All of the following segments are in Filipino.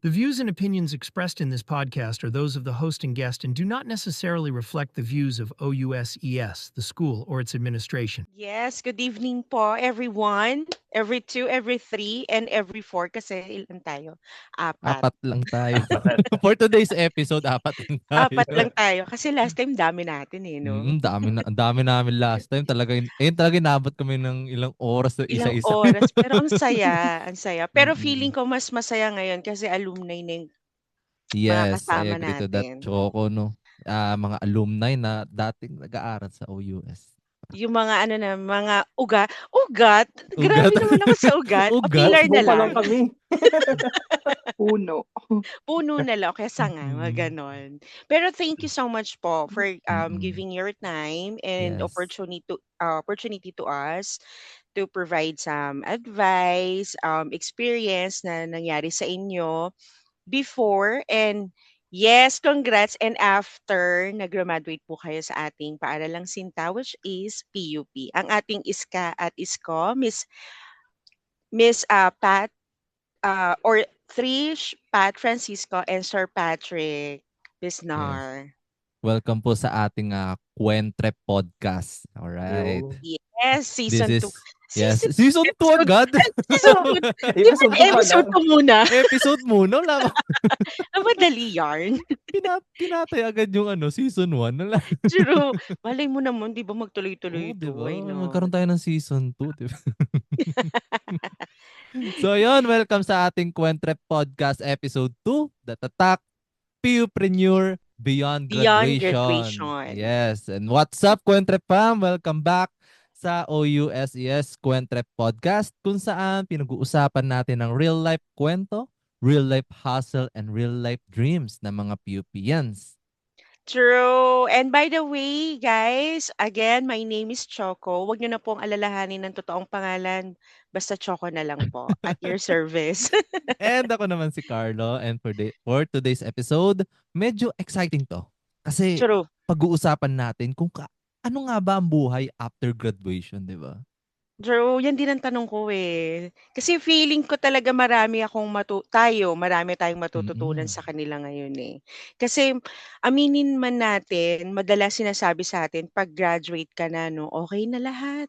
The views and opinions expressed in this podcast are those of the host and guest and do not necessarily reflect the views of OUSES, the school, or its administration. Yes, good evening po everyone. Every 2, every 3, and every 4 kasi ilan tayo? Apat. Apat lang tayo. For today's episode, apat lang tayo. Apat lang tayo kasi last time dami natin eh, no? Ang dami namin last time. Talaga, ayun talaga inabot kami ng ilang oras na Ilang isa-isa. oras, pero ang saya, ang saya. Pero feeling Mm-mm. ko mas masaya ngayon kasi alumni na yung mga Yes, I kasama agree to that, natin. Choco, no? Mga alumni na dating nag-aaral sa OUS. Yung mga ano na, mga ugat, Ugat. grabe naman ako sa ugat. O Ugat? pillar na Takbo pa lang lang. kami. Puno. Puno na lang, o kaya sanga, mga Mm. ganon. Pero thank you so much po for Mm-mm. giving your time and Yes. opportunity to us to provide some advice, experience na nangyari sa inyo before. And yes, congrats. And after nag-graduate po kayo sa ating paaralang Sinta, which is PUP. Ang ating Iska at Isko, Miss Pat or Trish, Pat Francisco, and Sir Patrick Yes. Bisnar. Welcome po sa ating Kwentrep podcast. Alright. Yo. Yes, season 2. Yes. Season 2 agad? Season 2. Di ba Episode 2 pa episode lang. 2 muna? Episode muna. Wala ba? Madali yarn. Tinatay agad yung season 1. Wala. True. Malay mo naman, di ba magtuloy-tuloy Oo, ito? diba? Why not? Magkaroon tayo ng season 2. Diba? So, yun. Welcome sa ating Kwentrep Podcast Episode 2. The Tatak Pewpreneur Beyond Beyond Graduation. graduation. Yes. And what's up, Kwentrep fam? Welcome back sa OUSES Kwentrep Podcast, kung saan pinag-uusapan natin ang real-life kwento, real-life hustle, and real-life dreams ng mga PUPians. True. And by the way, guys, again, my name is Choco. Huwag niyo na pong alalahanin ng totoong pangalan. Basta Choco na lang po. At your service. And ako naman si Carlo. And for today's episode, medyo exciting to. Kasi True. pag-uusapan natin kung ano nga ba ang buhay after graduation, di ba? True, yan din ang tanong ko eh. Kasi feeling ko talaga marami tayong matututunan Mm-mm. sa kanila ngayon eh. Kasi aminin man natin, madalas sinasabi sa atin, pag graduate ka na, no, okay na lahat.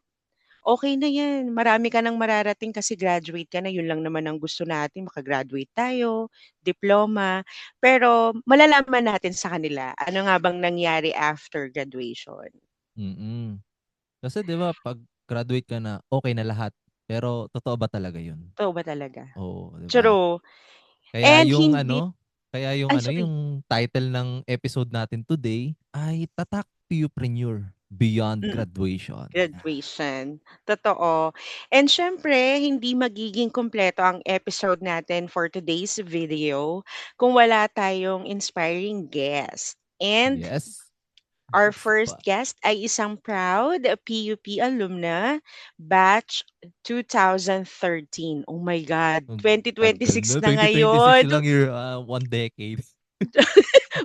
Okay na yan. Marami ka nang mararating kasi graduate ka na. Yun lang naman ang gusto natin, makagraduate tayo, diploma. Pero malalaman natin sa kanila, ano nga bang nangyari after graduation. Mm-mm. Kasi di ba, pag graduate ka na, okay na lahat. Pero totoo ba talaga yun? Totoo ba talaga? Oo, di ba? True. Kaya And yung hindi, ay sorry, yung title ng episode natin today ay Tatak Pewpreneur Beyond mm, Graduation. graduation. Totoo. And syempre, hindi magiging kumpleto ang episode natin for today's video kung wala tayong inspiring guest. And Yes. our Yes first pa. guest ay isang proud PUP alumna, batch 2013. Oh my God, Tagal 2026 na 2026 ngayon. lang yung 1 decade.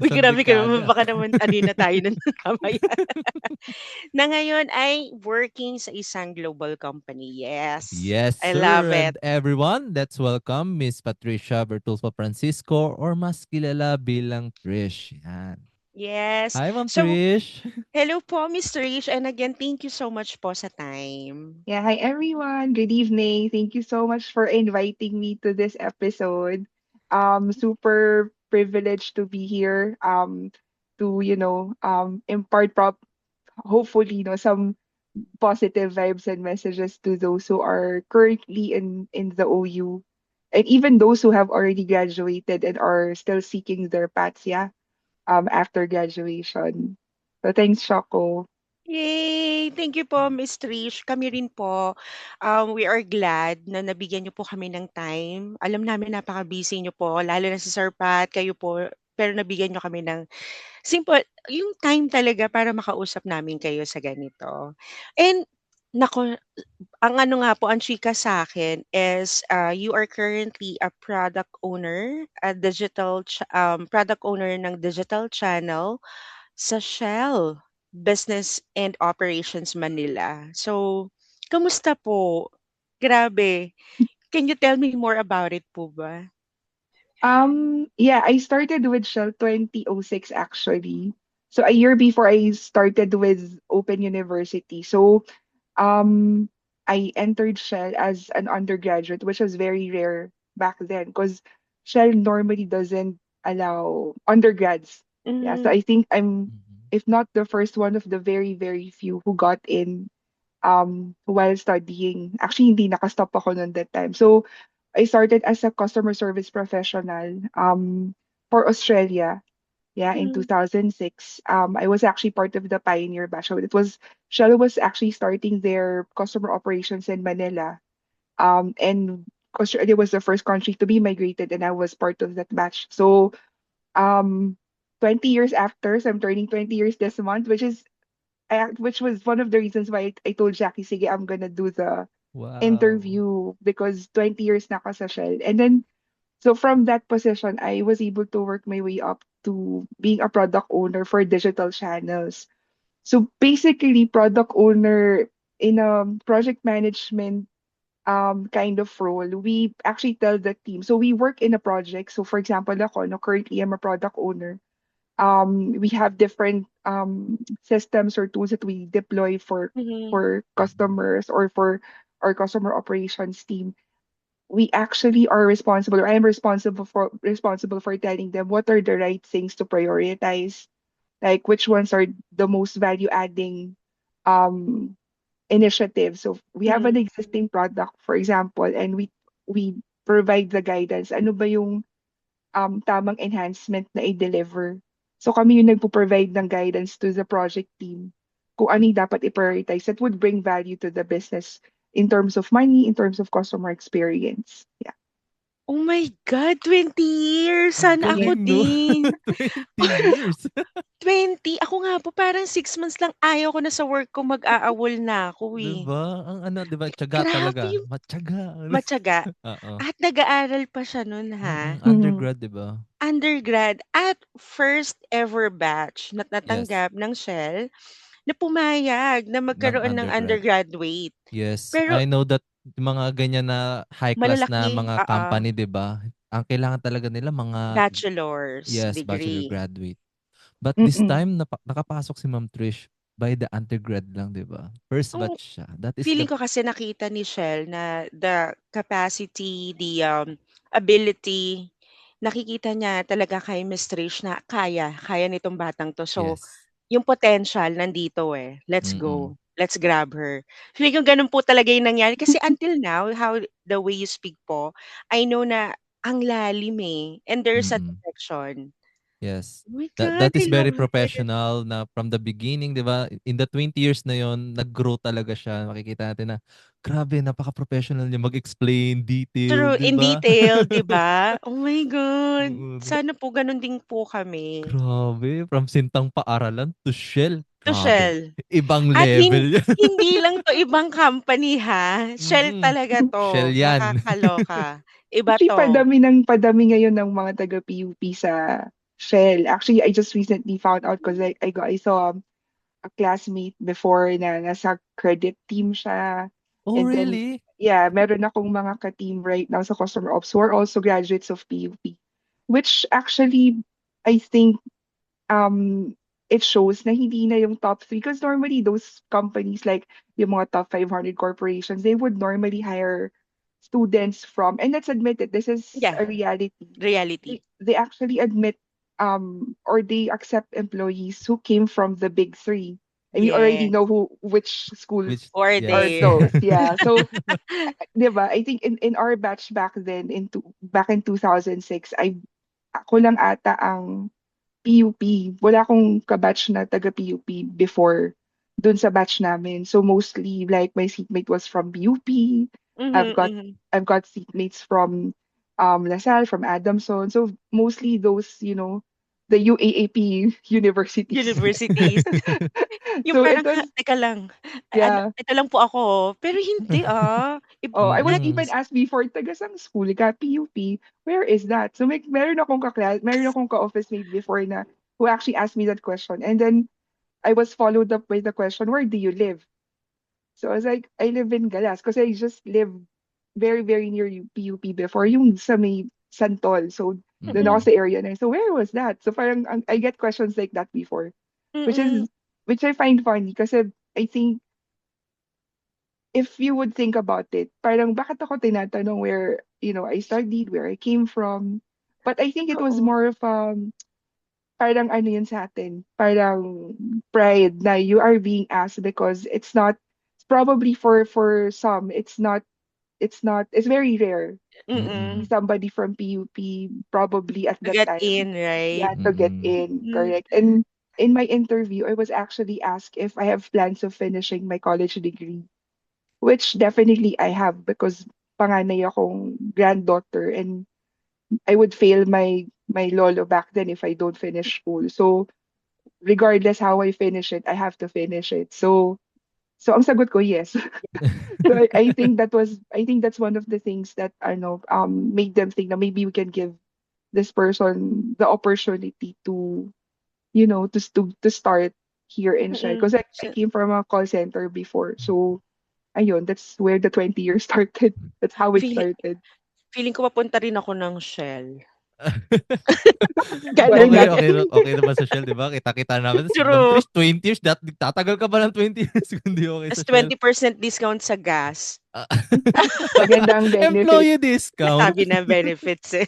Uy, Isang grabe ka naman. dekada. Baka naman na tayo ng mamaya. Na ngayon ay working sa isang global company. Yes, Yes, I sir. love it. And everyone, let's welcome Miss Patricia Bertulfo Francisco or mas kilala bilang Trish. Yan. Yes. Hi, Ma'am So, Trish. hello po, Mr. Rich. And again, thank you so much po sa time. Yeah, hi everyone. Good evening. Thank you so much for inviting me to this episode. Super privileged to be here. To impart hopefully some positive vibes and messages to those who are currently in the OU, and even those who have already graduated and are still seeking their paths. Yeah. After graduation. So thanks, Shoko. Yay! Thank you po, Miss Trish. Kami rin po, we are glad na nabigyan niyo po kami ng time. Alam namin napaka-busy niyo po, lalo na si Sir Pat, kayo po, pero nabigyan niyo kami ng simple, yung time talaga para makausap namin kayo sa ganito. And naku, ang ano nga po, ang chika sa akin is you are currently a product owner, product owner ng digital channel sa Shell. Business and Operations Manila. So, kamusta po? Grabe. Can you tell me more about it po ba? Yeah, I started with Shell 2006 actually. So a year before I started with Open University. So um I entered Shell as an undergraduate, which was very rare back then because Shell normally doesn't allow undergrads. Yeah, so Mhm. I think I'm, Mhm. if not the first, one of the very, very few who got in while studying. Actually, hindi nakastop ako noon that time. So I started as a customer service professional for Australia. Yeah, in Mhm. 2006. I was actually part of the pioneer batch. So it was Shell was actually starting their customer operations in Manila. And Australia was the first country to be migrated, and I was part of that batch. So um 20 years after, so I'm turning 20 years this month, which was one of the reasons why I told Jackie, sige, I'm gonna do the Wow. interview because 20 years na ako sa Shell. And then, so from that position, I was able to work my way up to being a product owner for digital channels. So basically, product owner in a project management kind of role, we actually tell the team. So we work in a project. So for example, ako, no, currently I'm a product owner. We have different systems or tools that we deploy Mhm. for Mhm. customers or for our customer operations team. We actually are responsible, or I am responsible for telling them what are the right things to prioritize, like which ones are the most value adding um initiatives. So we have an Mhm. existing product, for example, and we provide the guidance. Ano ba yung tamang enhancement na i-deliver. So kami yung nagpo-provide ng guidance to the project team kung ano yung dapat i-prioritize that would bring value to the business in terms of money, in terms of customer experience. Yeah. Oh my God, 20 years. Ang Sana ako Yes. galing, no? din. 20 years. 20. Ako nga po, parang 6 months lang ayaw ko na sa work ko, mag-aawol na ako 'Di eh. ba? Ang ano, 'di ba, tiyaga Grabe talaga. yung Matiyaga. matiyaga. Oo. At nag-aaral pa siya nun ha. Mhm. Undergrad, 'di ba? Undergrad at first ever batch na Yes. natanggap ng Shell na pumayag na Ng magkaroon ng undergrad. undergraduate. Yes. Pero I know that yung mga ganyan na high class na malalaki, mga company, 'di ba? Ang kailangan talaga nila mga bachelor's yes, bachelor degree. graduate. But this Mm-mm. time nakapasok si Ma'am Trish by the undergrad lang, 'di ba? First Oh, batch siya. That is the feeling ko kasi nakita ni Shell na the capacity, the ability, nakikita niya talaga kay Miss Trish na kaya nitong batang 'to. So, yes. yung potential nandito eh. Let's Mm. go. Let's grab her. Feeling ko ganun po talaga yung nangyari. Kasi until now, how the way you speak po, I know na ang lalim eh. And there's a Mm. direction. Yes. Oh my That God, that I is very love it. professional na from the beginning, 'di ba? In the 20 years na 'yon, nag-grow talaga siya. Makikita natin na grabe, napaka-professional niya mag-explain, detail, True, 'di in ba? detail, 'di ba? Oh my God. Oo, Sana po ganun din po kami. grabe, from Sintang Paaralan to Shell. To Grabe. Shell. Ibang At level 'yan. hindi lang 'to ibang company ha, Shell Mm. talaga Shell 'to, 'yan. nakakaloka. Iba Actually, 'to. padami ngayon ng mga taga-PUP sa Shell. Actually, I just recently found out because I saw a classmate before na nasa credit team siya. Oh, And then, really? yeah, meron akong mga ka-team right now sa customer ops who are also graduates of PUP. Which actually, I think, um, it shows na hindi na yung top three. Because normally, those companies like yung mga top 500 corporations, they would normally hire students from, and let's admit it, this is Yeah, a reality. reality. They actually admit or they accept employees who came from the big three. And we already Yes. know which schools Which Who are are yes. they? those. Yeah. So, 'di ba? I think in our batch back then back in 2006, ako lang ata ang PUP. Wala akong kabatch na taga PUP before dun sa batch namin. So mostly like my seatmate was from PUP. I've Mhm, got mhm. I've got seatmates from LaSalle, from Adamson. So mostly those, the UAAP universities. Universities. Yung So it parang, was, "Teka lang, ano, yeah. ito lang po ako." Pero hindi, Oh, I was lahat Mm. even asked before, taga sang school ka, PUP, where is that? So meron akong ka-office mate before na who actually asked me that question. And then I was followed up with the question, where do you live? So I was like, I live in Galas because I just live very, very near PUP before, yung sa may Santol. So, doon ako Mm-mm. Mm-mm. sa area na yun. So, where was that? So, parang I get questions like that before, which Mm-mm. is, which I find funny kasi I think if you would think about it, parang bakit ako tinatanong where, I studied, where I came from. But I think it was Oo. more of parang ano yun sa atin, parang pride na you are being asked because it's not, probably for some, it's very rare to see Mm-mm. Mm-mm. somebody from PUP probably at To that get time, in, right? yeah, to get Mm-mm. in, Mm. correct. And in my interview, I was actually asked if I have plans of finishing my college degree, which definitely I have because panganay akong granddaughter and I would fail my lolo back then if I don't finish school. So regardless how I finish it, I have to finish it. So ang sagot ko yes. So I think that's one of the things that made them think that maybe we can give this person the opportunity to to start here in Shell Mm. because I came from a call center before. So ayun, that's where the 20 years started. That's how it Feeling started. feeling ko papunta rin ako ng Shell. Why Okay, Gano'n. not? okay naman sa Shell, 'di ba? Kita-kita namin. Si Ma'am True. Trish, 20 years, tatagal ka ba ng 20 years kung di okay Tas sa Shell? 20% discount sa gas. Ah, Maganda ang benefit. Employee discount. Sabi na benefits, eh.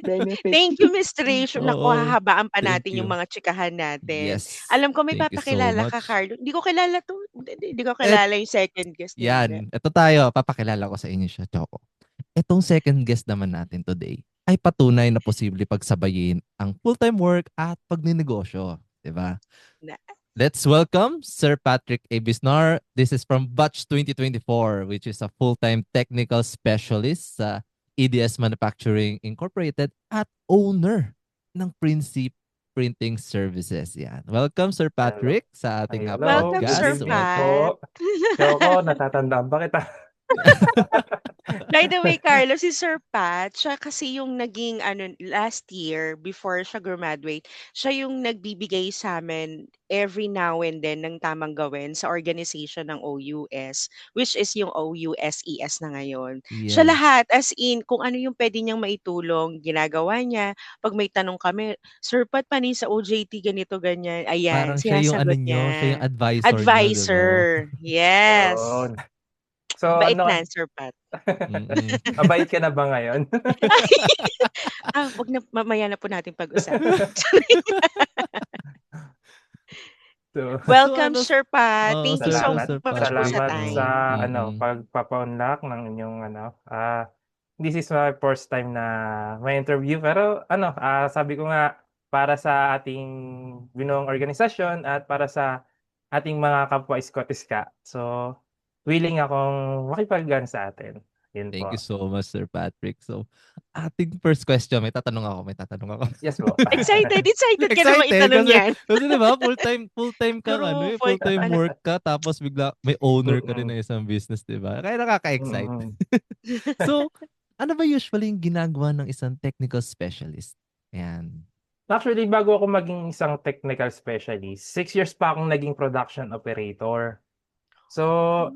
Benefits. Thank you, Miss Trish. Naku, Oo, hahabaan pa thank natin yung you. mga tsikahan natin. Yes, Alam ko may thank you so papakilala ka, much. Carlo. Hindi ko kilala 'to. Hindi ko Et kilala yung second guest natin. yan, eto tayo, papakilala ko sa inyo siya, Choco. Etong second guest naman natin today ay patunay na posible pagsabayin ang full-time work at pagninegosyo, 'di ba? Na Let's welcome Sir Patrick A. Bisnar. This is from Batch 2024, which is a full-time technical specialist sa EDS Manufacturing Incorporated at owner ng Princip Printing Services. Yan. Welcome, Sir Hello. Patrick, sa Ay, ating hello. welcome, Good Sir podcast. evening Pat. po. Choco, natatandaan ba kita? By the way, Carlo, si Sir Pat, siya kasi yung naging ano, last year, before siya graduate, siya yung nagbibigay sa amin every now and then ng tamang gawin sa organization ng OUS, which is yung OUSES na ngayon. Siya Yes. lahat, as in, kung ano yung pwede niyang maitulong, ginagawa niya. Pag may tanong kami, Sir Pat, paano yung sa OJT, ganito, ganyan. Ayan, Parang siya yung ano sinasagot nyo, siya yung niya. advisor nyo, 'di ba? Advisor. Yes. Yun. So, Bait ano, na, Sir Pat. Mm-mm. mabait ka na ba ngayon? Wag na mamaya na po natin pag-usapan. So, So Welcome, ano, Sir Pat. Thank you so salamat. Sir much po sa Patrick. Salamat sa, time. Mm-mm. pagpapaunlak ng inyong, this is my first time na may interview. Pero, sabi ko nga, para sa ating binuong organisasyon at para sa ating mga kapwa Scottiska. So, willing akong makipag sa atin. Yun Thank you po. so much, Sir Patrick. So, ating first question, may tatanong ako. Yes po. Excited ka na Excited maitanong kasi, yan. kasi di ba, full-time kang True, full-time ano. work ka, tapos bigla may owner ka rin Mm. ng isang business, di ba? Kaya nakaka-excite. Mm. So, ano ba usually yung ginagawa ng isang technical specialist? Ayan. Actually, bago ako maging isang technical specialist, 6 years pa akong naging production operator. So,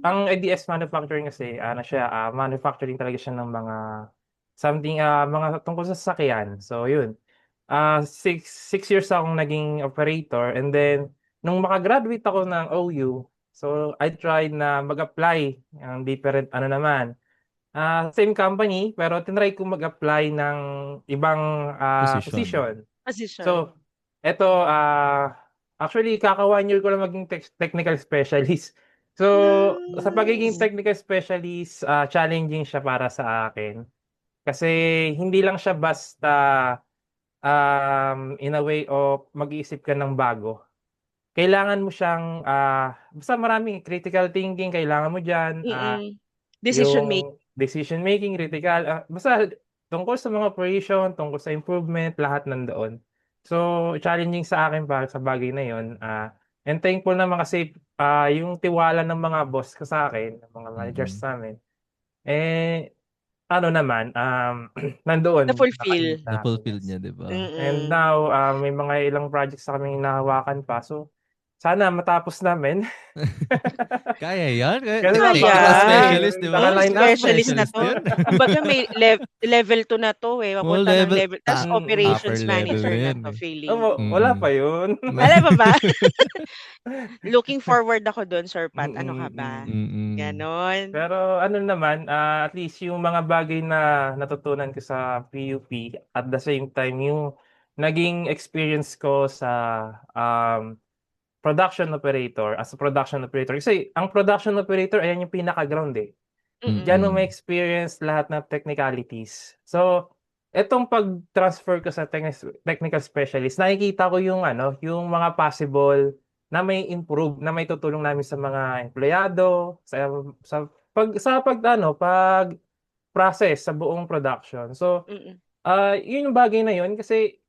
ang EDS Manufacturing kasi, manufacturing talaga siya ng mga tungkol sa sasakyan. So, yun. 6 years akong naging operator and then nung maka-graduate ako ng OU, so I tried na mag-apply ng different same company pero tinry ko mag-apply ng ibang Position. position. Position. So, eto, actually kaka 1 year ko lang maging technical specialist. So, sa pagiging Nice. technical specialist, challenging siya para sa akin. Kasi hindi lang siya basta in a way of mag-iisip ka ng bago. Kailangan mo siyang, basta maraming critical thinking kailangan mo diyan, Decision make. yung decision making, critical, basta tungkol sa mga operation, tungkol sa improvement, lahat nandoon. So, challenging sa akin para sa bagay na yun, and thankful naman kasi, yung tiwala ng mga boss ko sa akin, ng mga managers Mm-mm. namin, eh, ano naman, nandoon, Na-fulfill. nakakita, Na-fulfill yes. niya, di ba? And Mm. now, may mga ilang projects na kaming hinahawakan pa. So, sana matapos namin. Kaya yan? Kasi Kaya. Technical specialist, di ba? Oo, naka-line up specialist na Specialist to. yan. Kumbaga may level 2 na to eh. Well, Papunta ng level. Tapos upper operations level manager na na yan to, eh. feeling ko. Wala Mm-mm. pa yun. Wala pa ba? Looking forward ako doon, Sir Pat. Ano ka ba? Mm-mm. Ganon. Pero ano naman, at least yung mga bagay na natutunan ko sa PUP at the same time yung naging experience ko sa production operator as a production operator. Kasi ang production operator, ayan yung pinaka-ground eh. Diyan mo Mm-mm. Mm-mm. ma-experience lahat ng technicalities. So, etong pag-transfer ko sa technical specialist, nakikita ko yung ano, yung mga possible na may improve, na may tutulong namin sa mga empleyado, pag process sa buong production. So, Mm-mm. yun yung bagay na yun kasi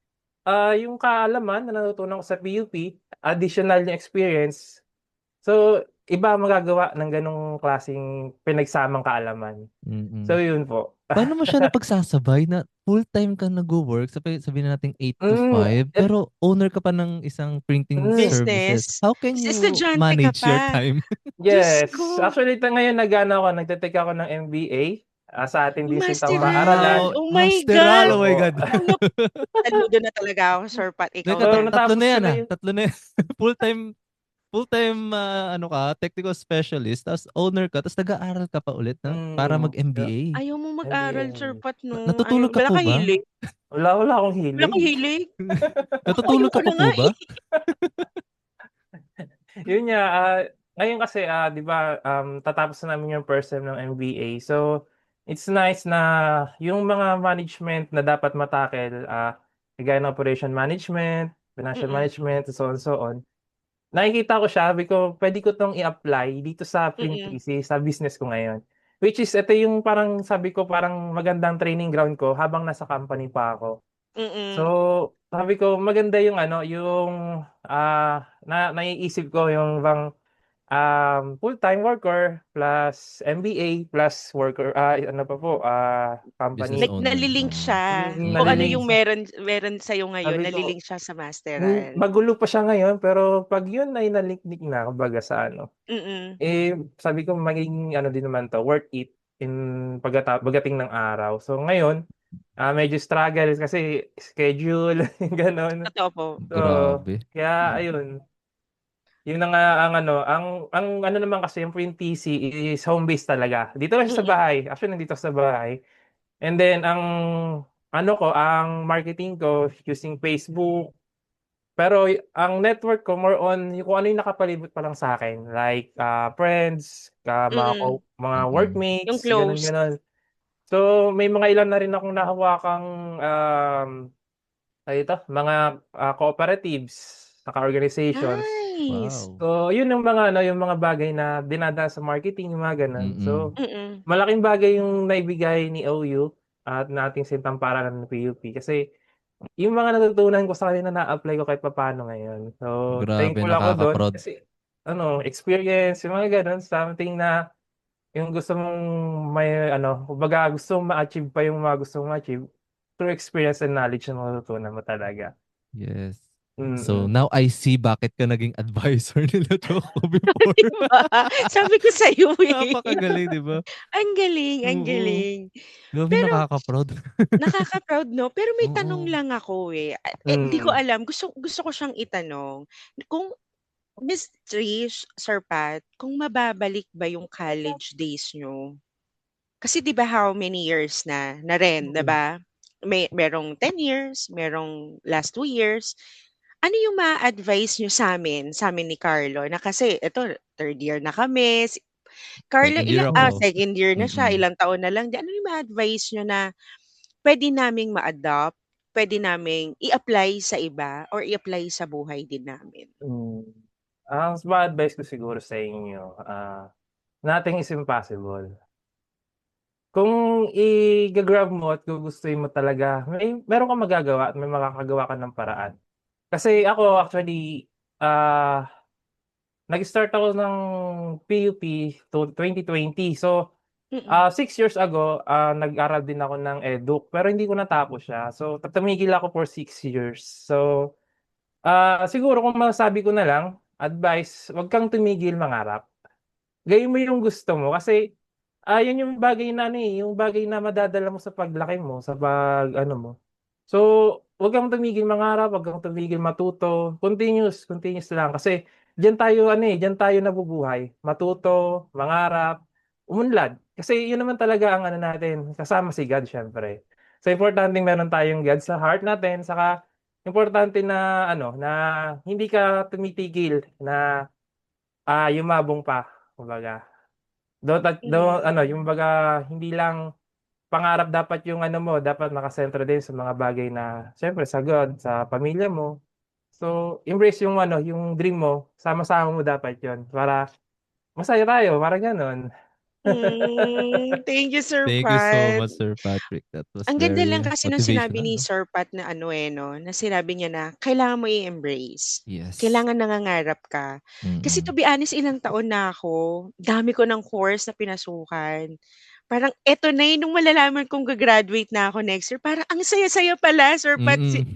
yung kaalaman na natutunan ko sa PUP, additional yung experience. So, iba magagawa ng ganong klaseng pinagsamang kaalaman. Mm-mm. So, yun po. Paano mo siya napagsasabay na full-time ka nag-work, sabihin na natin 8 to Hmm, 5, pero owner ka pa ng isang printing services. Business. How can Kasi you estudyante ka manage your pa. time? Diyos yes. ko. Actually, ngayon nagte-take ako ng MBA sa atin din sintang Masteral. paaralan. Wow! Oh my Masteral! Oh my God. Opo. God! Ano, saludo na talaga ako, Sir Pat. Ikaw Teka, So, na. tatlo natapos na ko yan na ah. yun. Tatlo na yan. Full-time ano ka, technical specialist, tapos owner ka, tapos nag-aaral ka pa ulit na para Yeah, mag-MBA. Ayaw mo mag-aral, Sir MBA. Pat, no? Ayaw, Natutulog ka wala po ka ba? hilig. Wala akong Wala ka hilig. hilig. Natutulog Ayoko ka pa na po nga ba? eh. Yun nga, ngayon kasi, 'di ba, tatapos na namin yung first sem ng MBA. So, it's nice na yung mga management na dapat matakel, kagaya ng operation management, financial Mm-mm. management, so on. Nakikita ko siya, sabi ko, puwede ko 'tong i-apply dito sa Print Mm-mm. PC, sa business ko ngayon. Which is ito yung parang sabi ko, parang magandang training ground ko habang nasa company pa ako. So, Mm-mm. sabi ko maganda yung ano, yung, naiisip ko yung bang, full-time worker plus MBA plus worker, ano pa po, Business company. owner. Nalilink Oo. siya. Kung ano Nalilink yung Mm. meron sa'yo ngayon, sabi ko, nalilink siya sa masteral. magulo pa siya ngayon pero 'pag yun ay naliklik na kumbaga sa ano, Mm-mm. sabi ko magiging ano din naman 'to, worth it in pagdating ng araw. So ngayon, medyo struggle kasi schedule, gano'n. Totoo po. So, Grabe. kaya ayun, yun na nga ang ano, ang ano naman kasi yung Print PC is home base talaga. Dito lang siya sa Mm-mm. bahay, actually nandito sa bahay. And then ang ano ko, ang marketing ko using Facebook, pero ang network ko more on yung kung ano yung nakapalibot pa lang sa'kin like, friends, Mm. mga Mm. Yung workmates, gano'n, close. gano'n. So, may mga ilan na rin akong nahawakang, ano ito, mga, cooperatives, saka organizations. Nice. Wow. So, yun yung mga ano, yung mga bagay na dinadaan sa marketing, yung mga gano'n. Mm. So, Mm. malaking bagay yung naibigay ni OU at ng ating sintang paaralan ng PUP kasi yung mga natutunan ko sa kanila na-a-apply ko kahit papaano ngayon. So, Grabe, thankful ako dun nakaka-proud. kasi ano, experience, yung mga gano'n, something na yung gusto mong may ano, kumbaga gusto mong ma-achieve pa yung mga gusto mong ma-achieve through experience and knowledge na matututunan mo talaga. Yes. So, Mm. now I see bakit ka naging advisor nila Choco before. Di ba? Sabi ko sa'yo eh. Napakagaling, di ba? Ang galing, ang Oo. galing. Grabe, Pero nakaka-proud. nakaka-proud 'no? Pero may tanong Oo. lang ako eh. Di ko Mm. alam, gusto gusto ko siyang itanong. Kung Miss Trish, Sir Pat, kung mababalik ba yung college days niyo? Kasi 'di ba how many years na rin, 'di Mm. ba? Merong 10 years, merong last 2 years. Ano yung ma-a-advice niyo sa'min ni Carlo na kasi eto third year na kami. Carlo Second year ako. second year na siya, Mm. ilang taon na lang din. Ano yung ma-advice niyo na puwede naming ma-adopt, puwede naming i-apply sa iba or i-apply sa buhay din namin? Hmm. Ang ma-advice ko siguro sa inyo, nothing is impossible. Kung i-ga-grab mo at gugustuhin mo talaga, meron kang magagawa at may makakagawa ka ng paraan. Kasi ako actually, nag-start ako ng PUP 2020. So, Mm. 6 years ago, nag-aral din ako ng Eduk pero hindi ko natapos siya. So, tumigil ako for 6 years. So, siguro kung masasabi ko na lang, advice, wag kang tumigil mangarap. Gawin mo yung gusto mo kasi, yun yung bagay na ano, yung bagay na madadala mo sa paglaki mo, sa pag-ano mo. So, wag kang tumigil mangarap, wag kang tumigil matuto. Continuous, continuous lang kasi diyan tayo ano, diyan tayo nabubuhay. Matuto, mangarap, umunlad. Kasi yun naman talaga ang ano natin, kasama si God syempre. So, importanteng meron tayong God sa heart natin, saka importante na ano, na hindi ka tumitigil na yumabong pa, kumbaga. Yung Mm. baga, hindi lang pangarap dapat yung ano mo, dapat nakasentro din sa mga bagay na siyempre sa God, sa pamilya mo. So, embrace yung ano, yung dream mo, sama-sama mo dapat yun para masaya tayo, parang gano'n. Thank you, Sir Thank you so Pat. much, Sir Patrick. That was Ang ganda lang very kasi nung sinabi motivational, ni no? Sir Pat na ano, 'no, na sinabi niya na kailangan mo i-embrace. Yes. Kailangan nangangarap ka. Kasi to Mm. be honest, ilang taon na ako, dami ko ng course na pinasukan. Parang eto na, nung malalaman kong ga-graduate na ako next year, parang ang saya-saya pala, Sir Pat, Mm.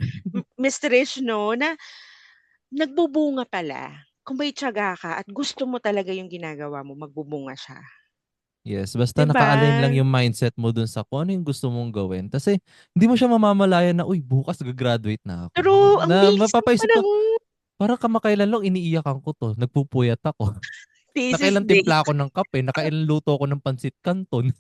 Miss Trish 'no, na nagbubunga pala. Kung may tiyaga ka at gusto mo talaga yung ginagawa mo, magbubunga siya, Yes, basta 'di ba? naka-align lang yung mindset mo dun sa kung ano yung gusto mong gawin. Kasi hindi mo siya mamamalayan na, uy, bukas gagraduate na ako. True, ang Na bilis ng mapapaisip ka, panahon. parang kamakailan lang iniiyakan ko to. Nagpupuyat ako. Thesis Nakailan day. timpla ako ng kape, nakailan luto ako ng pansit canton.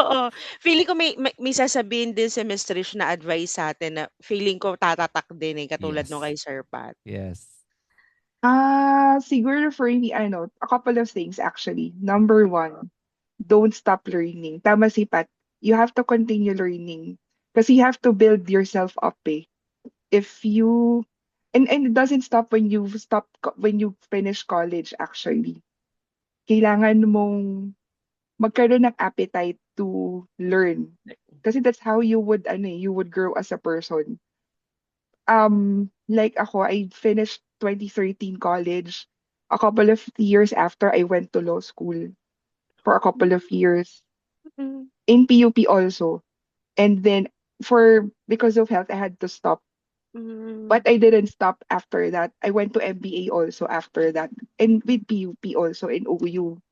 Oo. Feeling ko may sasabihin din si Miss Trish na advice sa'tin na feeling ko tatatak din, katulad nung Yes. kay Sir Pat. Yes. Siguro for me, a couple of things actually. Number one, don't stop learning. Tama si Pat. You have to continue learning. Kasi you have to build yourself up eh. If you and it doesn't stop when you finish college actually. Kailangan mong magkaroon ng appetite to learn. Kasi that's how you would grow as a person. Like ako, I finished 2013 college. A couple of years after, I went to law school for a couple of years Mm, in PUP also. And then because of health, I had to stop. But mm, I didn't stop after that. I went to MBA also after that. And with PUP also in OU.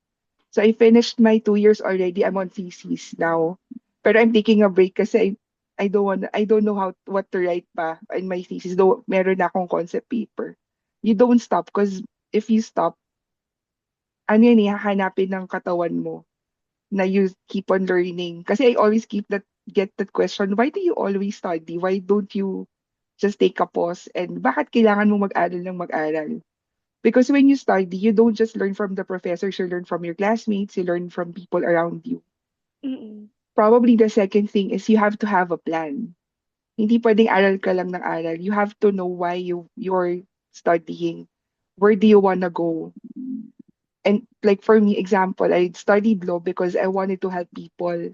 So I finished my 2 years already. I'm on thesis now. But I'm taking a break kasi I don't know what to write pa in my thesis. Though meron na akong concept paper. You don't stop because if you stop, ano yan, hahanapin ng katawan mo na you keep on learning. Kasi I always get that question, why do you always study? Why don't you just take a pause? And bakit kailangan mo mag-aral ng mag-aral? Because when you study, you don't just learn from the professors, you learn from your classmates, you learn from people around you. mm. Probably the second thing is you have to have a plan. Hindi pwedeng aral ka lang ng aral. You have to know why you're studying. Where do you wanna go? And like for me, example, I studied law because I wanted to help people.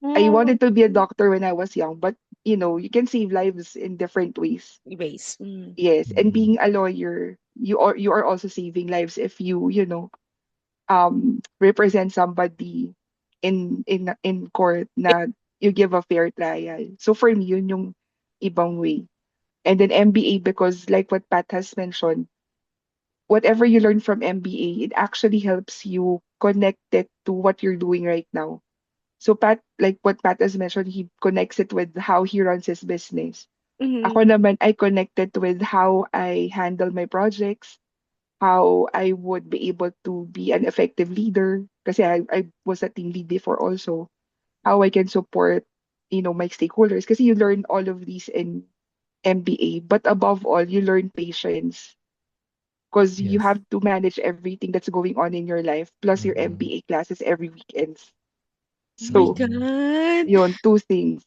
I Oh, wanted to be a doctor when I was young, but you can save lives in different ways. base. Mm. Yes, and Mm. being a lawyer, you are also saving lives if represent somebody in court na you give a fair trial. So for me, yun yung ibang way. And then MBA because like what Pat has mentioned, whatever you learn from MBA, it actually helps you connect it to what you're doing right now. So Pat, like what Pat has mentioned, he connects it with how he runs his business. Ako Mhm. naman, I connect it with how I handle my projects, how I would be able to be an effective leader. Kasi I was a team lead before also. How I can support, my stakeholders. Kasi you learn all of these in MBA. But above all, you learn patience. Because you Yes. have to manage everything that's going on in your life, plus your Mm-mm. MBA classes every weekends. Oh my So, Mm-mm. God. yun, two things.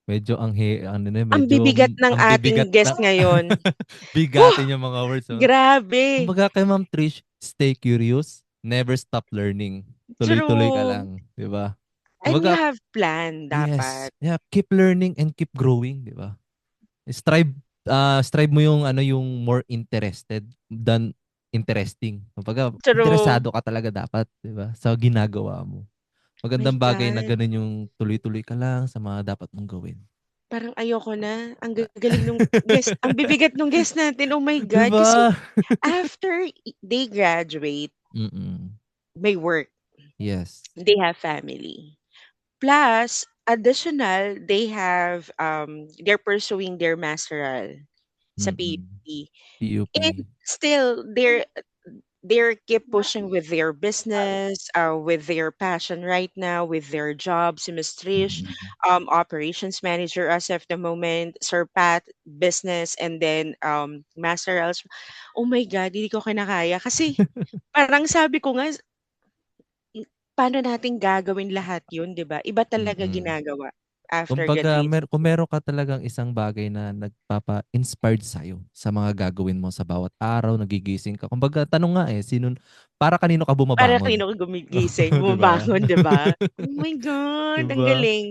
Medyo ano na, Ang medyo bibigat ng ang ating bibigat guest na. ngayon. Huh! Bigatin yung mga words. Oh. Grabe. Kumbaga kay Ma'am Trish, stay curious, never stop learning. Tuloy-tuloy ka True. lang, 'di ba? And you Kumbaga, have plan yes, dapat. yeah, keep learning and keep growing, 'di ba? Strive mo yung ano yung more interested than interesting. Kumbaga, True. interesado ka talaga dapat, 'di ba? Sa ginagawa mo. My Magandang bagay na God. ganun yung tuloy-tuloy ka lang sa mga dapat mong gawin. parang ayoko na. Ang gagaling nung guest, ang bibigat nung guest natin. Oh my Di God. Kasi ba? after they graduate, Mm-mm. may work, Yes. they have family. Plus, additional, they're pursuing their masteral sa Mm-mm. PUP. And PUP. still, they're keep pushing with their business, with their passion right now, with their job. Si Miss Trish, Mm-mm. operations manager as of the moment, Sir Pat, business, and then Master Els. Oh my God, hindi ko kinakaya. Kasi parang sabi ko nga, paano natin gagawin lahat yun, di ba? Iba talaga Mm-mm. ginagawa after Kumbaga, graduation. kung meron ka talagang isang bagay na nagpapa-inspired sa'yo sa mga gagawin mo sa bawat araw, nagigising ka. Kumbaga, tanong nga para kanino ka Para bumabangon? kanino ka gumigising, Di ba? bumabangon, di ba? Oh my Di God, ang ba? galing.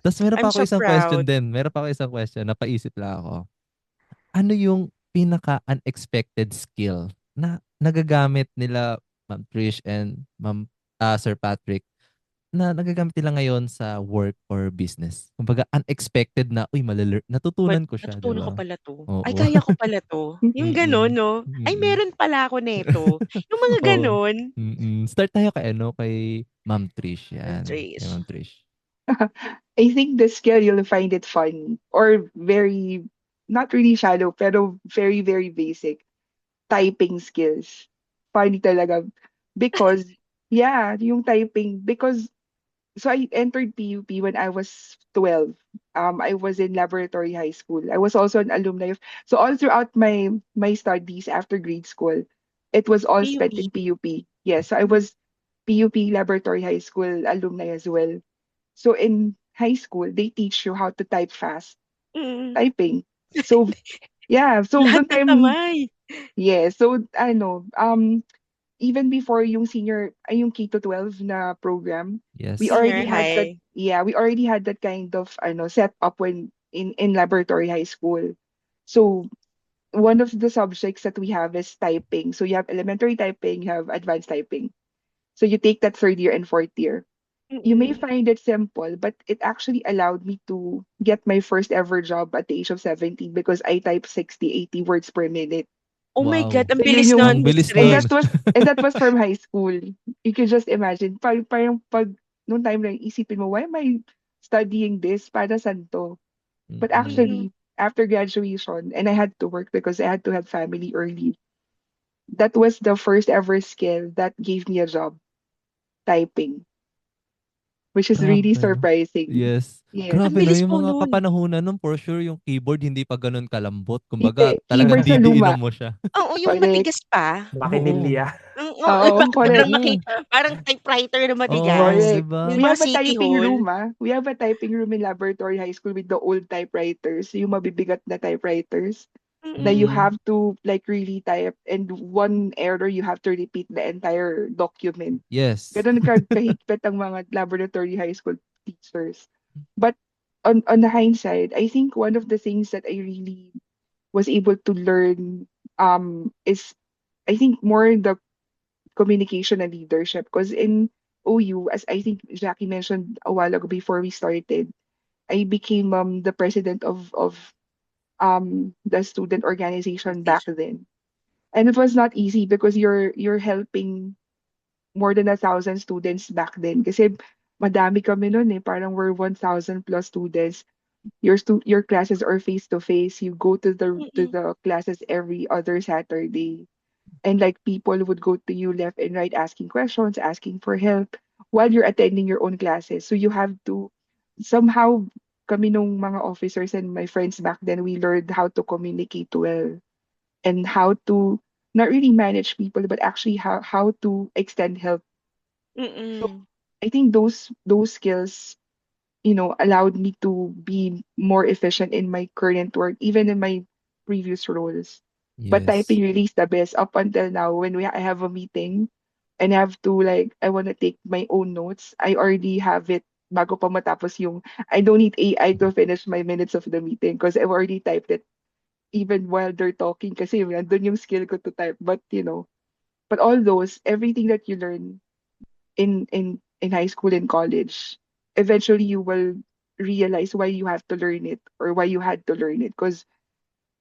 Tapos meron I'm pa ako so isang question proud. din. Meron pa ako isang question. Napaisip lang ako. Ano yung pinaka-unexpected skill na nagagamit nila Ma'am Trish and Sir Patrick na nagagamit nila ngayon sa work or business? Kumbaga unexpected na, uy, natutunan ko siya, di Natutunan ko ba? pala 'to. Ay, Oo. kaya ko pala 'to. Yung gano'n Mm. 'no? Ay, Mm. meron pala ako nito. Yung mga Oo. gano'n. Start tayo kay Ma'am Trish. Ang Yan. Kay Trish. Ma'am Trish. I think the skill you'll find it funny or very not really shallow pero very very basic typing skills. Funny talaga because yeah, yung typing because so I entered PUP when I was 12. I was in laboratory high school. I was also an alumni of so all throughout my studies after grade school, it was all spent PUP. in PUP. Yes, so I was PUP laboratory high school alumni as well. So in high school, they teach you how to type fast, Mm. typing. So yeah, so Lahat the ng time kamay. yeah, so ano, even before yung yung K to 12 na program, we Yes. Senior already had that high. yeah, we already had that kind of set up when in laboratory high school. So one of the subjects that we have is typing. So you have elementary typing, you have advanced typing. So you take that third year and fourth year. You may Mm. find it simple, but it actually allowed me to get my first ever job at the age of 17 because I type 60, 80 words per minute. Oh my God, Wow. ang So yun bilis yung nun, Ang Miss bilis and nun. Trish. that was from high school. You can just imagine. Parang pag nung time na yun, isipin mo, why am I studying this? Para saan to? But Mm-mm. Mm. actually, after graduation, and I had to work because I had to have family early, that was the first ever skill that gave me a job, typing, which is really Grabe, no? surprising. Yes. Yes. Ang Grabe, no? bilis Yung po mga nun. kapanahunan nun, for sure, yung keyboard hindi pa ganun kalambot. Kumbaga, Hindi, talagang keyboard sa didiinan luma. mo siya. Oo, yung Correct. matigas pa. Oo. Makinilya. Oo, Oo, parang correct. Oo. parang typewriter na Oo, matigas. di Correct. ba? Yung We mga have a City typing Hall. room, ah. We have a typing room in laboratory high school with the old typewriters, yung mabibigat na typewriters na you Mm. Mm-mm. have to like really type and one error you have to repeat the entire document. Yes. Ganun kahigpit ang mga laboratory high school teachers. But on the hindsight, I think one of the things that I really was able to learn is I think more the communication and leadership because in OU, as I think Jackie mentioned a while ago before we started, I became the president of the student organization back then. And it was not easy because you're helping more than 1,000 students back then. Kasi madami kami nun eh. Parang we're 1,000 plus students. Your classes are face to face. You go to Mm. the classes every other Saturday. And like people would go to you left and right asking questions, asking for help while you're attending your own classes. So you have to somehow kami nung mga officers and my friends back then, we learned how to communicate well and how to not really manage people, but actually how to extend help. So Mm. I think those skills, allowed me to be more efficient in my current work, even in my previous roles. But Yes. typing really is the best up until now when I have a meeting and I have to like I want to take my own notes. I already have it bago pa matapos yung I don't need AI to finish my minutes of the meeting because I've already typed it even while they're talking kasi nandun yung skill ko to type. But but all those, everything that you learn in high school and college, eventually you will realize why you have to learn it or why you had to learn it. Because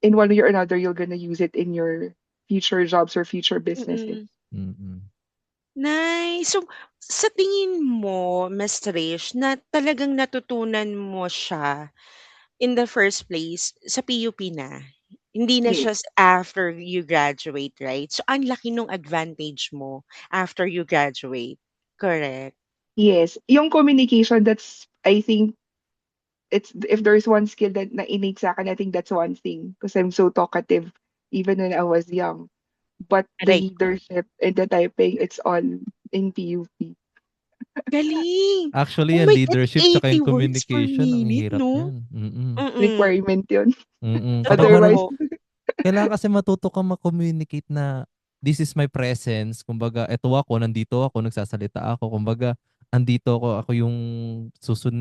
in one way or another, you're gonna use it in your future jobs or future businesses. Mm. Mm-mm. Nice. So, sa tingin mo, Miss Trish, na talagang natutunan mo siya in the first place sa PUP na? Hindi na Yes. siya after you graduate, right? So, ang laki nung advantage mo after you graduate. Correct. Yes. Yung communication, that's, I think, it's, if there's one skill that na innate sa akin, I think that's one thing. Because I'm so talkative even when I was young. But the Aray, leadership and the typing, it's all in PUP. galing. Actually, Oh yung my God, leadership tsaka 80 yung words per communication, ang minute, hirap no? yan. Mm-mm. Mm. Requirement yun. Mm-mm. Kapag Otherwise, Totoo. kailangan kasi matuto kang ma-communicate na this is my presence. Kumbaga, eto ako, nandito ako, nagsasalita ako. Kumbaga, andito ako yung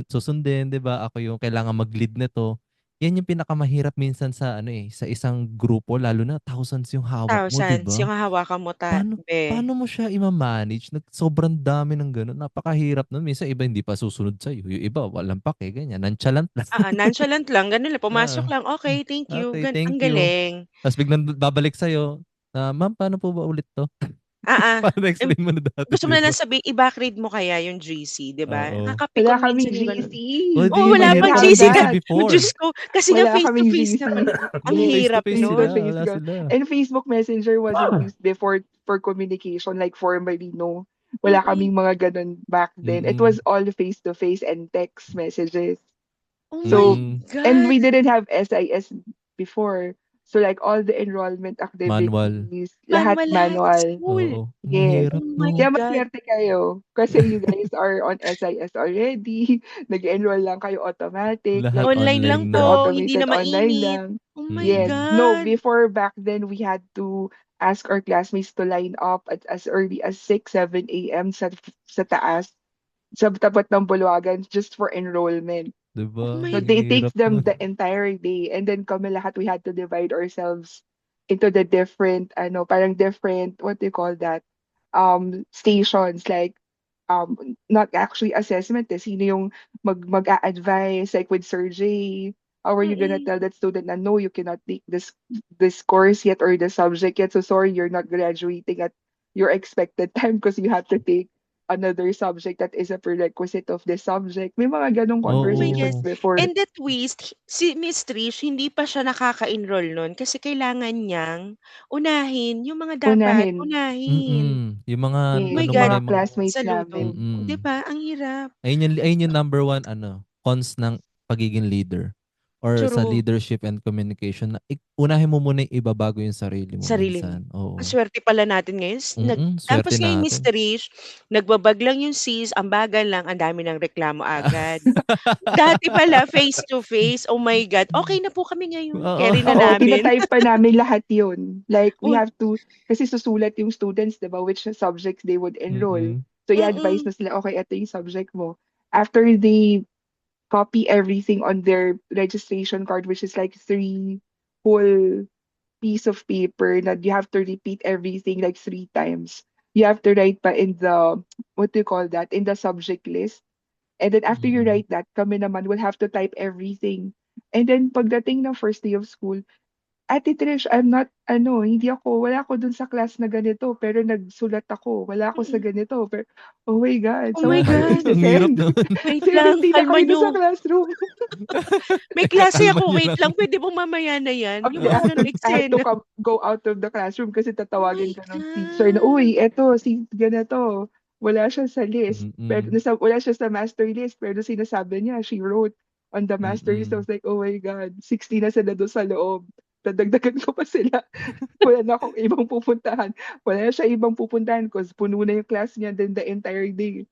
susundin, 'di ba? Ako yung kailangan mag-lead nito. Yan yung pinakamahirap minsan sa ano sa isang grupo lalo na thousands yung hawak mo, 'di Thousands ba? yung hahawakan mo Paano be. paano mo siya ima-manage? Sobrang dami ng gano'n. Napakahirap nun. Minsan iba hindi pa susunod sa'yo. Yung iba walang pake, ganyan. Nonchalant lang. Nonchalant lang, gano'n lang, Oo. pumasok lang, "Okey, thank you." Okay, Ang thank you. galing. Tapos biglang babalik sa'yo, "Ma'am, paano po ba ulit 'to?" Oo, Paano im na-explain mo na dati, gusto mo 'di na ba? lang sabihin, i-backread mo kaya yung GC, 'di ba? Oo. wala Nakaka-pikon kaming minsan yung GC. gano'n. Oh, Oo, di We wala didn't mahirap pang walang have GC GC ka that. before. Diyos ko, kasi nga Wala face to kaming face GC. naman. Ang Face to hirap face Face sila, to nun. face wala ka. sila. And Facebook Messenger wasn't used before for communication, like formally, no. Wala Mm. kaming mga ganun back then. It Mm. was all face to face and text messages. Oh my So, Mm. and God, we didn't have SIS before. So like all the enrollment Manual. activities, lahat manual lahat sa manual. school. Oo. Ang Yes. hirap Oh my no. Kaya God. maswerte kayo kasi you guys are on SIS already. Nag-enroll lang kayo automatic, Lahat like Online lang online super na. po, hindi automated na online mainit. lang. Oh my Yes. Mm. No, God. before back then we had to ask our classmates to line up at as early as 6, 7 a.m. sa taas, sa tapat ng bulwagan just for enrollment. 'Di Oh ba? my So Ang they takes hirap them nun. the entire day, and then kami lahat, we had to divide ourselves into the different parang different, what do you call that, stations, like not actually assessment, sino yung mag-a-advise, like with Sir J. How are you gonna Mm. tell that student na no, you cannot take this course yet or the subject yet, so sorry, you're not graduating at your expected time because you have to take another subject that is a prerequisite of this subject. May mga ganong Oh my God. conversations Oo. before. And that twist, si Miss Trish hindi pa siya nakaka-enroll nun kasi kailangan niyang unahin yung mga dapat Unahin. unahin. Yung mga Oh Yes, my ano yung mo God, na mga yung mga classmates saludo. namin. 'Di mm. ba, ang hirap. Ayun yung number one cons ng pagiging leader or sa True. leadership and communication na unahin mo muna yung iba bago yung sarili mo Sarili mo. minsan. Ang Oo. swerte pala natin ngayon tapos Swerte ngayon Miss natin. Trish, nagbabag lang yung sis, ang bagal lang, ang dami ng reklamo agad. Dati pala face to face, oh my God, okey na po kami ngayon, Oo. carry na Oo, namin. tina-type pa namin lahat yun. Like, we Uy, have to, kasi susulat yung students, di ba, which subjects they would enroll. Mm. So, i-advise mm. na sila, okay, ito yung subject mo. After they copy everything on their registration card, which is like 3 whole piece of paper that you have to repeat everything like 3 times. You have to write pa in the, what do you call that, in the subject list. And then after you Mm. write that, kami naman will have to type everything. And then pagdating ng first day of school, Ate Trish, I'm not, hindi ako, wala ako dun sa class na ganito, pero nagsulat ako. Wala ako sa Mm. ganito. Pero, oh my God, Oh my so paano God, Ang hirap isi-send? nun. wait Pero lang, hindi na kalma kami dun sa niyo. classroom. May Teka, klase kalma ako, niyo wait lang. lang, puwede bang mamaya na 'yan? Yung Hindi, mga gano'ng I have to eksena. go out of the classroom kasi Oh my tatawagin ka ng teacher na, God. uy, eto, si ganito. Wala siya sa list. Pero, Mm. wala siya sa master list. Pero sinasabi niya, she wrote on the master list. I Mm. was like, oh my God, 60 na sila doon sa loob. Dadagdagan ko pa sila. Wala na akong ibang pupuntahan. Wala na siya ibang pupuntahan because puno na yung class niya then the entire day.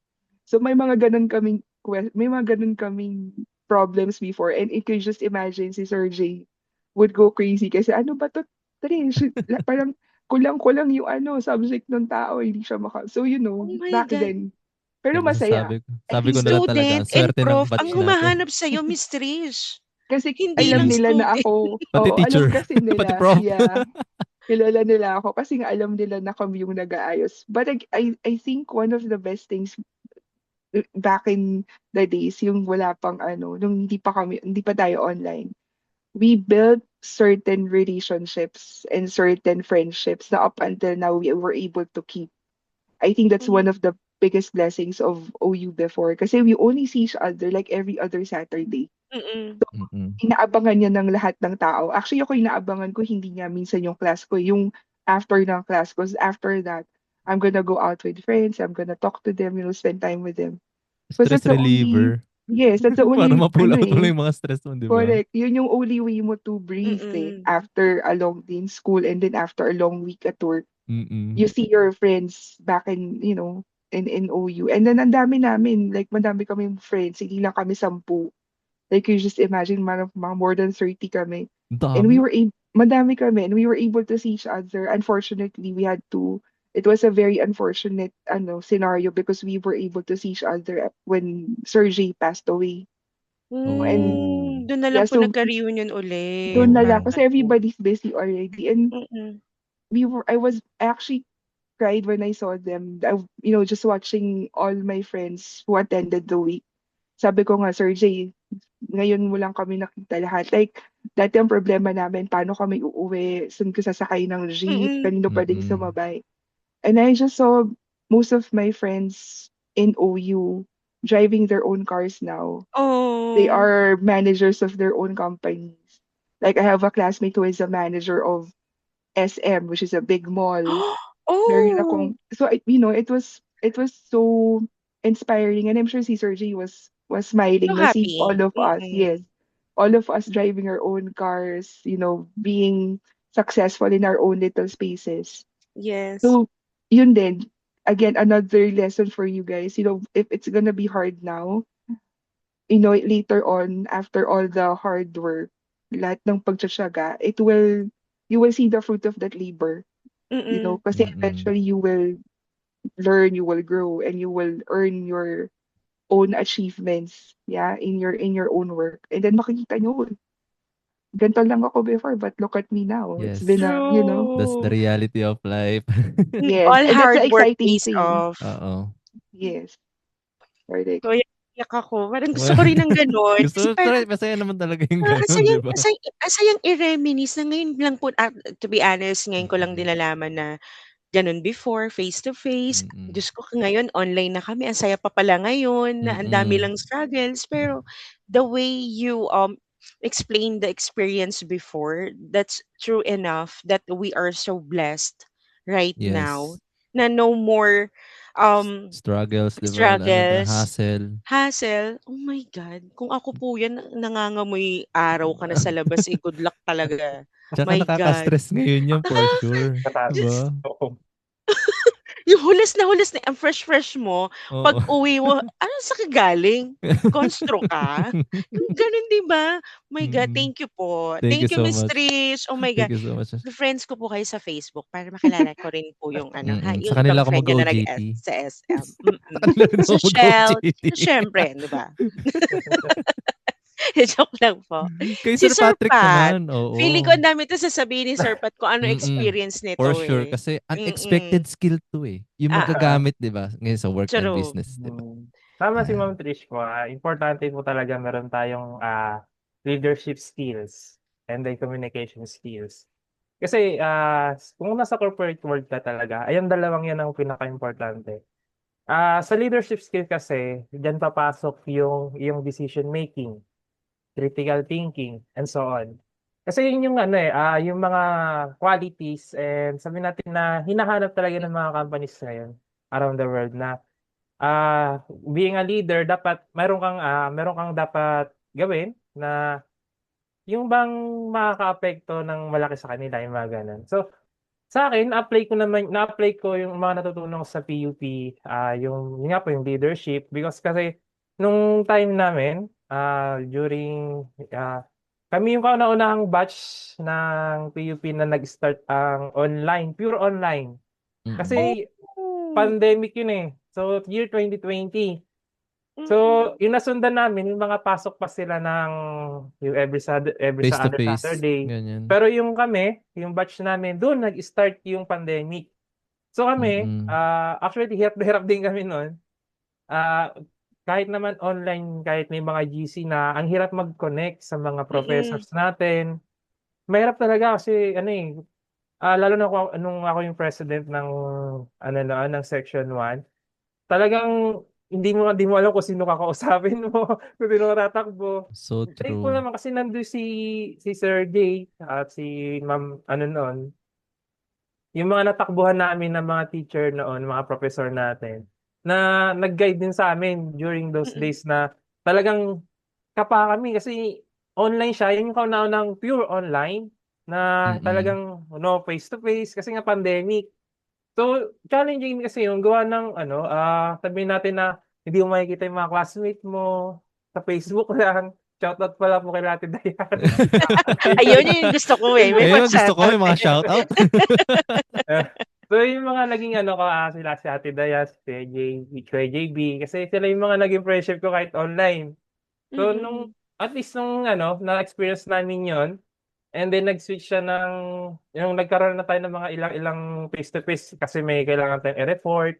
So may mga ganun kaming problems before, and you can just imagine si Sir J would go crazy kasi ano ba 'to, Trish, parang kulang-kulang yung subject ng tao, hindi siya so Oh my back God. then. Pero Yan ang masaya. sasabi ko. At Sabi ko least na lang talaga, Student ang and swerte ng prof ang batch natin. humahanap sa'yo, Miss Trish. kasi Hindi alam lang Mm. nila na student. ako, Pati oo, alam teacher, kasi pati nila, prof. yeah. Kilala nila ako kasi nga alam nila na kami yung nag-aayos. But I think one of the best things back in the days, yung wala pang nung hindi pa tayo online, we built certain relationships and certain friendships na up until now we were able to keep. I think that's one Mm. of the biggest blessings of OU before. Kasi we only see each other like every other Saturday. Mm. Mm-mm. Inaabangan niya ng lahat ng tao. Actually, ako inaabangan ko, hindi niya minsan yung class ko, yung after ng class ko. 'Cause after that, I'm gonna go out with friends, I'm gonna talk to them, spend time with them. Because Stress that's the only, reliever. yes, that's the Para only, ma-pull out mo lang yung mga stress mo, di ba? correct. Yun yung only way mo to breathe Mm. after a long day in school and then after a long week at work. Mm-mm. You see your friends back in OU. And then ang dami namin, like madami kaming friends, hindi lang kami 10. Like you just imagine, mga more than 30 kami. Ang And dami. madami kami, and we were able to see each other. Unfortunately, it was a very unfortunate scenario because we were able to see each other when Sergey passed away. And Oh. Dun na yeah, lang po so nagka-reunion ulit, doon na lang Oh. kasi parang gano'n. everybody's busy already. And Mm. I actually cried when I saw them. Just watching all my friends who attended the week. Sabi ko nga, Sergey, ngayon mo lang kami nakita lahat. Like, dati ang problema namin, paano kami uuwi, saan ka sasakay ng jeep, Mm. kanino pwedeng Mm-mm. sumabay. And I just saw most of my friends in OU driving their own cars now. They Oh. are managers of their own companies. Like, I have a classmate who is a manager of SM, which is a big mall. Meron Oh! akong, so, it was so inspiring. And I'm sure si Sergey was So smiling na seeing all happy. of us. Yes. Mm. All of us driving our own cars, being successful in our own little spaces. Yes. So, yun din, again, another lesson for you guys. If it's gonna be hard now, later on, after all the hard work, lahat ng pagtsatsaga, you will see the fruit of that labor. Mm. Kasi Mm-mm. eventually you will learn, you will grow, and you will earn your own achievements, yeah, in your own work. And then makikita nyo, ganito lang ako before, but look at me now. It's Yes. been That's the True. reality of life. yes, All and that's the hard work exciting pays thing. off. Oo. Yes, correct. Kaya iyak ako. Parang gusto Well, ko rin ng gano'n. gusto Kasi mo, parang masaya naman talaga yung parang gano'n, di ba? ang sayang i-reminisce na ngayon lang po, to be honest, ngayon ko lang Mm-mm. din nalaman na gano'n before, face to face. Mm-mm. Diyos ko, ngayon online na kami. Ang saya pa pala ngayon na ang dami Mm-mm. lang struggles. Pero the way you explain the experience before, that's true enough that we are so blessed right now Yes. na no more um Struggles, di ba? Ano na, struggles, hassle. hassle. Oh my God, kung ako po 'yan, nangangamoy araw ka na sa labas, good luck talaga. Tsaka My God. nakaka-stress ngayon yan for Nakaka sure. Di Diyos, ba? Oo. yung hulas na ang fresh-fresh mo, Oo. pag-uwi mo, ano sa galing? Constro ka? Yung gano'n, 'di ba? My God, Mm-mm. thank you po. Thank you Thank you, so Miss much. Trish. Oh my God. Thank you so much. Friends ko po kayo sa Facebook para makilala ko rin po yung Mm-mm. Sa yung ibang kanila ako friend niyo na mag-OJT. sa SM. Sa kanila rin ako Sa Shell, mag-OJT. siyempre, 'di ba? Joke lang po. Kay Si Sir Sir Patrick Pat, naman, feeling ko oo. ang dami 'to sasabihin ni Sir Pat kung ano Mm. experience For nito, sure. eh. Kasi Mm. unexpected skill to eh. Yung Oo, Ah, magagamit, di ba? Ngayon sa work and true. business, di ba? Tama si Yan. Ma'am Trish po, importante po talaga meron tayong, leadership skills and then communication skills. Kasi, kung nasa corporate world ka talaga, ay ang dalawang 'yan ang pinakaimportante. Sa leadership skill kasi, diyan papasok yung iyong decision making, critical thinking, and so on. Kasi yun yung ano, yung mga qualities and sabihin natin na hinahanap talaga ng mga companies ngayon around the world na being a leader dapat meron kang dapat gawin na yung bang makakaapekto ng malaki sa kanila, yung mga gano'n. So, sa'kin na-apply ko yung mga natutunan ko sa PUP, yun nga po yung leadership because kasi nung time namin, kami yung kauna-unahang batch ng PUP na nag-start ang online, pure online. Mm. Kasi Oh, pandemic yun, eh. So, year 2020. So, mm. yung nasundan namin yung mga pasok pa sila ng yung every Face sa to other face. Saturday. Ganyan. Pero yung kami, yung batch namin, dun nag-start yung pandemic. So kami, Mm. actually hirap na hirap din kami nun. Ah, kahit naman online, kahit may mga GC na, ang hirap mag-connect sa mga Mm. professors natin. Mahirap talaga kasi ano, eh, lalo na nung ako yung president ng ano noon, ng Section 1, talagang hindi mo alam kung sino kakausapin mo, kung sino tatakbo. So Thankful true. naman kasi nandun si Sir Jay at si Ma'am ano noon, yung mga natakbuhan namin na mga teacher noon, mga professor natin, na nag-guide din sa amin during those Mm. days na talagang kapa kami kasi online siya, yun yung kauna-unahang pure online na Mm. talagang no face to face kasi nga pandemic. So, challenging kasi yung gawa ng ano, sabihin natin na hindi mo makikita yung mga classmate mo sa Facebook lang. Shoutout pala po kay Ate Dayan. Ayun yung gusto ko eh. May Ayun, gusto ko pa-shoutout may mga eh. shoutout. Eh, so yung mga naging ano ko, sila si Ate Dayan, si Kuya Kuya JB, kasi sila yung mga naging friendship ko kahit online. So Mm. at least nung ano, na-experience namin yon. And then nag-switch siya ng yung nagkaroon na tayo ng mga ilang-ilang face-to-face kasi may kailangan tayong i-report,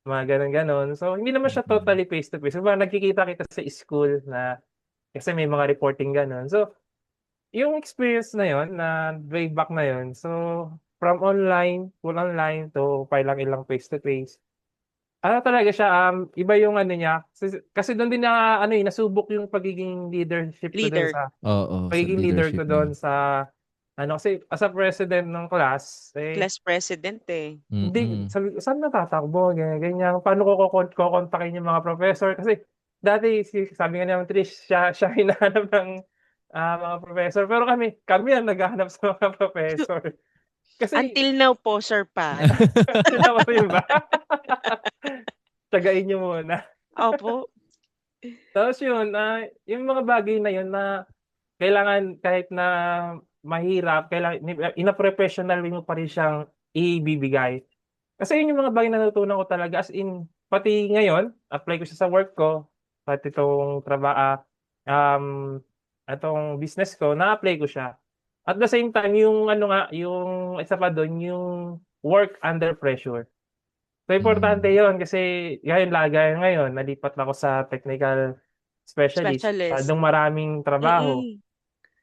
mga gano'n-gano'n. So, hindi naman siya Mm. totally face-to-face. Kumbaga nagkikita-kita sa school na kasi may mga reporting gano'n. So, yung experience na yon na way back na yon, so from online, full online to ilang face-to-face. Ano talaga siya, iba yung ano niya, kasi dun din na ano, eh, nasubok yung pagiging leadership ko dun Leader. sa Oo, sa pagiging leader ko leadership dun niyo. sa ano, kasi as a president ng class, eh, Class president eh. hindi Mm. sabi ko, "Saan na tatakbo?" Ganyan, ganyan. "Paano ko kokontakin yung mga professor?" Kasi dati sabi nga ni Ma'am Trish, siya hinahanap ng, mga professor, pero kami ang naghahanap sa mga professor. Kasi Until now po, Sir Pat. alam mo yun ba? Tiyagain niyo muna. Opo. Tapos yun, yung mga bagay na yun na kailangan kahit na mahirap, kailangan in a professional way mo pa rin siyang ibibigay. Kasi yun yung mga bagay na natutunan ko talaga, as in pati ngayon apply ko siya sa work ko, pati itong itong business ko na-apply ko siya. At the same time yung ano nga, yung isa pa dun yung work under pressure. So importante Hmm. yun kasi ngayon gaya ngayon nalipat na ako sa technical specialist, Specialist. masyadong maraming trabaho. Mm.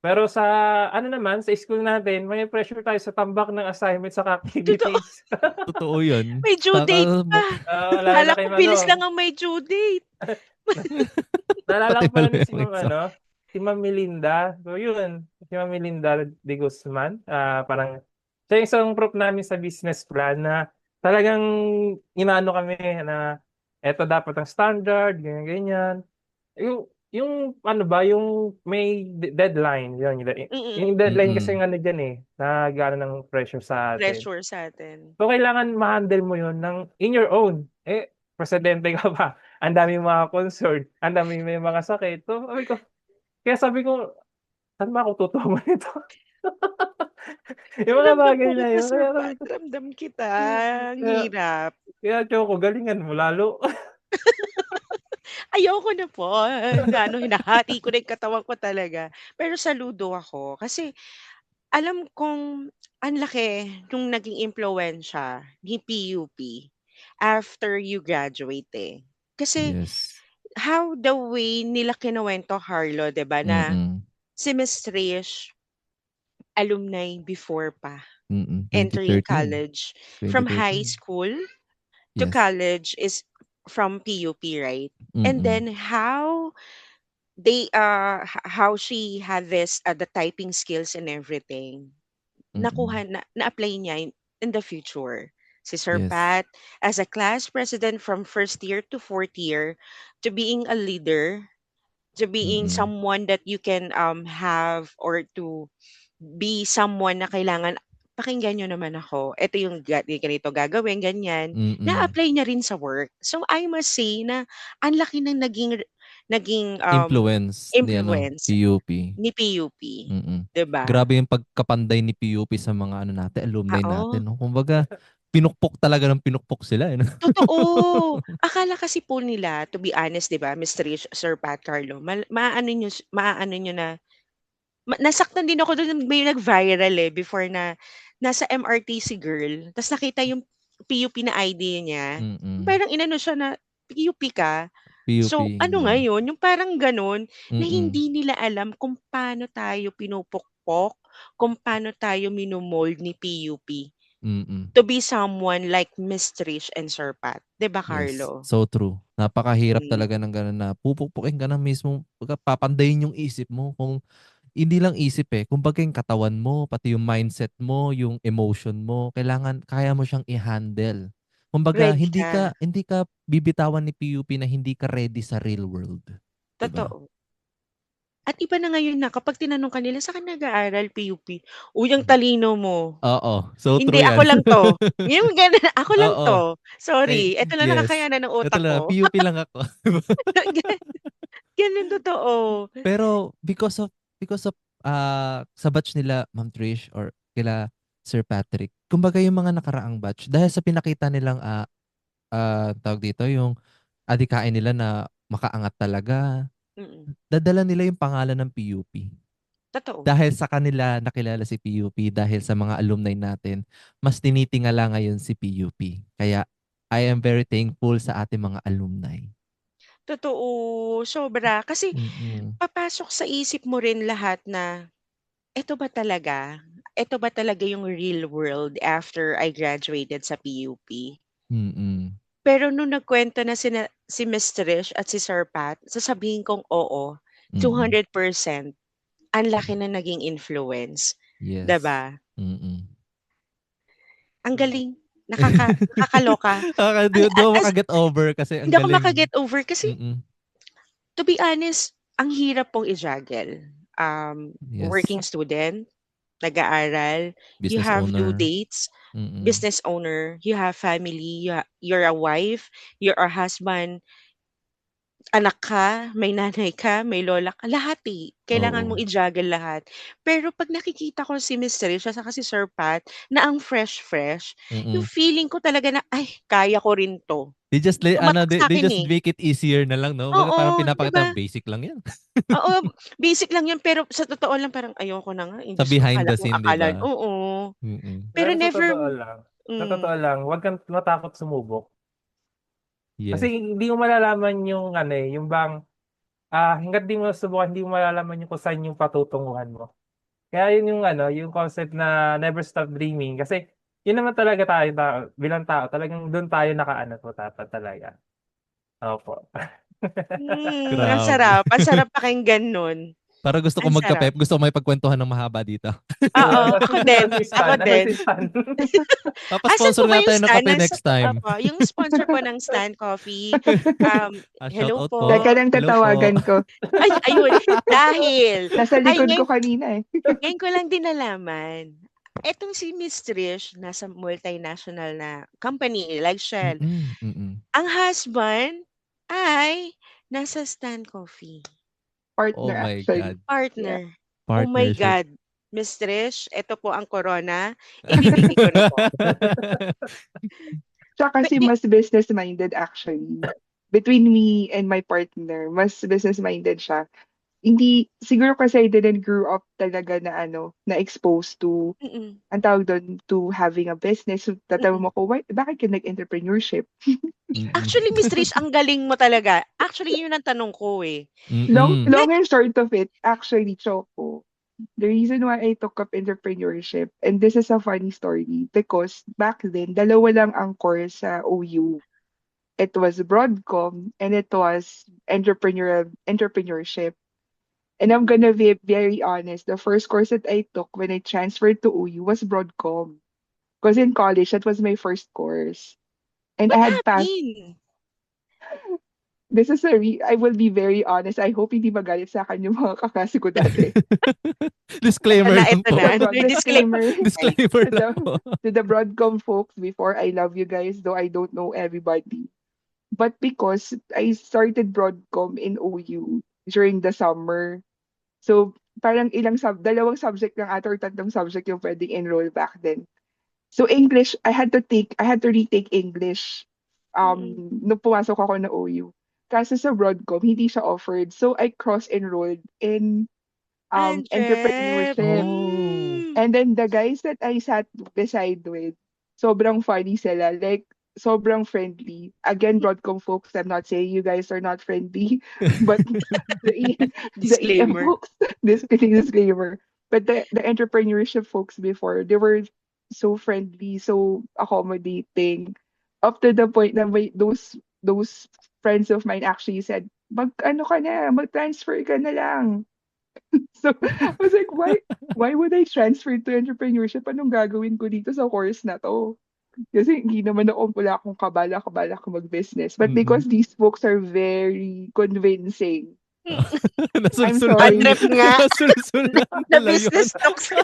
Pero sa ano naman, sa school natin may pressure tayo sa tambak ng assignments saka Totoo. activities. Totoo 'yun. May due date pa. Lalo na Akala kay ko bilis lang ano, ang may due date. naalala Pati ko pa pala nun yung exam. si Ma'am Melinda. So yun, si Ma'am Melinda de Guzman, parang siya yung isang prop namin sa business plan na talagang inaano kami na eto dapat ang standard, ganyan, ganyan. Yung ano ba, yung may deadline, yun, Mm. yung deadline Mm. kasing ano diyan, eh, nag-aano ng pressure sa atin. Pressure sa atin. So, kailangan ma-handle mo yun in your own. Eh, presidente ka pa, ang daming mga concern, ang daming may mga sakit. So, sabi ko, "Saan ba ako tutungo nito?" Yung mga Ramdam bagay ko na kita, yun, Sir kaya sabi Pat. ko Ramdam kita. Ang kaya hirap. kaya Choco, galingan mo lalo. Ayoko na po. Na ano, hinahati ko na yung katawan ko talaga. Pero saludo ako. Kasi alam kong ang laki nung naging impluwensya ni PUP after you graduate eh. Kasi Yes. how the way nila kinuwento, Harlo, 'di ba, na Mm. si Miss Trish, alumni before pa, entering 2013. college. From high 2013. school to Yes. college is from PUP, right? And Mm. then how she had this the typing skills and everything, Mm. na-apply niya in the future. Si Sir Yes. Pat, as a class president from first year to fourth year, to being a leader, to being Mm. someone that you can have, or to be someone na kailangan, pakinggan niyo naman ako. Ito yung ganito gagawin, ganyan. Mm. Na-apply niya rin sa work. So I must say na ang laki ng naging Influence ni ano, influence PUP. ni PUP, Mm. 'di ba? Grabe yung pagkapanday ni PUP sa mga ano natin, alumni Oo. natin, no? Kumbaga, pinukpok talaga ng pinukpok sila, eh, no? Totoo. Akala kasi po nila, to be honest, 'di ba, Miss Trish, Sir Pat, Carlo, maaano niyo na nasaktan din ako dun, may nag-viral, eh, before na nasa MRT si girl ta's nakita yung PUP na ID niya. Mm. Parang inano siya na, "PUP ka?" PUP, So, ano yeah. ngayon, yung parang gano'n na Mm, hindi nila alam kung paano tayo pinupukpok, kung paano tayo mino-mold ni PUP mm. to be someone like Miss Trish and Sir Pat, 'di ba, Yes, Carlo? so true. Napakahirap Hmm, talaga ng gano'n na pupukpukin ka na mismo, papandayin yung isip mo kung hindi lang isip kumbaga yung katawan mo, pati yung mindset mo, yung emotion mo, kailangan kaya mo siyang i-handle. Kumbaga ready ka, hindi ka bibitawan ni PUP na hindi ka ready sa real world, 'di ba? totoo. At iba na ngayon na kapag tinanong ka nila, "Saan ka nag-aaral, PUP?" "Uy, ang Mm. talino mo." Oo, so "Hindi, true ako 'yan. lang 'to." Yung gano'n, "Ako lang Oo, 'to. Sorry, eto lang yes. nakakayanan ng Ito utak lang, ko." PUP lang ako. Gano'n, totoo. Pero sa batch nila Ma'am Trish or kila Sir Patrick, kumbaga yung mga nakaraang batch dahil sa pinakita nilang tawag dito yung adhikain nila na makaangat talaga, Mm, dadala nila yung pangalan ng PUP. totoo. Dahil sa kanila nakilala si PUP, dahil sa mga alumni natin, mas tinitingala ngayon si PUP. Kaya I am very thankful sa ating mga alumni. Totoo, sobra. Kasi Mm, papasok sa isip mo rin lahat na, eto ba talaga? Eto ba talaga yung real world after I graduated sa PUP? mm, Pero nung nagkuwento na si Miss Trish at si Sir Pat, sasabihin kong oo, mm. 200% ang laki na naging influence, 'di Yes. ba? Mm. Ang Mm. galing, nakakaloka. Di Ang mo as maka-get over kasi ang hindi ako galing. maka-get over kasi Mm. to be honest, ang hirap pong i-juggle. Yes. Working student, nag-aaral, you Business have due owner. dates, Mm. business owner, you have family, you're a wife, you're a husband, anak ka, may nanay ka, may lola ka, lahat eh. Kailangan Oo. mong i-juggle lahat. Pero 'pag nakikita ko si Miss Trish at saka si Sir Pat na ang fresh-fresh, yung Mm. feeling ko talaga na, "Ay, kaya ko rin 'to." Tumatak They sa'kin just eh. make it easier na lang, no? Baga parang Oo, 'di pinapakita ba? basic lang 'yan. Oo, basic lang 'yan pero sa totoo lang parang ayoko na nga, eh, Sa Diyos ko behind the kung scene, 'di akala ba? oo. Mm. Pero Pero never sa totoo hmm, lang, huwag kang matakot sumubok. Kasi Yes. hindi mo malalaman yung ano, eh, yung bang, hangga't di mo nasubukan, hindi mo malalaman yung kung saan yung patutunguhan mo. Kaya yun yung ano, yung concept na never stop dreaming kasi yun naman talaga tayo bilang tao, talagang dun tayo nakaano po dapat talaga. Opo. Grabe. ang sarap pakinggan nun, Parang gusto ko ang sarap. magkape, gusto ko may pagkwentuhan ng mahaba dito. Oo, Nasaan si ako Stan? Nasaan din. si Stan? Asan Papa-sponsor po ba nga yung tayo ng Stan kape ng next time. opo, yung sponsor po ng Stan Coffee, Shout hello out po. po. Teka lang, Hello po. tatawagan ko. Ay, ayun, dahil Nasa ay likod ko kanina eh. ngayon ko lang din nalaman, etong si Miss Trish nasa multinational na company like Shell. Mm, mm. Ang husband ay nasa Stan Coffee, Oh Partner my actually. God. Yeah. partner. Oh my Partnership. God, Miss Trish, eto po ang corona, ibibigay ko na po. Siya kasi Di mas business-minded actually. Between me and my partner, mas business-minded siya. Hindi, siguro kasi I didn't grow up talaga na ano, na exposed to, mm, ang tawag doon, to having a business. So, tatanong mm. mo ko, why, bakit ka nag-entrepreneurship? Mm. Actually, Miss Trish, ang galing mo talaga. Actually, yun ang tanong ko, eh. Mm. Long Like and short of it, actually, Choco, the reason why I took up entrepreneurship, and this is a funny story, because back then, dalawa lang ang course sa OU. It was Broadcom and it was entrepreneurship. And I'm gonna be very honest, the first course that I took when I transferred to OU was Broadcom. Because in college, that was my first course. And I what had passed. happened? This is I will be very honest. I hope hindi magalit sa akin yung mga kaklase ko dati. Disclaimer lang Eto po. na. Disclaimer. Disclaimer Disclaimer to lang the po. to the Broadcom folks before. I love you guys, though I don't know everybody. But because I started Broadcom in OU during the summer, so parang dalawang subject lang ata or tatlong subject yung pwedeng enroll back then. So English, I had to retake English Mm. nung pumasok ako na OU. Kasi sa Broadcom, hindi siya offered. So I cross-enrolled in Andrep. entrepreneurship. Oh. Hmm. And then the guys that I sat beside with, sobrang funny sila. Like, sobrang friendly. Again, Broadcom folks, I'm not saying you guys are not friendly, but the EM Disclaimer. folks, disclaimer. But the entrepreneurship folks before, they were so friendly, so accommodating, up to the point that those friends of mine actually said, mag-transfer ka na lang. So I was like, why would I transfer to entrepreneurship? Anong gagawin ko dito sa course na to? Kasi hindi naman wala akong kabala ko mag-business. But Mm-mm. because these books are very convincing, I'm Nasulsulan. sorry. Trip nga. Nasulsulan Na nila yun. business talk sa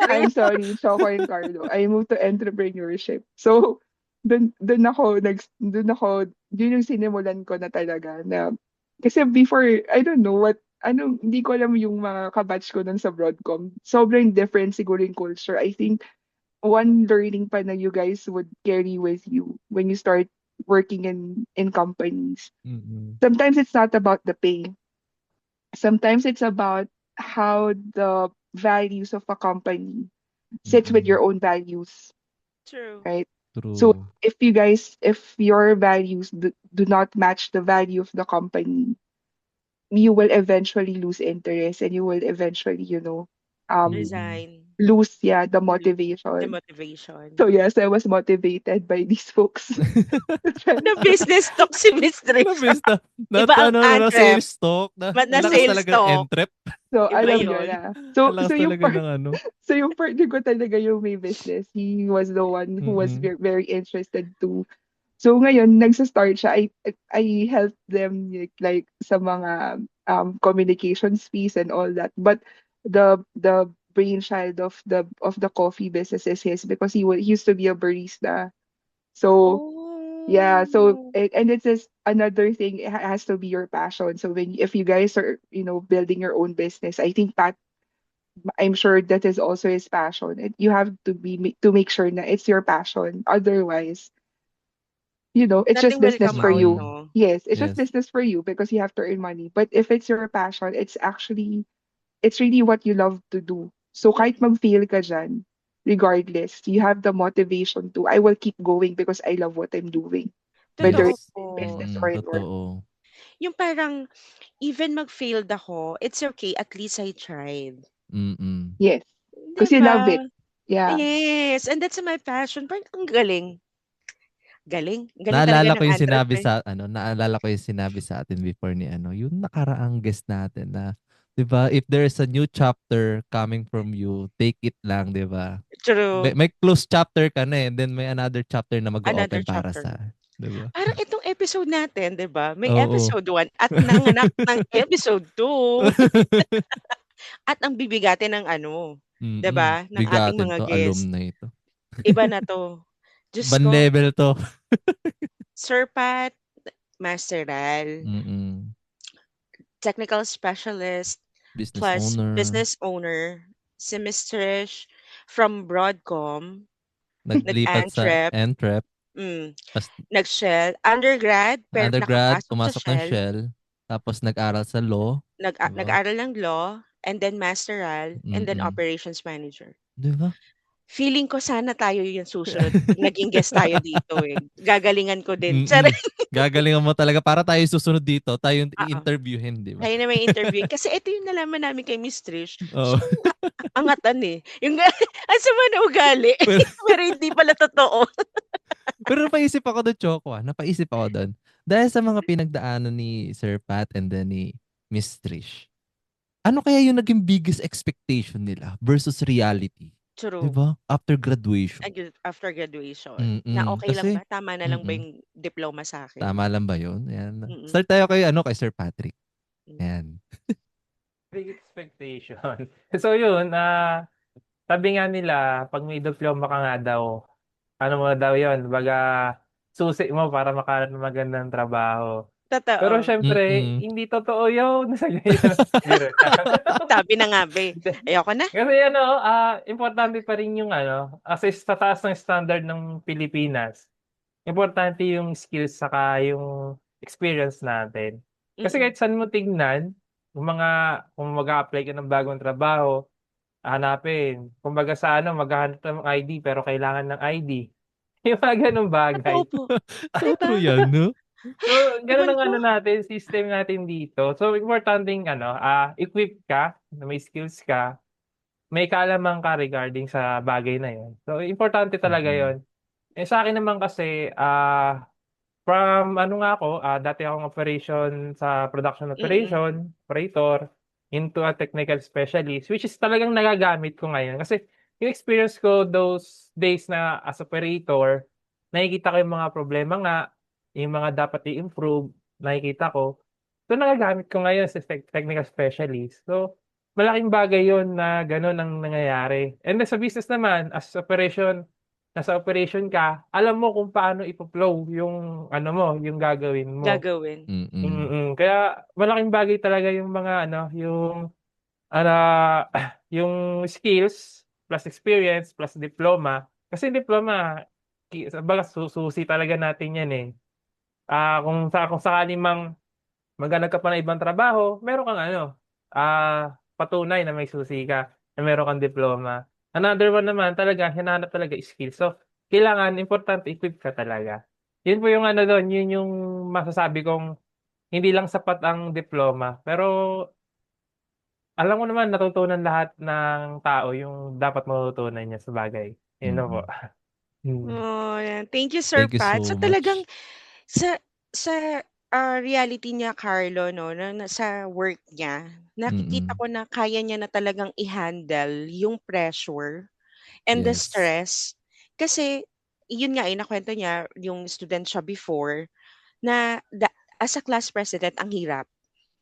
I'm sorry, Choco and Carlo. I moved to entrepreneurship. So, dun ako, yun yung sinimulan ko na talaga na, kasi before, I don't know hindi ko alam yung mga kabatch ko nun sa Broadcom. Sobrang different siguro yung culture. I think one learning pa na you guys would carry with you when you start working in companies. Mm-mm. Sometimes it's not about the pay. Sometimes it's about how the values of a company sits with your own values, True. right? True. So if your values do not match the value of the company, you will eventually lose interest and you will eventually, Resign. lose the The motivation. motivation. So yes, I was motivated by these folks. Na business talk si Miss Trish. Nabis na. Iba ang Na entrep. sales talk. Na Na lakas sales talaga talk. entrep. So Iba alam nyo yun. na. So Ang lakas yung talaga ng ano. so yung partner ko talaga yung may business. He was the one who was Mm-mm. very interested to. So ngayon nagsa-start siya. I helped them like sa mga communications fees and all that. But the brainchild of the coffee business is his because he used to be a barista. So yeah, so Oh. and it's just another thing. It has to be your passion. So if you guys are building your own business, I think Pat, I'm sure that is also his passion. You have to to make sure that it's your passion. Otherwise, it's just Nothing will business come for out, Mm-mm. you. no? Yes, it's just Yes. business for you because you have to earn money. But if it's your passion, it's really what you love to do. So kahit mag-fail ka dyan, regardless, you have the motivation to, I will keep going because I love what I'm doing. Whether Totoo Yes. it's po. in business Mm-mm. or in work. Totoo. Yung parang, even mag-failed ako, it's okay, at least I tried. Mm-mm. Yes. Because you love Diba? it. Yeah. Yes, and that's my passion. Parang ang galing. Galing. Galing talaga Naalala ko ng yung sinabi entrepreneur. naalala ko yung sinabi sa atin before ni yung nakaraang guest natin na, 'di ba, if there is a new chapter coming from you, take it lang, 'di ba? True. May close chapter ka na and then may another chapter na Another mag-o-open para chapter. sa, 'di ba? Parang itong episode natin, 'di ba? May Oo. episode 1 at nanganak ng episode 2 at ang bibigatin ng 'di Mm. ba, ng ating Bigatin mga 'to, guest. alumni 'to. Iba na 'to. Diyos Ibang ko, level 'to. Sir Pat Masteral, Mm. technical specialist Business plus owner, business owner, si Miss Trish from Broadcom, naglipat sa nag-Antrep, Entrep, hmm, tas nag-Shell, undergrad pero undergrad, nakapasok sa pumasok ng Shell, Shell, tapos nag-aral sa law, 'di ba? nag-aral ng law, and then masteral, and then Mm. operations manager. 'Di ba? Feeling ko sana tayo yung susunod 'pag naging guest tayo dito, eh. Gagalingan ko din. Mm. Gagalingan mo talaga para tayo susunod dito, tayo yung Oo, i-interviewin, 'di ba? tayo na may interviewin. Kasi ito yung nalaman namin kay Miss Trish, Oo. siya yung angatan, eh. Yung ang sama ng ugali, Pero pero hindi pala totoo. pero napaisip ako dun, Choco, napaisip ako dun. Dahil sa mga pinagdaanan ni Sir Pat and then ni Miss Trish, ano kaya yung naging biggest expectation nila versus reality? 'Di True. ba? After graduation. After graduation, na Mm. okey lang Kasi ba? Tama na lang ba yung diploma sa'kin? tama lang ba 'yun? Ayan. Mm, Start tayo kay Sir Patrick. hmm. Ayan. Big expectation. So yun, sabi nga nila 'pag may diploma ka nga daw, ano mo daw yun, kumbaga susi mo para makahanap ng magandang trabaho. Pero Totoo. siyempre Mm. hindi totoo yun. Biro lang. Sabi na nga ba, eh. Hindi. Ayoko na. Kasi importante pa rin yung kasi sa taas ng standard ng Pilipinas, importante yung skills saka yung experience natin. Kasi Mm, kahit saan mo tignan, kung mag-a-apply ka ng bagong trabaho, hahanapin. Kumbaga sa maghahanap ng ID pero kailangan ng ID. Yung mga gano'ng Totoo bagay. po, 'di So ba? true yan, no? So, gano'n Ewan ang ko. ano natin, system natin dito. So, importanteng ano, equip ka, na may skills ka, may kaalaman ka regarding sa bagay na 'yon. So, importante talaga Mm. 'yon. Eh, sa akin naman kasi, from ano nga ako, dati akong production Mm, operator, into a technical specialist, which is talagang nagagamit ko ngayon. Kasi yung experience ko those days na as operator, nakikita ko yung mga problema nga, yung mga dapat i-improve, nakikita ko. So, nagagamit ko ngayon as a technical specialist. So, malaking bagay yun na gano'n ang nangyayari. And then sa business naman, nasa operation ka, alam mo kung paano ipo-flow yung ano mo, yung gagawin mo. gagawin. Mm. Kaya malaking bagay talaga yung mga ano, ah, yung skills plus experience plus diploma. Kasi yung diploma kumbaga susi talaga natin 'yan, eh. Kung sakali mang maghanap ka pa ng ibang trabaho, meron kang ano, patunay na may susi ka, na meron kang diploma. Another one naman talaga hinahanap talaga is skills. So, kailangan importante equip ka talaga. Yun po yung ano dun, yun yung masasabi kong hindi lang sapat ang diploma, pero alam ko naman natutunan lahat ng tao yung dapat matutunan niya sa bagay. Yun na po. Mm. Hmm. Oh, yan. Thank you, Sir Thank you Pat. So so talagang much. sa reality niya Carlo 'no, na sa work niya, nakikita Mm. ko na kaya niya na talagang i-handle yung pressure and the Yes. stress. Kasi yun nga, eh, nakuwento niya yung student siya before na as a class president ang hirap.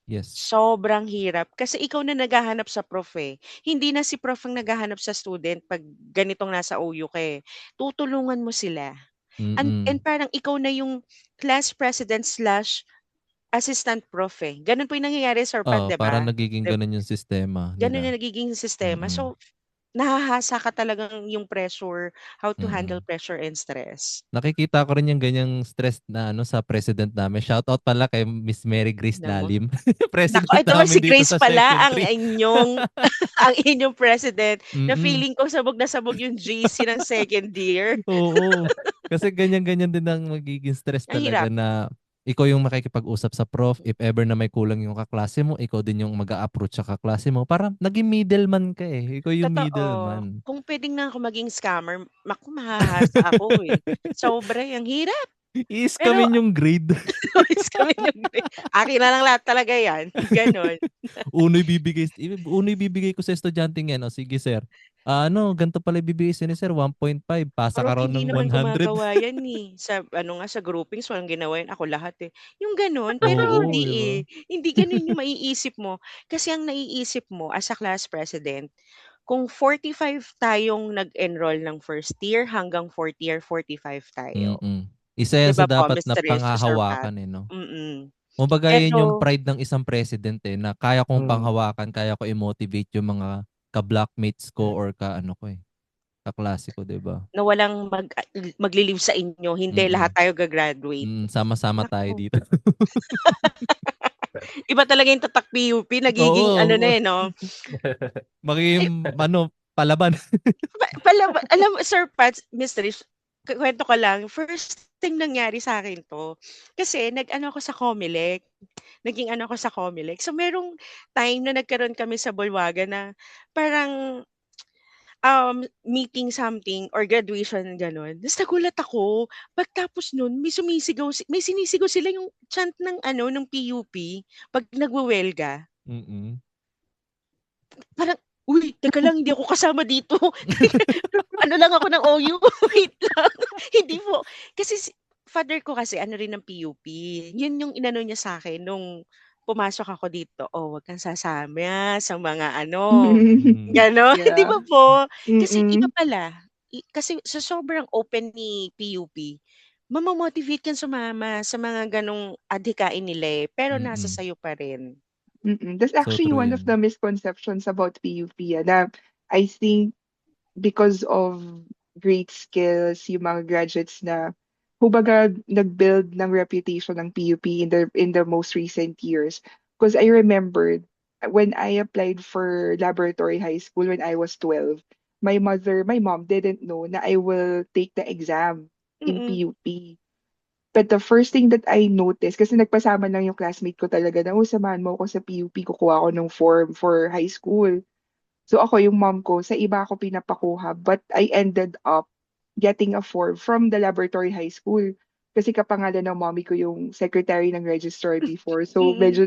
Yes. Sobrang hirap kasi ikaw na naghahanap sa prof, eh. Hindi na si prof ang naghahanap sa student 'pag ganitong nasa OU ka, eh. Tutulungan mo sila and Mm. parang ikaw na yung class president slash assistant prof, eh. Gano'n po yung nangyayari, Sir Pat, Oo, 'di parang ba? nagiging gano'n yung sistema Gano'n nila. yung nagiging sistema. Mm. So, nahahasa ka talagang yung pressure, how to handle Mm. pressure and stress. Nakikita ko rin yung ganyang stress na ano sa president namin. Shoutout pala kay Miss Mary Grace Alam mo? Lalim. Naku, President ito naman namin si dito Grace sa pala Section ang 3. inyong ang inyong president na Mm. feeling ko sabog na sabog yung GC ng second year. Oo. Kasi ganyan-ganyan din ang magiging stress Ang talaga hirap. na ikaw yung makikipag-usap sa prof. If ever na may kulang yung kaklase mo, ikaw din yung mag-a-approach sa kaklase mo. Parang naging middleman ka eh. Ikaw yung Totoo. middleman. Kung puwedeng nga ako maging scammer, naku mahahasa ako, eh. Sobra, ang hirap. Pero I-scamin yung grade. umalis kami ng akin na lang lahat talaga 'yan, gano'n. Uno ibibigay ko sa estudyanteng yan. O sige sir. Ano, ganito pala ibibigay sa ni sir, 1.5. Pasa ka Prof, raw hindi ng naman 100. gumagawa 'yan, eh. Sa ano nga, sa groupings walang ginawa 'yan, ako lahat, eh. Yung gano'n, pero Oo, hindi, di ba? eh. Hindi gano'n yung maiisip mo. Kasi ang naiisip mo as a class president, kung 45 tayong nag-enroll ng first year hanggang fourth year, 45 tayo. Mm. Isa 'Di yan sa ba po, dapat na Mr. Sir Pat? panghahawakan eh, no? Mm. Kumbaga yun yung Eto pride ng isang president eh, na kaya kong Hmm. panghawakan, kaya ko i-motivate yung mga ka-blockmates ko or ka-ano ko eh, kaklase ko, 'di ba? na walang magli-leave sa inyo, hindi lahat Mm. tayo ga-graduate. Sama-sama tayo Naku, dito. iba talaga yung tatak PUP nagiging ano na, Oo, eh, 'no? Eh, magiging ano, palaban. pala alam mo Sir Pat, Miss Trish, kuwento ko lang, first thing nangyari sa'kin 'to, kasi nag-ano ako sa Comelec, naging ano ako sa Comelec. So merong time na nagkaroon kami sa Bulwagan na parang meeting something or graduation gano'n. Ta's nagulat ako, pagtapos nun may sinisigaw sila yung chant ng ano, ng PUP 'pag nagwewelga. Mm. Parang, "Uy, teka lang hindi ako kasama dito." Ano lang ako ng OU, wait lang. Hindi po, kasi father ko kasi ano rin ng PUP. Yun yung inano niya sa'kin nung pumasok ako dito, "Oh, wag kang sasama sa mga ano." Mm. Gano'n, 'di Yeah. ba po? Kasi iba Mm. pala, kasi sa sobrang open ni PUP, mamo-motivate kang sumama sa mga gano'ng adhikain nila, eh, pero nasa Mm. sa'yo pa rin. Mm. That's So actually true one of the yan. misconceptions about PUP, na I think because of great skills, yung mga graduates na kumbaga nag-build ng reputation ng PUP in the most recent years. Because I remembered when I applied for laboratory high school when I was 12, my mom didn't know na I will take the exam. in Mm. PUP. But the first thing that I noticed, kasi nagpasama lang yung classmate ko talaga na, samahan mo ako sa PUP, kukuha ako ng form for high school. So ako, yung mom ko, sa iba ako pinapakuha, but I ended up getting a form from the laboratory high school. Kasi kapangalan ng mommy ko yung secretary ng registrar before. So Mm. medyo,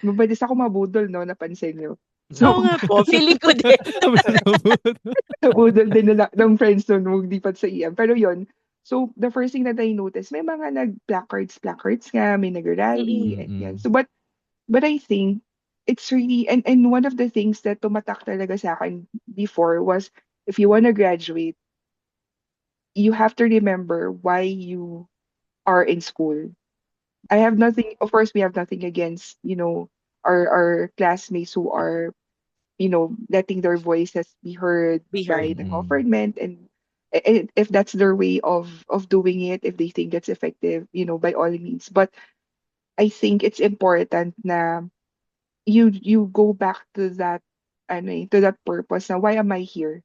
mabilis ako mabudol, no? Napansin nyo. Oo So, nga po, feeling ko din. nabudol din ng friends nun nung lipat sa EM. Pero yon, so the first thing that I noticed, may mga placards nga, may nag-rally, Mm. and yan. Mm-mm. So, but I think it's really, and one of the things that tumatak talaga sa akin before was, if you want to graduate, you have to remember why you are in school. I have nothing, of course, we have nothing against, our classmates who are, letting their voices be heard Be by heard. the Mm-mm. government, and if that's their way of doing it, if they think that's effective, by all means. But I think it's important na you go back to that, to that purpose. Now, why am I here?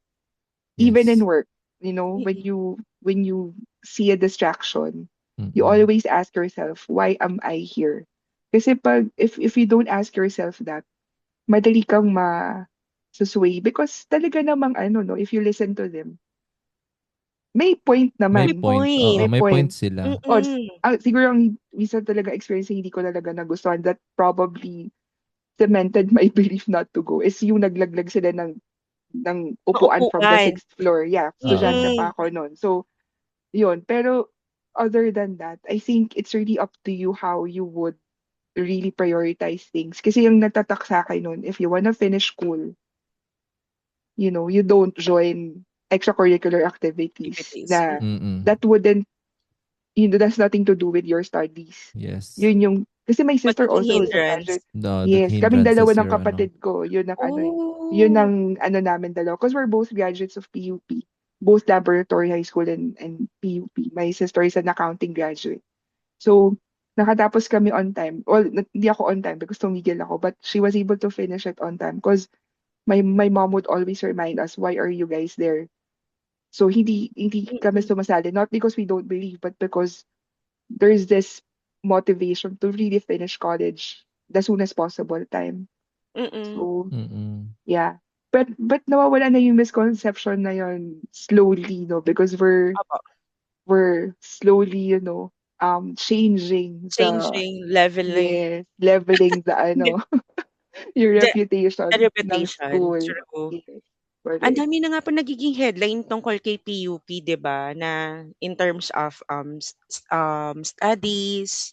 Even in Yes. work, when Mm. you see a distraction, you Mm-mm. always ask yourself, why am I here? Kasi if you don't ask yourself that, madali kang susway, because talaga namang no, if you listen to them, may point May May naman. point. Oo, point. May may point point. sila. O, Mm. siguro ang isa talaga experience na hindi ko talaga nagustuhan, that probably cemented my belief not to go, is yung naglaglag sila ng upuan from the Maupuan. sixth floor. Yeah, estudyante Oo. Mm. pa ako noon. So, yun. Pero other than that, I think it's really up to you how you would really prioritize things. Kasi yung natatak sa akin noon, if you wanna finish school, you don't join extracurricular activities Activities. na Mm. Mm-mm. that wouldn't, that's nothing to do with your studies. Yes. Yun yung, kasi my sister Magiging also is a hindrance. graduate. No, that Yes, kaming hindrance dalawa is ng your kapatid ko. Yun ang yun Oh. ang namin dalawa. Because we're both graduates of PUP. Both laboratory high school and PUP. My sister is an accounting graduate. So, nakatapos kami on time. Well, hindi ako on time because tumigil ako. But she was able to finish it on time because my mom would always remind us, why are you guys there? So, hindi kami Mm. sumasali. Not because we don't believe, but because there's this motivation to really finish college the soon as possible time. Mm. So, Mm-mm. yeah. But nawawala na yung misconception na yun slowly, no? Because we're Opo. we're slowly, changing Changing, leveling leveling the your the reputation ng reputation. school. True. Yes, Ang correct. dami na nga po nagiging headline tungkol kay PUP, 'di ba, na in terms of, studies,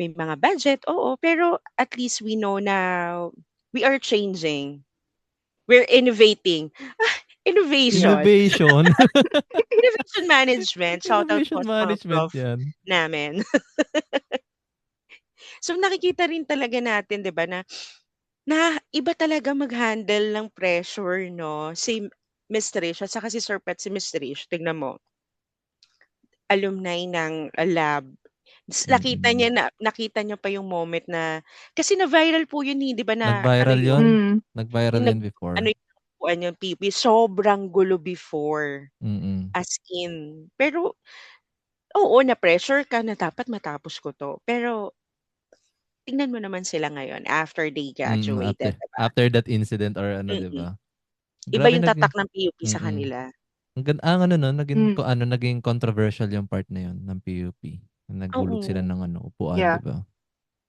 may mga budget, oo, pero at least we know na we are changing. We're innovating. Yeah. Innovation. Innovation. Innovation management. Shoutout po Innovation sa mga management prof yan. namin. So, nakikita rin talaga natin, 'di ba, na iba talaga mag-handle ng pressure 'no, si Miss Trish at saka si Sir Pat, si Miss Trish tignan mo, alumni ng, lab. Mm-mm. Nakita niya pa yung moment na kasi na-viral po yun, 'di ba, na ano Nag-viral yun. yun, Mm. Nag-viral yung yun ano before. yung upuan niyang PP, sobrang gulo before, Mm-mm. as in. Pero oo, na-pressure ka na dapat matapos ko 'to, pero tingnan mo naman sila ngayon after they graduated, After 'di ba? after that incident or ano, 'di Mm. ba? Iba Grabe yung tatak ng PUP sa mm. kanila. Ano no, Mm. naging controversial yung part na yun ng PUP. Naghulog sila Oo. ng upuan, 'di Yeah. ba?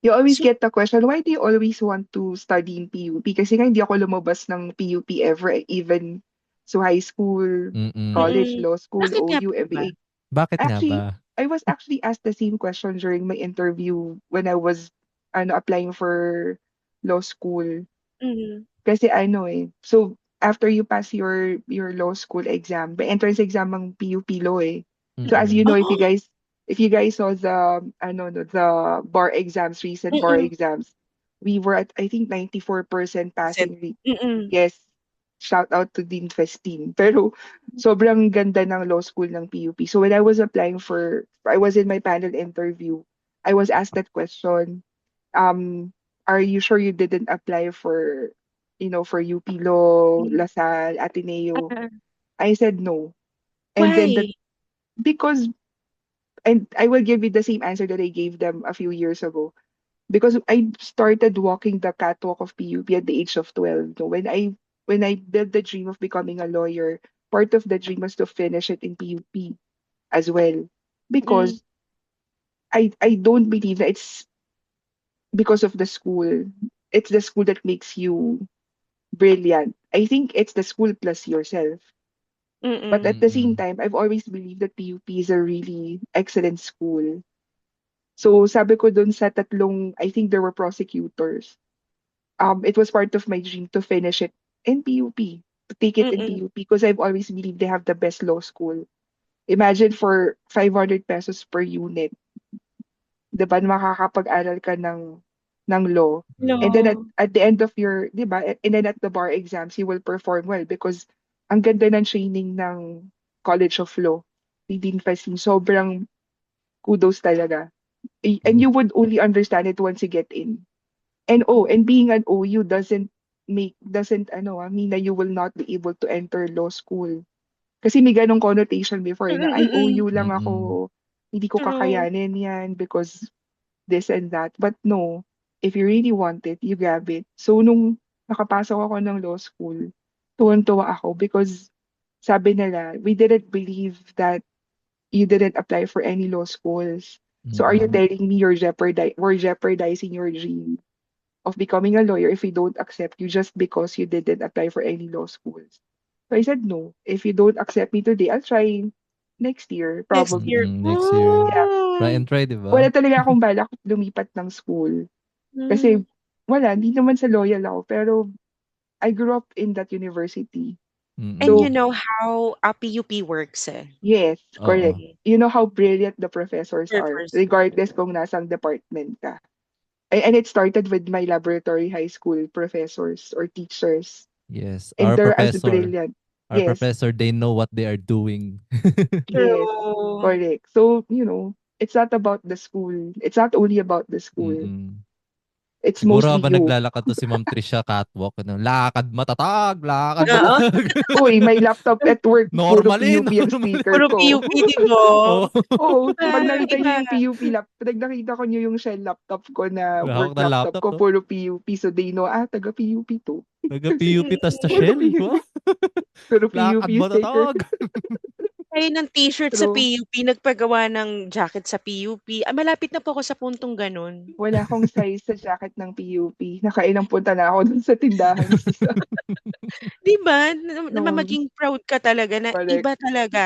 You always So get the question, why do you always want to study in PUP? Kasi nga hindi ako lumabas ng PUP ever, even so high school, Mm. college, mm. law school, Bakit nga OU, po ba? MBA. Bakit nga ba? Actually, I was actually asked the same question during my interview when I was applying for law school. Mhm. Kasi so after you pass your law school exam, may entrance exam ang PUP law eh. So as you Mm. know, Oh, if you guys saw the no, the bar exams, recent bar mm. exams, we were at, I think, 94% Set passing rate. mm. Yes. Shout out to Dean Festin. Pero sobrang ganda ng law school ng PUP. So when I was I was in my panel interview, I was asked that question. Are you sure you didn't apply for UP Law, Mm. LaSalle, Ateneo? Ah, I said no. And then why? because and I will give you the same answer that I gave them a few years ago. Because I started walking the catwalk of PUP at the age of 12. No? When I built the dream of becoming a lawyer, part of the dream was to finish it in PUP as well. Mm. Because I don't believe that it's because of the school. It's the school that makes you brilliant. I think it's the school plus yourself. But Mm. at the same Mm-mm. time, I've always believed that PUP is a really excellent school. So sabi ko dun sa tatlong, I think there were prosecutors. It was part of my dream to finish it in PUP, to take it in Mm. PUP because I've always believed they have the best law school. Imagine for 500 pesos per unit, 'di ba, makakapag-aral ka ng law. And then No. at the end of your, 'di ba, and then at the bar exams, you will perform well because ang ganda ng training ng College of Law. Dean Fasin, sobrang kudos talaga. And Mm. you would only understand it once you get in. And being an OU doesn't mean that you will not be able to enter law school. Kasi may ganong connotation before na ay Mm. OU lang Mm-mm. ako, hindi ko True. kakayanin yan because this and that. But no, if you really want it, you grab it. So nung nakapasok ako ng law school, tuwan-tuwa ako because sabi nila, we didn't believe that you didn't apply for any law schools. So are you Mm-mm. telling me we're jeopardizing your dream of becoming a lawyer if we don't accept you just because you didn't apply for any law schools? So I said no. If you don't accept me today, I'll try next year, Next year. probably. Mm-mm. Next year. Yeah. Try Oh. and try, di Wala ba? talaga akong balak lumipat ng school. Kasi Mm. wala, hindi naman sa loyal ako. Pero I grew up in that university. And you Mm-mm. So know how PUP works eh. yes, correct. Oo. Mm. You know how brilliant the professors are, Purpose. regardless kung nasang department ka. And it started with my laboratory high school professors or teachers. Yes. And they're as brilliant. Our Yes, professor, they know what they are doing. yes, True. correct. So, it's not about the school. It's not only about the school. Mm-mm. It's Siguro mostly habang you. naglalakad to si Ma'am Tricia catwalk, ano, lakad matatag, lakad Oo. matatag. Uy, may laptop at work, puro Normalin, PUP ang normalin. speaker Puro ko. PUP, di ba? Oo. Oo, Iba, pag nakita iba. niyo yung pag nakita ko niyo yung Shell laptop ko na Hawak work na laptop laptop, ko, no? puro PUP. So they know, taga PUP to. Taga-PUP tas ta Puro Shell. PUP. Wow. Puro PUP Lakad sticker. matatag. Tayo ng t-shirt sa True. PUP, nagpagawa ng jacket sa PUP. Malapit na po ako sa puntong ganun. Wala akong size sa jacket ng PUP. Nakailang punta na ako dun sa tindahan. Di ba? Na No, maging proud ka talaga na correct. iba talaga.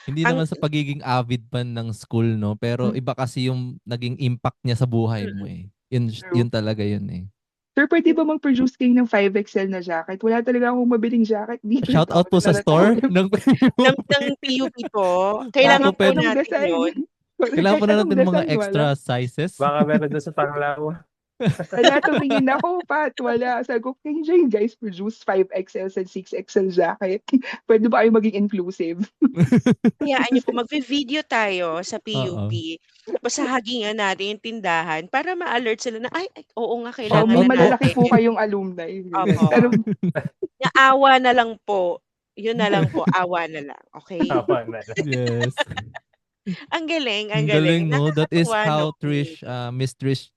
Hindi Ang naman sa pagiging avid fan ng school, no? Pero Mm, iba kasi yung naging impact niya sa buhay mo mm, eh. Yun true. talaga yun eh. Sir, pwede ba mag-produce kayo ng 5XL na jacket? Wala talaga akong mabiling jacket dito. Shout out po sa Nagkakaroon na store lang. ng ng PUP po, Baka po kailangan po Kahit pwede, anong natin design. yun. kailangan po Kahit na anong natin ng mga design, extra wala. sizes. Baka meron doon sa Panglaw. Wala, tumingin ako, Pat. Wala. Sabi ko, can you guys produce 5XL and 6XL jacket? Pwede ba kayo maging inclusive? Hayaan niyo po, magvi-video tayo sa Oo. PUP. Tapos hahagingan natin yung tindahan para ma-alert sila na, ay, oo nga, O, Shout kailangan out na po. malalaki natin. po kayong alumni. Ganun. Pero, Opo. Naawa na lang po. Yun na lang po, awa na lang. Okay? Tama na. Yes. Ang galing, ang Ang galing. galing, no? That is Nakakatuwa, no? how Trish, Miss Trish,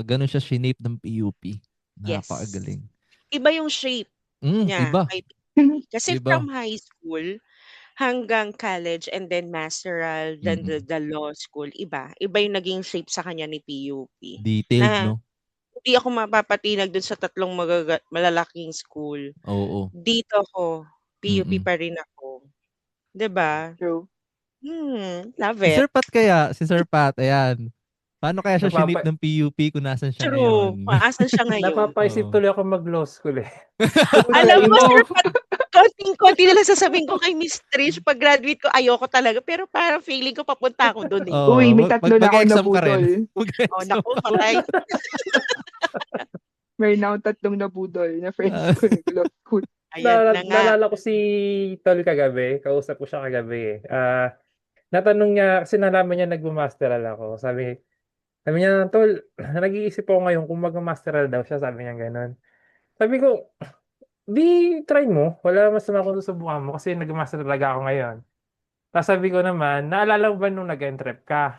ganun siya shinape ng PUP. Yes. Napakagaling. Iba yung shape niya Iba. kay PUP. Kasi Iba. from high school hanggang college and then masteral, then the, Mm-mm. the law school, iba. Iba yung naging shape sa kanya ni PUP. Detailed, Na no? hindi ako mapapatinag dun sa tatlong malalaking school. Oo. Dito ako, PUP Mm-mm. pa rin ako. 'Di ba? true. Love Si it. Sir Pat kaya, si Sir Pat, ayan. Paano kaya siya shinape Napapa ng PUP kung nasan siya True. ngayon? Kung siya ngayon. Napapaisip Oo. tuloy ako mag-law school eh. True, Alam try mo, mo. Sir Pat, konting-konti na lang sasabihin ko kay Miss Trish, pag-graduate ko, ayoko talaga. Pero parang feeling ko papunta ako dun eh. Uy, Oo. may tatlo na ako Mag-exam ka rin. nabudol. Oh, Mag-exam naku, ka. patay. Meron akong tatlong nabudol na friends ko nag-law school. Ayan na nga. Naalala ko si Tol kagabi. Kausap ko siya kagabi eh. Natanong niya, kasi nalaman niya nagmasteral ako. Sabi niya, Tol, nag-iisip ako ngayon kung mag-masteral daw siya. Sabi niya gano'n. Sabi ko, di try mo. Wala masama kung susubukan mo kasi nag-master talaga ako ngayon. Tapos sabi ko naman, naalala mo ba nung nag-entrep ka?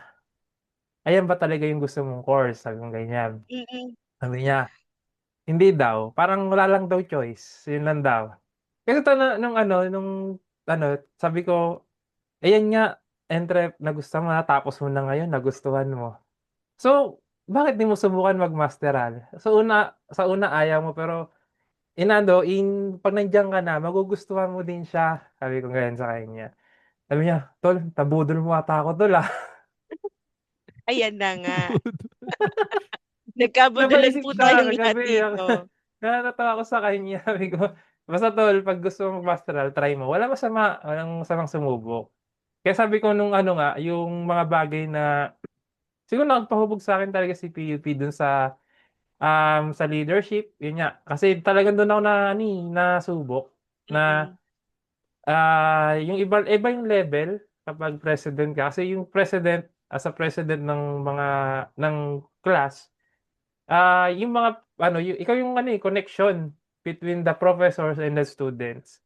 Ayan ba talaga yung gusto mong course? Sabi ko ganyan. Mm. Sabi niya, hindi daw. Parang wala lang daw choice. Yun lang daw. Kasi nung sabi ko, ayan nga, entrep, nagustuhan mo na, tapos mo na ngayon, nagustuhan mo. So, bakit di mo subukan mag-masteral? Sa una ayaw mo, pero pag nandiyan ka na, magugustuhan mo din siya. Sabi ko ganyan sa kanya. Sabi niya, tol, tabudol mo ata ako, tol, ah. Ayan na nga. Nagkabudulan Napaisip po siya tayong lahat kagabi. dito. Natatawa ako sa kanya. Sabi ko, basta tol, pag gusto mo mag-masteral, try mo. Walang masamang sumubok. Kaya sabi ko nung yung mga bagay na siguro nagpahubog sa akin talaga si PUP dun sa leadership. Yun nga. Kasi talagang doon ako nasubok na Mm. iba yung level kapag president ka. Kasi yung president, as a president ng class, yung mga ikaw yung connection between the professors and the students.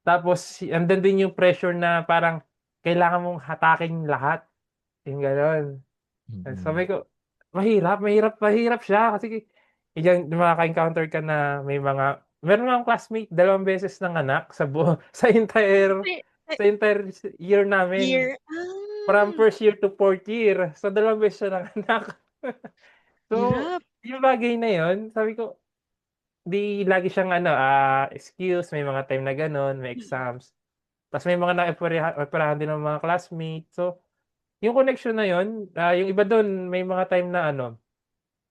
Tapos andun din yung pressure na parang kailangan mong hatakin lahat, yung gano'n. Mm. Sabi ko, mahirap siya kasi diyan makaka-encounter ka na meron akong classmate 2 beses nanganak Ay, ay, sa entire year namin. year. From first year to fourth year. So 2 beses siya nanganak. So, Hirap. yung bagay na yun, sabi ko, di lagi siyang excuse, may mga time na gano'n, may Mm. exams. Tapos may mga naoperahan din ng mga classmates. So, yung connection na yun, yung iba dun, may mga time na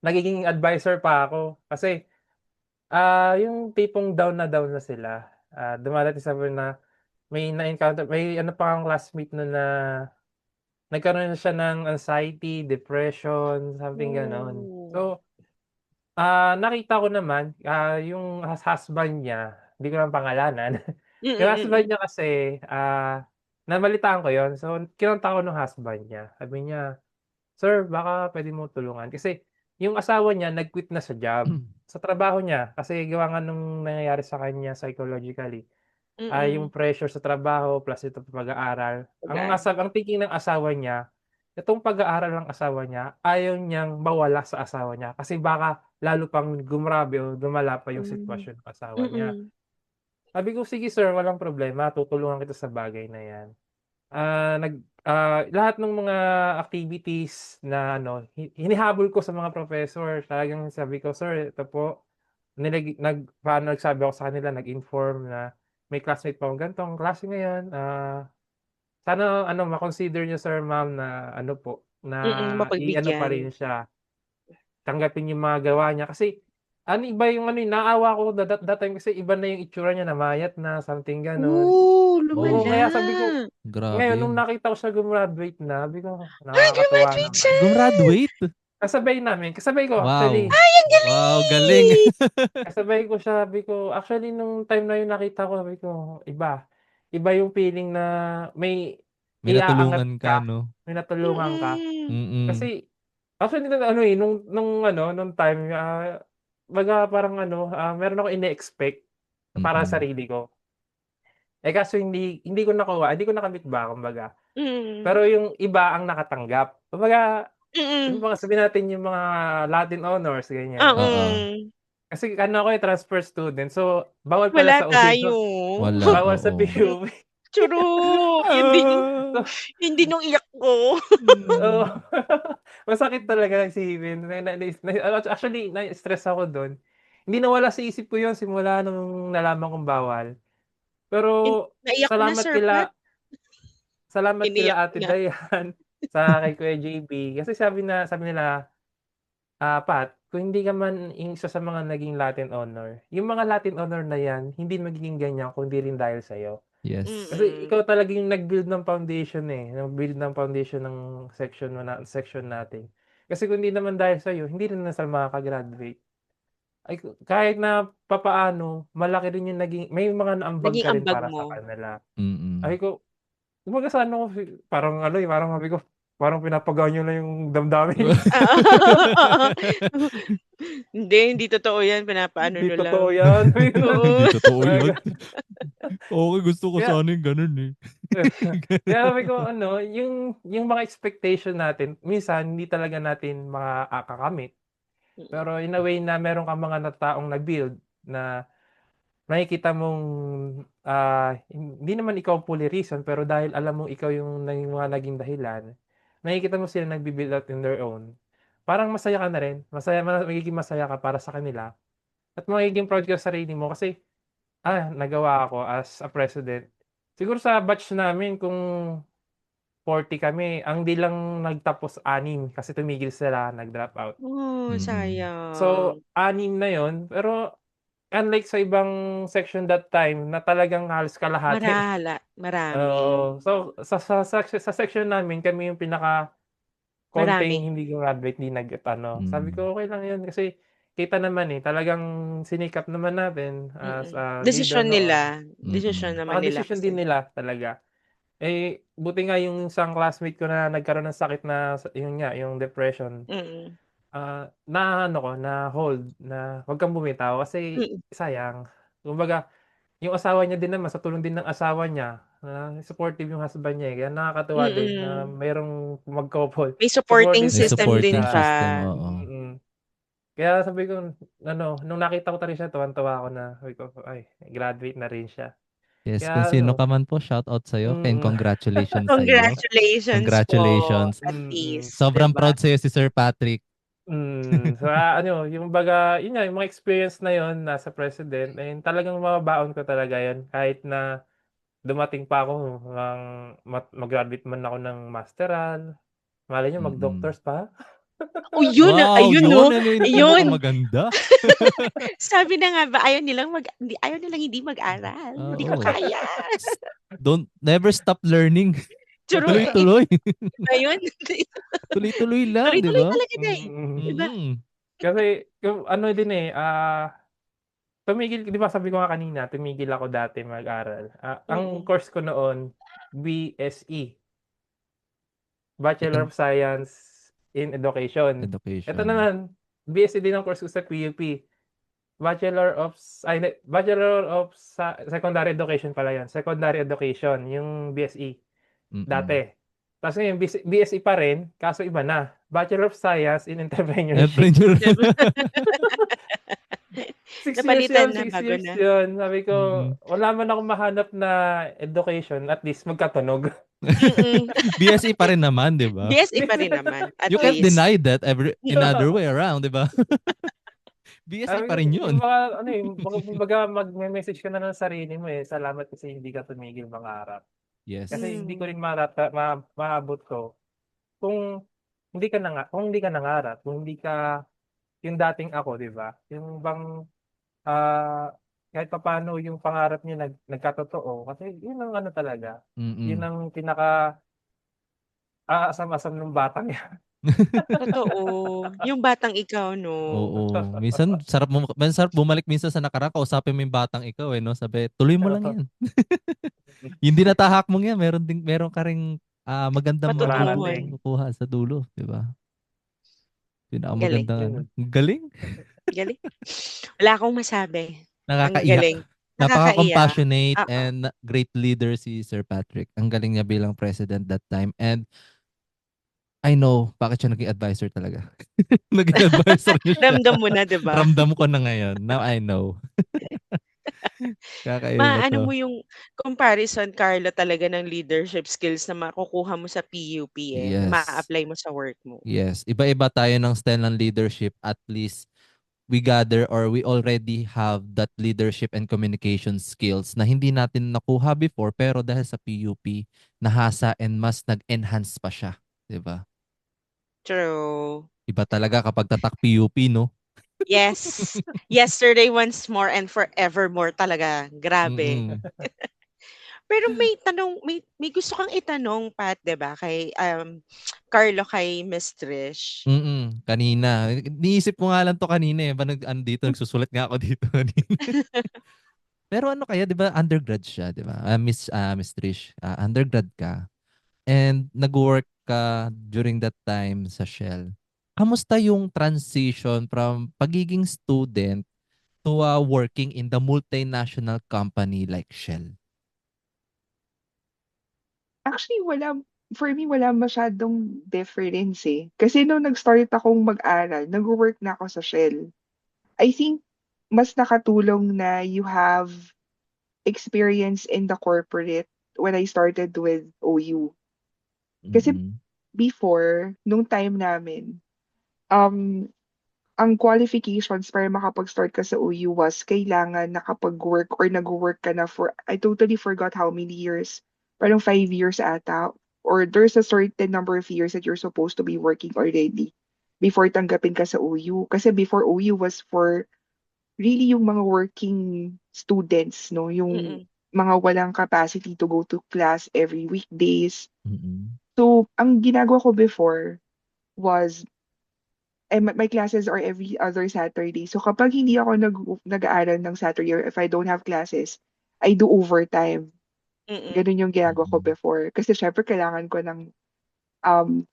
nagiging advisor pa ako. Kasi, yung tipong down na sila. Dumadating sa point na may pa ang classmate nun na nagkaroon na siya ng anxiety, depression, something gano'n. Oh. So, nakita ko naman, yung husband niya, hindi ko naman pangalanan. Mm, Yung husband mm. niya kasi, nabalitaan ko yun. So, kinontak ko nung husband niya. Sabi niya, "Sir, baka puwede mo tulungan." Kasi yung asawa niya nag-quit na sa job, sa trabaho niya. Kasi gawa nga nung nangyayari sa kanya psychologically, yung Mm. pressure sa trabaho plus ito pag-aaral. Pag-aaral. Ang thinking ng asawa niya, itong pag-aaral ng asawa niya, ayaw niyang mawala sa asawa niya kasi baka lalo pang gumrabe o lumala pa yung Hmm. sitwasyon ng asawa niya. Mm. Sabi ko, "Sige sir, walang problema, tutulungan kita sa bagay na 'yan." Lahat ng mga activities na hinihabol ko sa mga professor. Talagang sabi ko, "Sir, ito po." Nagsabi ako sa kanila, nag-inform na may classmate po akong ganitong klase ngayon. Sana ma-consider niyo sir, ma'am, na na i-ano pa Mapagbigyan. rin siya, tanggapin yung mga gawa niya. Kasi iba yung naawa ko that time kasi iba na yung itsura niya, namayat na, something gano'n. Oh, Oo, Oh, lumala. kaya sabi ko grabe ngayon nung yun. nakita ko siya gumraduate na, sabi ko, Ay, nakakatuwa graduate naman. siya! Gumraduate? Kasabay ko Wow. actually. Ay, ang Wow, galing. galing! Kasabay ko siya, sabi ko actually nung time na yun nakita ko, sabi ko, iba. Iba yung feeling na may May iaangat natulungan ka, ka, no? may natulungan ka. Mm. Mm. Kasi actually nung time, kumbaga parang meron akong ine-expect para sa Mm. sarili ko. Kaso hindi ko nakuha, hindi ko nakamit ba kumbaga. Mm. Pero yung iba ang nakatanggap. Mm. Kumbaga sabihin natin yung mga Latin honors, ganyan. Oo. Oo. Kasi ako transfer student, so bawal pala Wala sa tayo. UP, Wala, bawal sa oo. True. PUP. True. So, Yun din yung iyak ko. oo. Masakit talaga isipin. Actually, na-stress ako dun. Hindi nawala sa isip ko yun simula nung nalaman kong bawal. Pero Naiyak na, salamat Sir Pat. kila Iniyak Ate nga. Dayan, sa kay Kuya JB. Kasi sabi nila, "Pat, kung hindi ka man isa sa mga naging Latin honor, yung mga Latin honor na yan, hindi magiging ganyan kung hindi rin dahil sa'yo. Yes. Kasi Mm. ikaw talaga yung nag-build ng foundation, nag-build ng foundation ng section natin. Kasi kung hindi naman dahil sa'yo, hindi rin sila makaka-graduate. Ay, kahit na papaano, malaki rin yung may mga naambag Naging ka rin ambag para sa mo. kanila." Mm. Sabi ko, kumbaga sa parang parang sabi ko, parang pinapagaan niyo lang yung damdamin. Hindi totoo yan. Pinapaano Hindi nyo lang. totoo yan. Oo. Hindi totoo yun. Okay, gusto ko Kaya sana yung ganun eh. kaya sabi ko ano, yung mga expectation natin minsan hindi talaga natin makakakamit. Mm. Pero in a way na meron kang mga taong na-build na makikita mong, hindi naman ikaw fully reason pero dahil alam mong ikaw yung naging dahilan, makikita mo sila nagbi-build out in their own. Parang masaya ka na rin, magiging masaya ka para sa kanila at magiging proud ka sa sarili mo kasi, nagawa ako as a president. Siguro sa batch namin kung 40 kami, ang 'di lang nagtapos 6 kasi tumigil sila, nag-drop out. Oh, Mm. sayang. So, 6 na 'yon, pero unlike sa ibang section that time na talagang halos kalahati, Marami. oo. So, sa section namin kami yung Marami. konting hindi graduate, hindi nag-ano. Sabi Mm. ko, "Okey lang 'yun," kasi kita naman, talagang sinikap naman natin as a leader Desisyon noon. nila, desisyon Mm. naman nila Nakadesisyon din kasi. nila talaga. Buti nga yung isang classmate ko na nagkaroon ng sakit na yun nga, yung depression, Mm. naano ko, na-hold na huwag kang bumitaw kasi Mm. sayang. Kumbaga, yung asawa niya din naman sa tulong din ng asawa niya, supportive yung husband niya, kaya nakakatuwa din na Mm. merong mag-couple, May supporting supportive May din system din supporting siya. system, siya. oo. Kaya sabi ko ano, nung nakita ko rin siya tuwang-tuwa ako na sabi ko, "Ay, graduate na rin siya." Yes, kung Kaya sino ano, ka man po, shoutout sa'yo and mm. congratulations sa'yo. Congratulations po, Congratulations. at Mm. least, 'di Sobrang ba? proud sa'yo si Sir Patrick. Ano, yung baga, yun nga, yung mga experience na yun nasa president, and talagang mababaon ko talaga yun kahit na dumating pa ako ng mag-graduate man ako ng masteral, malay niyo Mm. mag-doctors pa. Oh, yun, Wow, ayun yun 'no, ano yung ayun. pinakamaganda. Sabi na nga ba ayaw nilang hindi mag-aral, hindi ko Oo. kaya. Don't never stop learning. True, Tuloy-tuloy. ayun. Tuloy-tuloy lang, 'di Tuloy-tuloy ba? talaga na, eh, Mm. 'di ba? Mm. Kasi yung ano din, tumigil 'di ba sabi ko nga kanina tumigil ako dati mag-aral, ang Mm. course ko noon BSE. Bachelor Second of Science in Education. Ito education. naman, BSc din ang course ko sa PUP. Bachelor of Secondary Education pala 'yun, Secondary Education yung BSE Mm. dati. Ta's ngayon BSE pa rin kaso iba na, Bachelor of Science in Entrepreneurship. Entrepreneur. 6 years Napalitan 'yun, na, 6 bago years na. 'yun. Sabi ko, Mm. wala man akong mahanap na education, at least magkatunog. Mm. BSE pa rin naman, 'di ba? BSE pa rin naman, at You can't least. deny that another way around, 'di ba? BSE Sabi pa ko rin yung 'yun. mga ano, kumbaga magme-message ka na ng sarili mo, salamat kasi hindi ka tumigil mangarap. Yes. Kasi hindi ko Hmm. rin maabot ko kung kung hindi ka nangarap, kung hindi ka yung dating ako, 'di ba? Yung bang, kahit papaano yung pangarap niyo nagkatotoo kasi yun ang ano talaga, yun Mm. ang pinaka-aasam-asam nung batang yan. Totoo, yung batang ikaw 'no? Oo, minsan sarap bumalik minsan sa nakaraan kausapin mo yung batang ikaw, eh, 'no, sabi, "Tuloy mo lang 'yan." Hindi natahak mong 'yan, meron ka ring, magandang Matutuhan, makukuha sa dulo, 'di ba? galing, Pinakamagandang ano, galing, galing. Wala akong masabi, ang nakakaiyak. galing. Nakakaiyak, Napaka-compassionate oo. and great leader si Sir Patrick. Ang galing niya bilang president that time and I know bakit siya naging advisor talaga. Naging advisor niya siya. Ramdam mo na, 'di ba? Ramdam ko na ngayon. Now I know. Kakaiba Maano 'to. mo yung comparison, Carlo, talaga ng leadership skills na makukuha mo sa PUP, eh, na Yes. maa-apply mo sa work mo. Yes. Iba-iba tayo ng style ng leadership. At least we gather or we already have that leadership and communication skills na hindi natin nakuha before pero dahil sa PUP, nahasa and mas nag-enhance pa siya. 'Di ba? True. Iba talaga kapag tatak PUP, no? Yes. Yesterday, once more, and forevermore talaga. Grabe. Mm. Pero may gusto kang itanong, Pat, 'di ba, kay, Carlo, kay Miss Trish? Kanina. Iniisip ko nga lang 'to kanina, eh. Ano dito, nagsusulat nga ako dito kanina. Pero ano kaya, 'di ba, undergrad siya, 'di ba? Miss Trish, undergrad ka and nag-work ka during that time sa Shell. Kamusta yung transition from pagiging student to working in the multinational company like Shell? Actually, for me, wala masyadong difference eh. Kasi nung nag-start akong mag-aral, nag-work na ako sa Shell. I think mas nakatulong na you have experience in the corporate when I started with OU. Kasi Mm-mm. before, nung time namin, um, ang qualifications para makapag-start ka sa OU was kailangan nakapag-work or nag-work ka na for, I totally forgot how many years, parang 5 years ata, or there's a certain number of years that you're supposed to be working already before tanggapin ka sa OU. Kasi before OU was for really yung mga working students, no? Yung Mm. mga walang capacity to go to class every weekdays. Mm-mm. So, ang ginagawa ko before was my classes are every other Saturday. So kapag hindi ako nag-aaral ng Saturday or if I don't have classes, I do overtime. Mm. Ganun yung ginagawa ko Mm-mm. before. Kasi syempre kailangan ko ng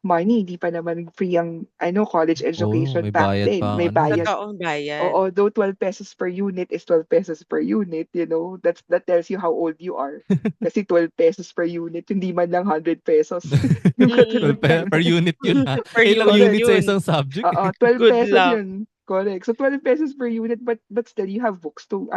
money. Hindi pa naman free ang college Oo, education may back bayad then. pa ang May ano. bayad. Totoong bayad. Oo, though 12 pesos per unit is 12 pesos per unit, that tells you how old you are. Kasi 12 pesos per unit, hindi man lang 100 pesos. Yung 12 Mm. per unit yun ha. Per Ilang unit Correct. unit sa yun. isang subject Oo, eh. 12 Good pesos luck. yun. Correct. So 12 pesos per unit, but still you have books to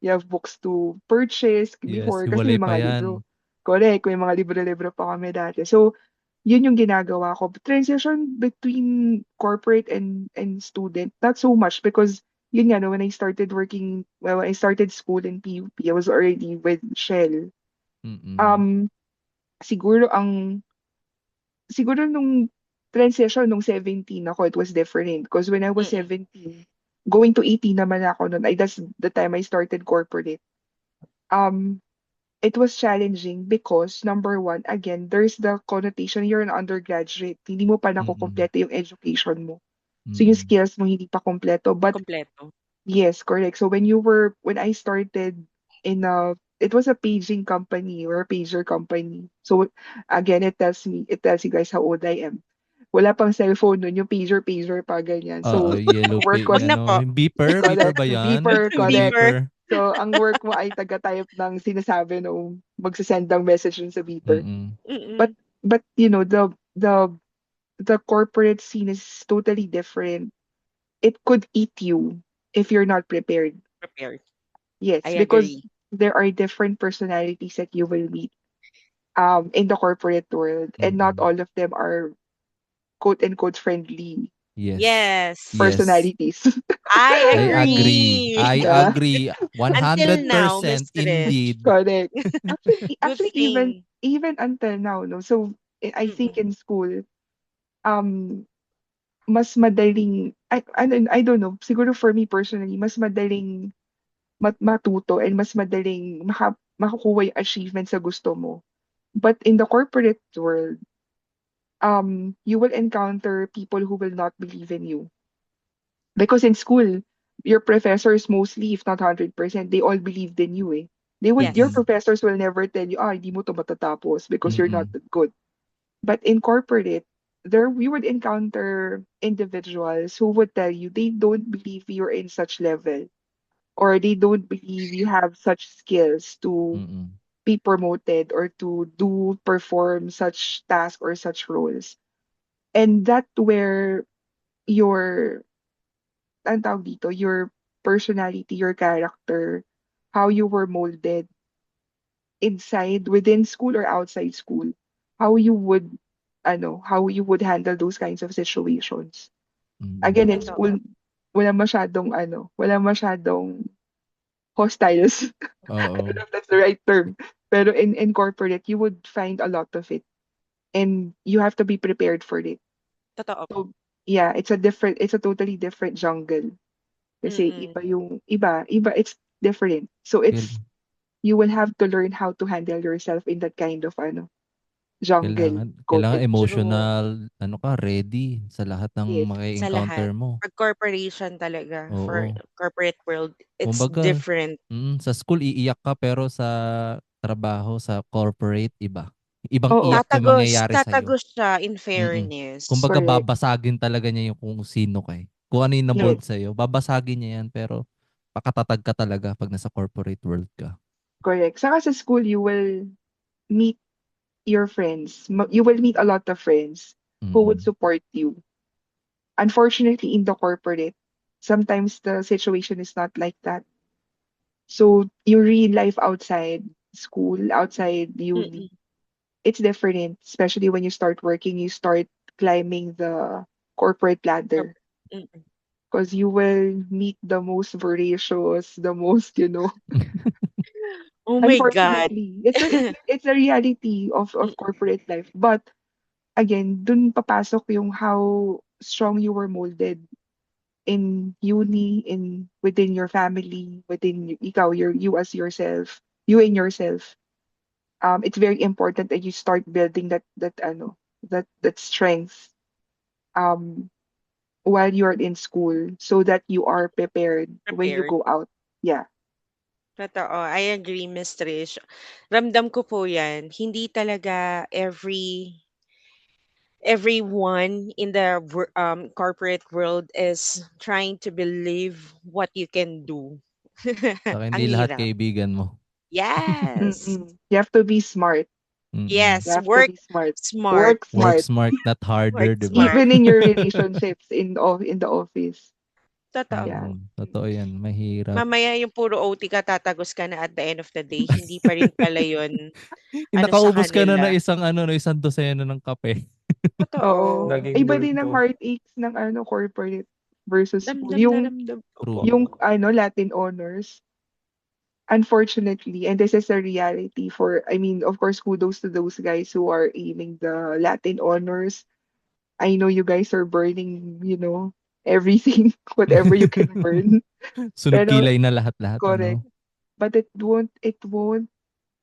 you have books to purchase Yes, before kasi hiwalay may pa mga libro. yan. Correct, may mga libro-libro pa kami dati. So yun yung ginagawa ko. Transition between corporate and student, not so much because yun nga, no, when I started working, well, when I started school in PUP, I was already with Shell. Mm-mm. Um, siguro siguro nung transition nung 17 ako, it was different. Because when I was Mm. 17, going to 18 naman ako noon, that's the time I started corporate. Um, it was challenging because number one, again, there's the connotation you're an undergraduate. Hindi mo pa Mm-mm. nakukumpleto yung education mo. So yung Mm-mm. skills mo hindi pa kompleto. But Kompleto. yes, correct. So when I started it was a paging company or a pager company. So again, it tells you guys how old I am. Wala pang cellphone nun, yung pager pa ganyan. Oo, So yellow ang work pay, Wag was na ano, po. yung beeper, beeper correct, ba yan? beeper, correct. Beeper. Beeper. So ang work mo ay taga-type ng sinasabi nung magsasend ng message dun sa beeper. Mm-mm. But Mm. but the corporate scene is totally different. It could eat you if you're not prepared. Prepared. Yes, I because agree. there are different personalities that you will meet in the corporate world, and not Mm-mm. all of them are quote unquote friendly Yes. Yes. Yes. personalities. I I agree. agree. I Yeah, agree. Until now, 100% mistress. indeed. correct. Good Actually, thing. even until now, no. So I think Mm. in school, um, mas madaling. I don't know. Siguro for me personally, mas madaling matuto and mas madaling makukuha yung achievement sa gusto mo. But in the corporate world, you will encounter people who will not believe in you. Because in school, your professors mostly, if not 100%, they all believed in you eh. Your Yes. Mm-mm. professors will never tell you, hindi mo to matatapos because you're not Mm-mm. that good. But in corporate, there we would encounter individuals who would tell you they don't believe you're in such level, or they don't believe you have such skills to Mm-mm. be promoted or to do perform such tasks or such roles. And that where your ang tawag dito, your personality, your character, how you were molded inside, within school or outside school, how you would how you would handle those kinds of situations. Mm-mm. Again, in Totoo. school, wala masyadong hostiles. I don't Oo. know if that's the right term. Pero in corporate, you would find a lot of it. And you have to be prepared for it. Totoo po. So, yeah, it's a totally different jungle. Kasi Mm. it's different. So Kail- you will have to learn how to handle yourself in that kind of jungle, quote Kailangan unquote. True. emotional, ano ka, ready sa lahat ng Yes. Sa lahat. encounter mo. Pag corporation talaga, for Oo. corporate world, it's Kumbaga, different. sa school iiyak ka pero sa trabaho, sa corporate, iba. Ibang Oo, iyak yung Tatagos, mangyayari sa'yo. tatagos siya in Mm. fairness. Kumbaga correct. babasagin talaga niya yung kung sino ka eh. Kung ano yung Yes. na-mold sa'yo, babasagin niya yan pero pakatatag ka talaga pag nasa corporate world ka. Correct. Saka sa school, you will meet your friends. You will meet a lot of friends who would Mm. support you. Unfortunately, in the corporate, sometimes the situation is not like that. So your real life outside school, outside uni, Mm-mm. it's different. Especially when you start working, you start climbing the corporate Yep. ladder. Mm-mm. Because you will meet the most voracious, the most, Oh my God. unfortunately, it's a reality of Mm-mm. corporate life. But again, dun papasok yung how strong you were molded in uni, in within your family, within you as yourself, you and yourself. It's very important that you start building that strength um while you're in school so that you are prepared when you Prepared. go out. Yeah. Totoo. I agree, Miss Trish. Ramdam ko po yan. Hindi talaga everyone in the corporate world is trying to believe what you can do. Saka Ang hindi lahat hirap. kaibigan mo. Yes. You have to be smart. Mm. You Yes. have to Work be smart. smart. Work Work smart. smart, not Work harder, 'di ba? smart. Even in your relationships in the office. Totoo po. Yeah. Totoo 'yan, mahirap. Mamaya yung puro OT ka, tatagos ka na at the end of the day. Hindi pa rin pala yun sa Nakaubos ka na kanila. ng isang dosena ng kape. Totoo. Oo. Naging Iba din ang multo. heartaches ng corporate versus school. Ramdam na ramdam ko po. True. Yung Latin honors, unfortunately, and this is a reality I mean, of course, kudos to those guys who are aiming the Latin honors. I know you guys are burning, everything, whatever you can burn. Sunod Pero, kilay na lahat-lahat, correct. ano? But it won't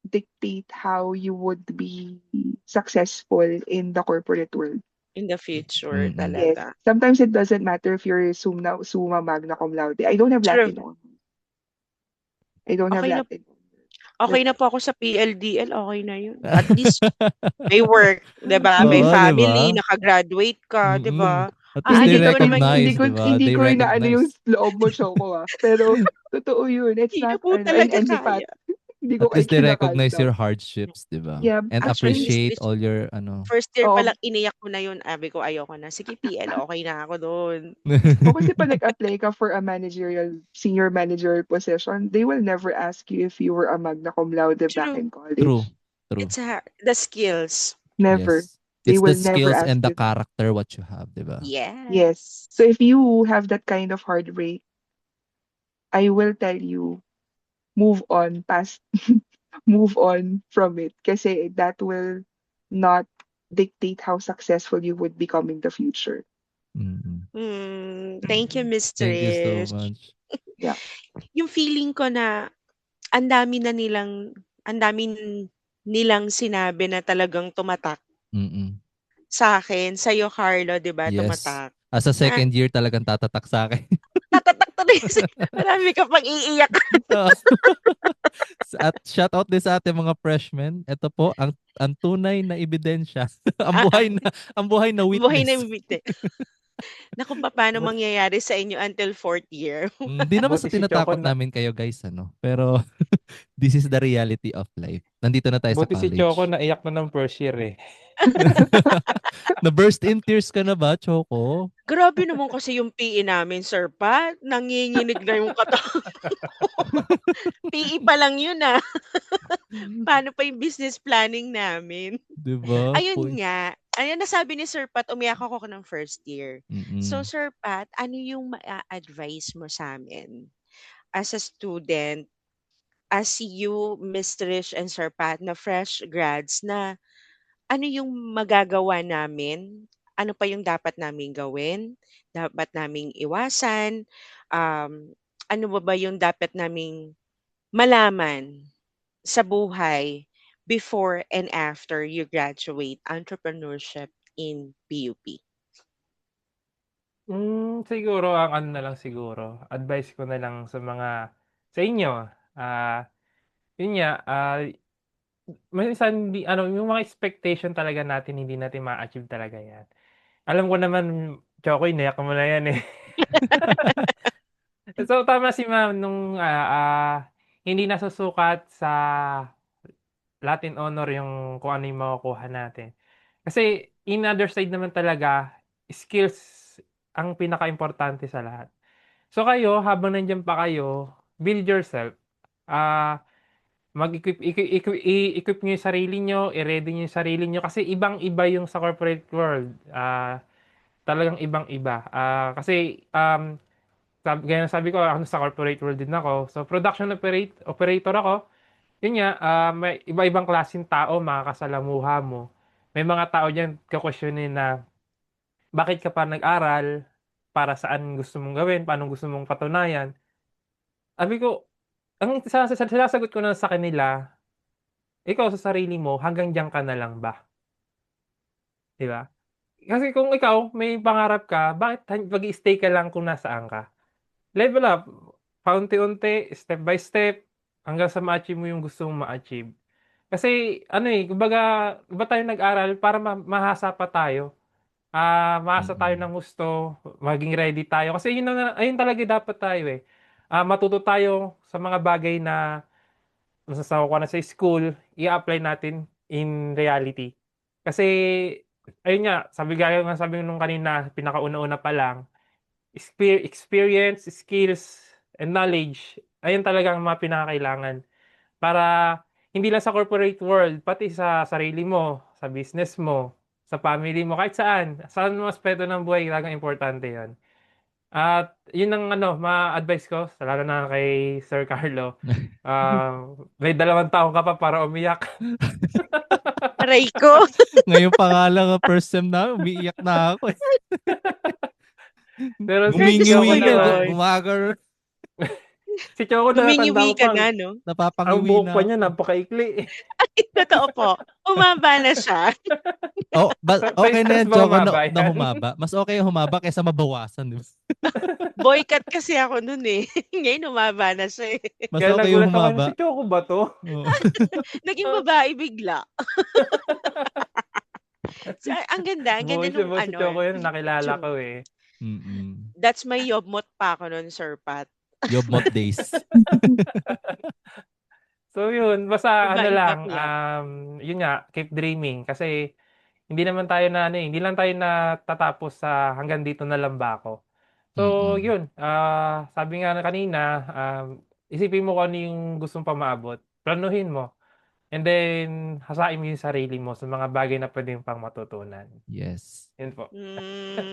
dictate how you would be successful in the corporate world. In the future Mm. Yes. talaga. Sometimes it doesn't matter if you're summa magna cum laude. I don't have True. Latin honors. I don't have Okay na Latin honors. okay But na po ako sa PLDL, okay na yun. At least may work, 'di ba? May Oo, 'di family, ba? naka-graduate ka, 'di Mm. ba? At least they hindi Aanuhin ko ko naman yung hindi recognize, ko 'di ba? hindi They ko inaano yung recognize. loob mo, Choco, Pero totoo yun. It's hindi na not po talaga and kaya. hindi At ko kayo least they recognize kinakanta. your hardships, 'di ba? Yeah, And Actually, Miss appreciate Trish, all your first year pa oo. lang iniyak ko na yun, sabi ko, "Ayoko na. Sige PL, okay na ako dun." O kasi pag nag-apply ka for a senior managerial position, they will never ask you if you were a magna cum laude back True. in True. college. True. It's the skills. Never. Yes. They It's the will never skills ask and the you that. character what you have, 'di ba? Yes. Yes. So if you have that kind of heartbreak, I will tell you, move on past, move on from it. Kasi that will not dictate how successful you would become in the future. Mm. Thank you, Miss Thank you so Trish. much. Yeah. Yung feeling ko na ang dami nilang sinabi na talagang tumatak Mm. sa'kin, sa'yo Carlo, 'di ba, Yes. tumatak. As a Na second year talagang tatatak sa akin. tatatak tuloy marami ka pang iiyakan. Oo. At shout out din sa ating mga freshmen. Ito po ang tunay na ebidensya. Ang buhay na Buhay na witness. yung bigti na kung papaano But mangyayari sa inyo until 4th year. Hindi naman sa buti si Choco tinatakot na namin kayo guys, ano. Pero this is the reality of life. Nandito na tayo sa buti si Choco college. naiyak na ng first year eh. Na-burst in tears ka na ba, Choco? Grabe naman kasi yung PE namin, Sir Pat, nanginginig na yung katawan ko. PE pa lang yun, Paano pa yung business planning namin? 'Di ba? Ayun nga, ayun nasabi ni Sir Pat, umiyak ako ng first year. So Mm. Sir Pat, ano yung advice mo sa amin as a student, as you, Miss Trish and Sir Pat, na fresh grads, na ano yung magagawa namin? Ano pa yung dapat naming gawin? Dapat naming iwasan? Um, ano ba yung dapat naming malaman sa buhay before and after you graduate entrepreneurship in PUP? Siguro ang ano na lang siguro, advice ko na lang sa inyo, yun nga, minsan yung mga expectation talaga natin hindi natin ma-achieve talaga 'yan. Alam ko naman, Chokoy, nayak mo na 'yan, eh. So, tama si ma'am nung, hindi nasusukat sa Latin honor yung kung ano yung makukuha natin. Kasi in other side naman talaga, skills ang pinakaimportante sa lahat. So kayo, habang nandiyan pa kayo, build yourself. Ah, i-equip niyo yung sarili niyo, i-ready niyo yung sarili niyo kasi ibang-iba yung sa corporate world. Talagang ibang-iba. Kasi gaya ng sabi ko, ako sa corporate world din ako. So production operator ako. Yun nga, may iba-ibang klaseng tao makakasalamuha mo. May mga tao diyan ko-questionin na, "Bakit ka pa nag-aral? Para saan gusto mong gawin? Paano gusto mong patunayan?" Sabi ko, ang sinasagot ko na sa kanila, "Ikaw sa sarili mo, hanggang diyan ka na lang ba?" 'Di ba? Kasi kung ikaw may pangarap ka, bakit mag-i-stay ka lang kung nasaan ka? Level up, paunti-unti, step by step, hanggang sa ma-achieve mo yung gusto mong ma-achieve. Kasi ano, kumbaga iba tayo nag-aral para mahasa pa tayo. Maasa tayo Mm. ng husto, maging ready tayo kasi ayun talaga dapat tayo, eh. Matuto tayo sa mga bagay na nasasawa ko na sa school, i-a-apply natin in reality. Kasi ayun nga, gaya nga sabi nung kanina, pinakauna-una pa lang, experience, skills, and knowledge, ayun talaga ang mga pinakakailangan. Para hindi lang sa corporate world, pati sa sarili mo, sa business mo, sa family mo, kahit saan mo aspeto ng buhay talagang importante 'yun. At 'yun ang ano, ma-a-advice ko lalo na kay Sir Carlo, may 2 taon ka pa para umiyak. Aray ko. Ngayon pa nga lang ang first sem namin, umiiyak na ako, eh. Pero si Choco Ngumingiwi na, Nag-destroy. naman, si Choco natatandaan Gumingiwi ko ka pa, na, 'no? ang napapangiwi buhok na pa niya ako. napakaikli, eh. Ay, totoo po. Humaba na siya. Oh, Sa okay na stress yan, ba Choco, humaba na 'yan? humaba. Mas okay yung humaba kaysa mabawasan, di ba? Boycott kasi ako nun, eh. Ngayon humaba na siya, eh. Mas Kaya okay yung nagulat ako, "Si humaba. Choco ba 'to?" Oo. Naging babae bigla. So, ang ganda Buhay nung si ano, Choco 'yun nakilala itsura. ko, eh. Mm. That's my yobmot pa ako nun, Sir Pat. Yobmot days. So yun, basta ano Babaeng lang, bakla. yun nga, keep dreaming kasi hindi naman tayo na ano, hindi lang tayo natatapos sa hanggang dito na lang ba ako. So Mm. yun, sabi nga na kanina, isipin mo kung ano yung gusto mong maabot, planuhin mo, and then hasain mo yung sarili mo sa mga bagay na puwede mo pang matutunan. Yes. Yun po.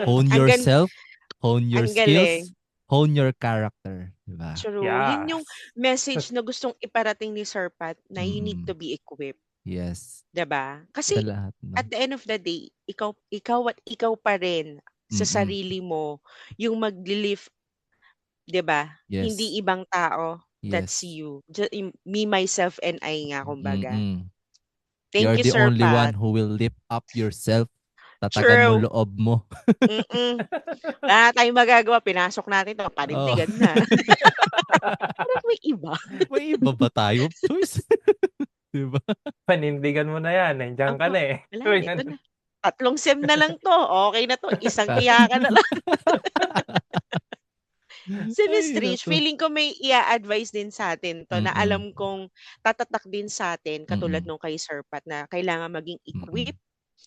Hone Ang yourself, hone your ang galing. skills, hone your character, di ba? True. Yun yung Yes. message na gustong iparating ni Sir Pat na you need Mm. to be equipped, Yes. 'di ba? Sa Kasi lahat, no? at the end of the day, ikaw at ikaw pa rin sa Mm. sarili mo yung magli-lift, 'di ba? Hindi Yes. ibang tao, that's Yes. you. Me, myself, and I nga kumbaga. Mm. Thank You're you, the Sir only one Pat. who will lift up yourself. Tatagan mo True. loob mo. Wala na tayong magagawa, pinasok natin 'to, Oo. panindigan na. Parang may iba. May iba ba tayo choice? Di ba? Panindigan mo na yan, nandiyan ka Opo, na, eh. wala So na, ito yan. na. 3 sem na lang 'to, okey na 'to, isang iyakan na lang. Si Miss Ay, Trish, naku. feeling ko may i-a-advice din sa'tin 'to na Mm. alam kong tatatak din sa'tin katulad Mm. nung kay Sir Pat na kailangan maging Mm. equipped,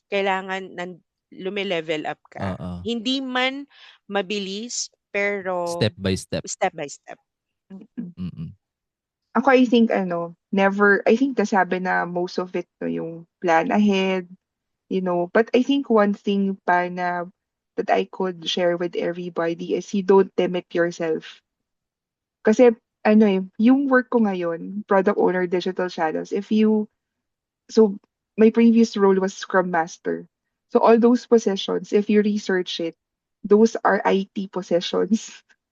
kailangan lume-level up ka. Oo. Hindi man mabilis, pero Step by step. step by step. Mm. Mm. Ako, I think I think nasabi na most of it 'no, yung plan ahead, but I think one thing pa na that I could share with everybody is you don't limit yourself. Kasi yung work ko ngayon, product owner, digital channels, so my previous role was Scrum Master. So all those positions, if you research it, those are IT positions.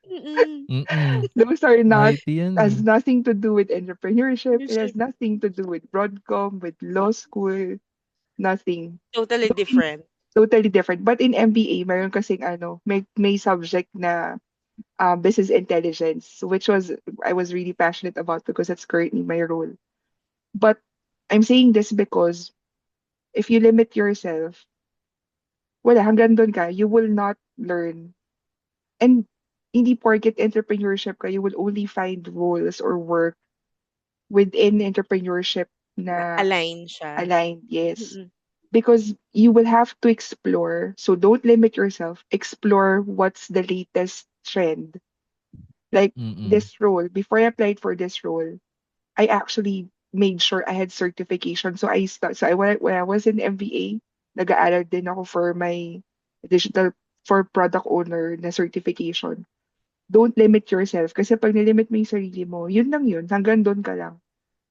Mm. Mm. Those are not IT yan, has eh. nothing to do with entrepreneurship. It has Leadership, nothing to do with Broadcom, with law school, nothing. totally Though in different. Totally different. But in MBA, meron kasing may subject na business intelligence, which I was really passionate about because that's currently my role. But I'm saying this because if you limit yourself, wala, hanggang doon ka, you will not learn. And hindi porket entrepreneurship ka, you will only find roles or work within entrepreneurship Na na align siya. aligned, yes. Mm. Because you will have to explore. So don't limit yourself. Explore what's the latest trend. Like Mm. this role, before I applied for this role, I actually made sure I had certification. When I was in MBA, nag-aaral din ako for my digital for product owner na certification. Don't limit yourself kasi pag nilimit mo yung sarili mo, yun lang yun, hanggang doon ka lang.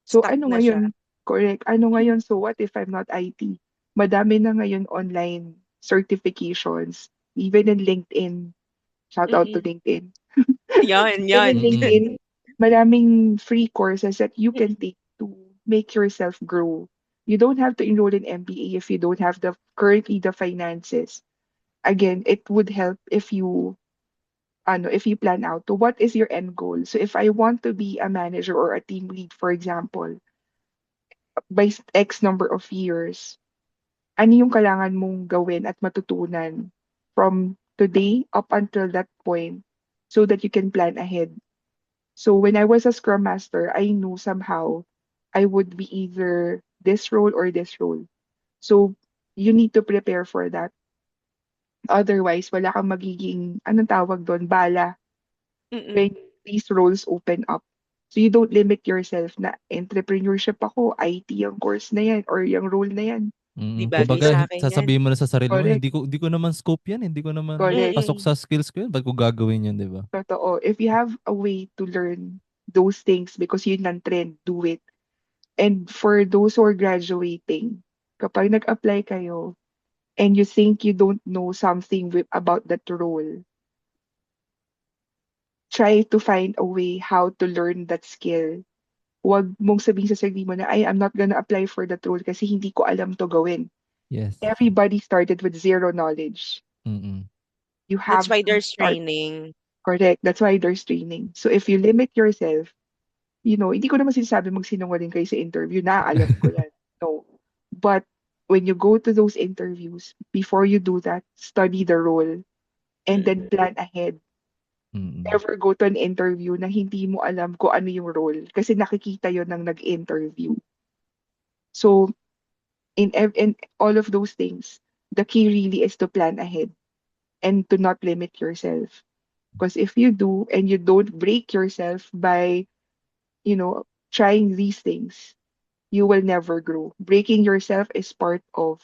So Stuck ano na siya. ngayon? Correct. Ano ngayon? So what if I'm not IT? Madami na ngayon online certifications, even in LinkedIn. Shout out to Mm. LinkedIn. Yan, Even yan. in Mm. LinkedIn, maraming free courses that you can take to make yourself grow. You don't have to enroll in MBA if you don't have currently the finances. Again, it would help if you plan out to what is your end goal. So if I want to be a manager or a team lead, for example, by X number of years, ano yung kailangan mong gawin at matutunan from today up until that point so that you can plan ahead. So when I was a Scrum Master, I knew somehow I would be either this role or this role. So you need to prepare for that. Otherwise, wala kang magiging, anong tawag doon, bala Mm. when these roles open up. So you don't limit yourself na entrepreneurship ako, IT yung course na yan or yung role na yan. Di bagay Kumbaga, sa akin yan. sasabihin mo na sa sarili mo, Correct, hindi ko naman scope yan, hindi ko naman correct. pasok Mm. sa skills ko yun. Ba't ko gagawin yun, di ba? Totoo. If you have a way to learn those things because yun ang trend, do it. And for those who are graduating, kapag nag-apply kayo and you think you don't know something about that role, try to find a way how to learn that skill. Huwag mong sabihin sa sarili mo na, I'm not gonna apply for that role kasi hindi ko alam to gawin. Yes. Everybody started with zero knowledge. Mm. You That's have why to there's start. training. Correct. That's why there's training. So if you limit yourself, hindi ko naman sinasabi magsinungaling kayo sa interview, alam ko yan. No. But when you go to those interviews, before you do that, study the role and Mm. then plan ahead. Mm. Never go to an interview na hindi mo alam kung ano yung role kasi nakikita yon ng nag-interview. So, in all of those things, the key really is to plan ahead and to not limit yourself. Because if you do and you don't break yourself by, trying these things, you will never grow. Breaking yourself is part of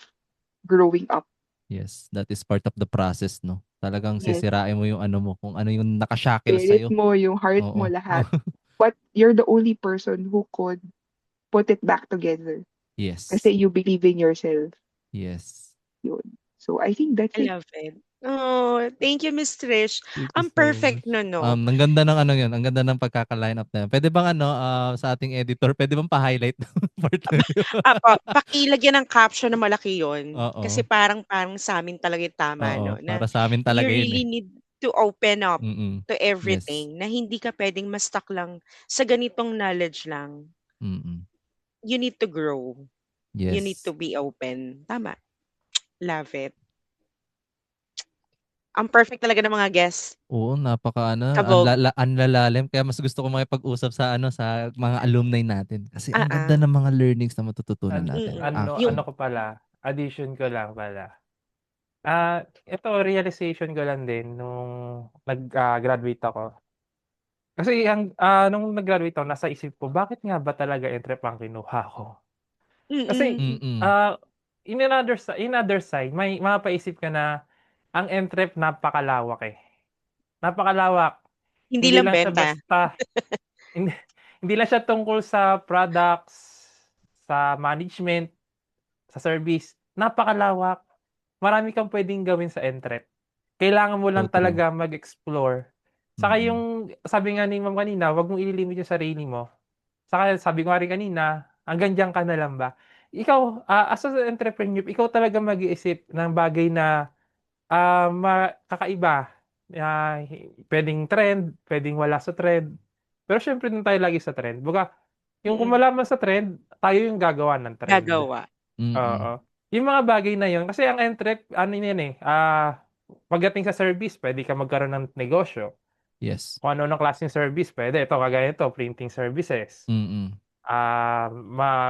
growing up. Yes, that is part of the process, no? Talagang Yes. sisirain mo yung ano mo, kung ano yung nakashackle Spirit sa'yo. mo, yung heart mo, Oo. lahat. But you're the only person who could put it back together. Yes. Kasi you believe in yourself. Yes. Yun. So I think that's I it. love it. Oh, thank you, Miss Trish. Thank you Ang so perfect much. no, no? Ang ganda ng ano yun, ang ganda ng pagkaka-line up na yun. Pwede bang sa ating editor, pwede bang pa-highlight ng part na yun? Apo, pakilagyan ng caption na malaki yon. Kasi Oo. parang sa amin talaga yung tama, Oo, no? Na para sa amin you talaga yun really eh. need to open up Mm. to Yes. everything. Na hindi ka pwedeng ma-stuck lang sa ganitong knowledge lang. Mm. You need to grow. You need Yes. to be open. Tama. Love it. Ang perfect talaga ng mga guests. Oo, ang Kabog. lalalim. Kaya mas gusto ko makipag-usap sa mga alumni natin. Kasi ang ganda Ah. ng mga learnings na matututunan An natin. Mm. ano Yung ko pala, addition ko lang pala. Ito realization ko lang din nung graduate ako. Kasi nung nag-graduate ako, nasa isip ko, bakit nga ba talaga entrep ang kinuha ko? Kasi, mm. Mm. in other side, may mapapaisip ka na ang entrep napakalawak eh. Napakalawak. Hindi Hindi lang lang siya benta. basta hindi, hindi lang siya tungkol sa products, sa management, sa service. Napakalawak. Marami kang pwedeng gawin sa entrep. Kailangan mo So lang true. talaga mag-explore. Saka Mm. yung sabi nga ni ma'am kanina, wag mong ililimit yung sarili mo. Saka sabi ko nga rin kanina, hanggang diyan ka na lang ba? Ikaw, as an entrepreneur, ikaw talaga mag-iisip ng bagay na kakaiba. Pwedeng trend, pwedeng wala sa trend. Pero syempre dun tayo lagi sa trend. Baga, yung kung Mm. malaman sa trend, tayo yung gagawa ng trend. Gagawa. Oo. Mm. Yung mga bagay na yun, kasi ang entrep, ano yan eh, pagdating sa service, pwede ka magkaroon ng negosyo. Yes. Kung ano ng klaseng service, pwede. Ito, kagaya ito, printing services. Mm-mm.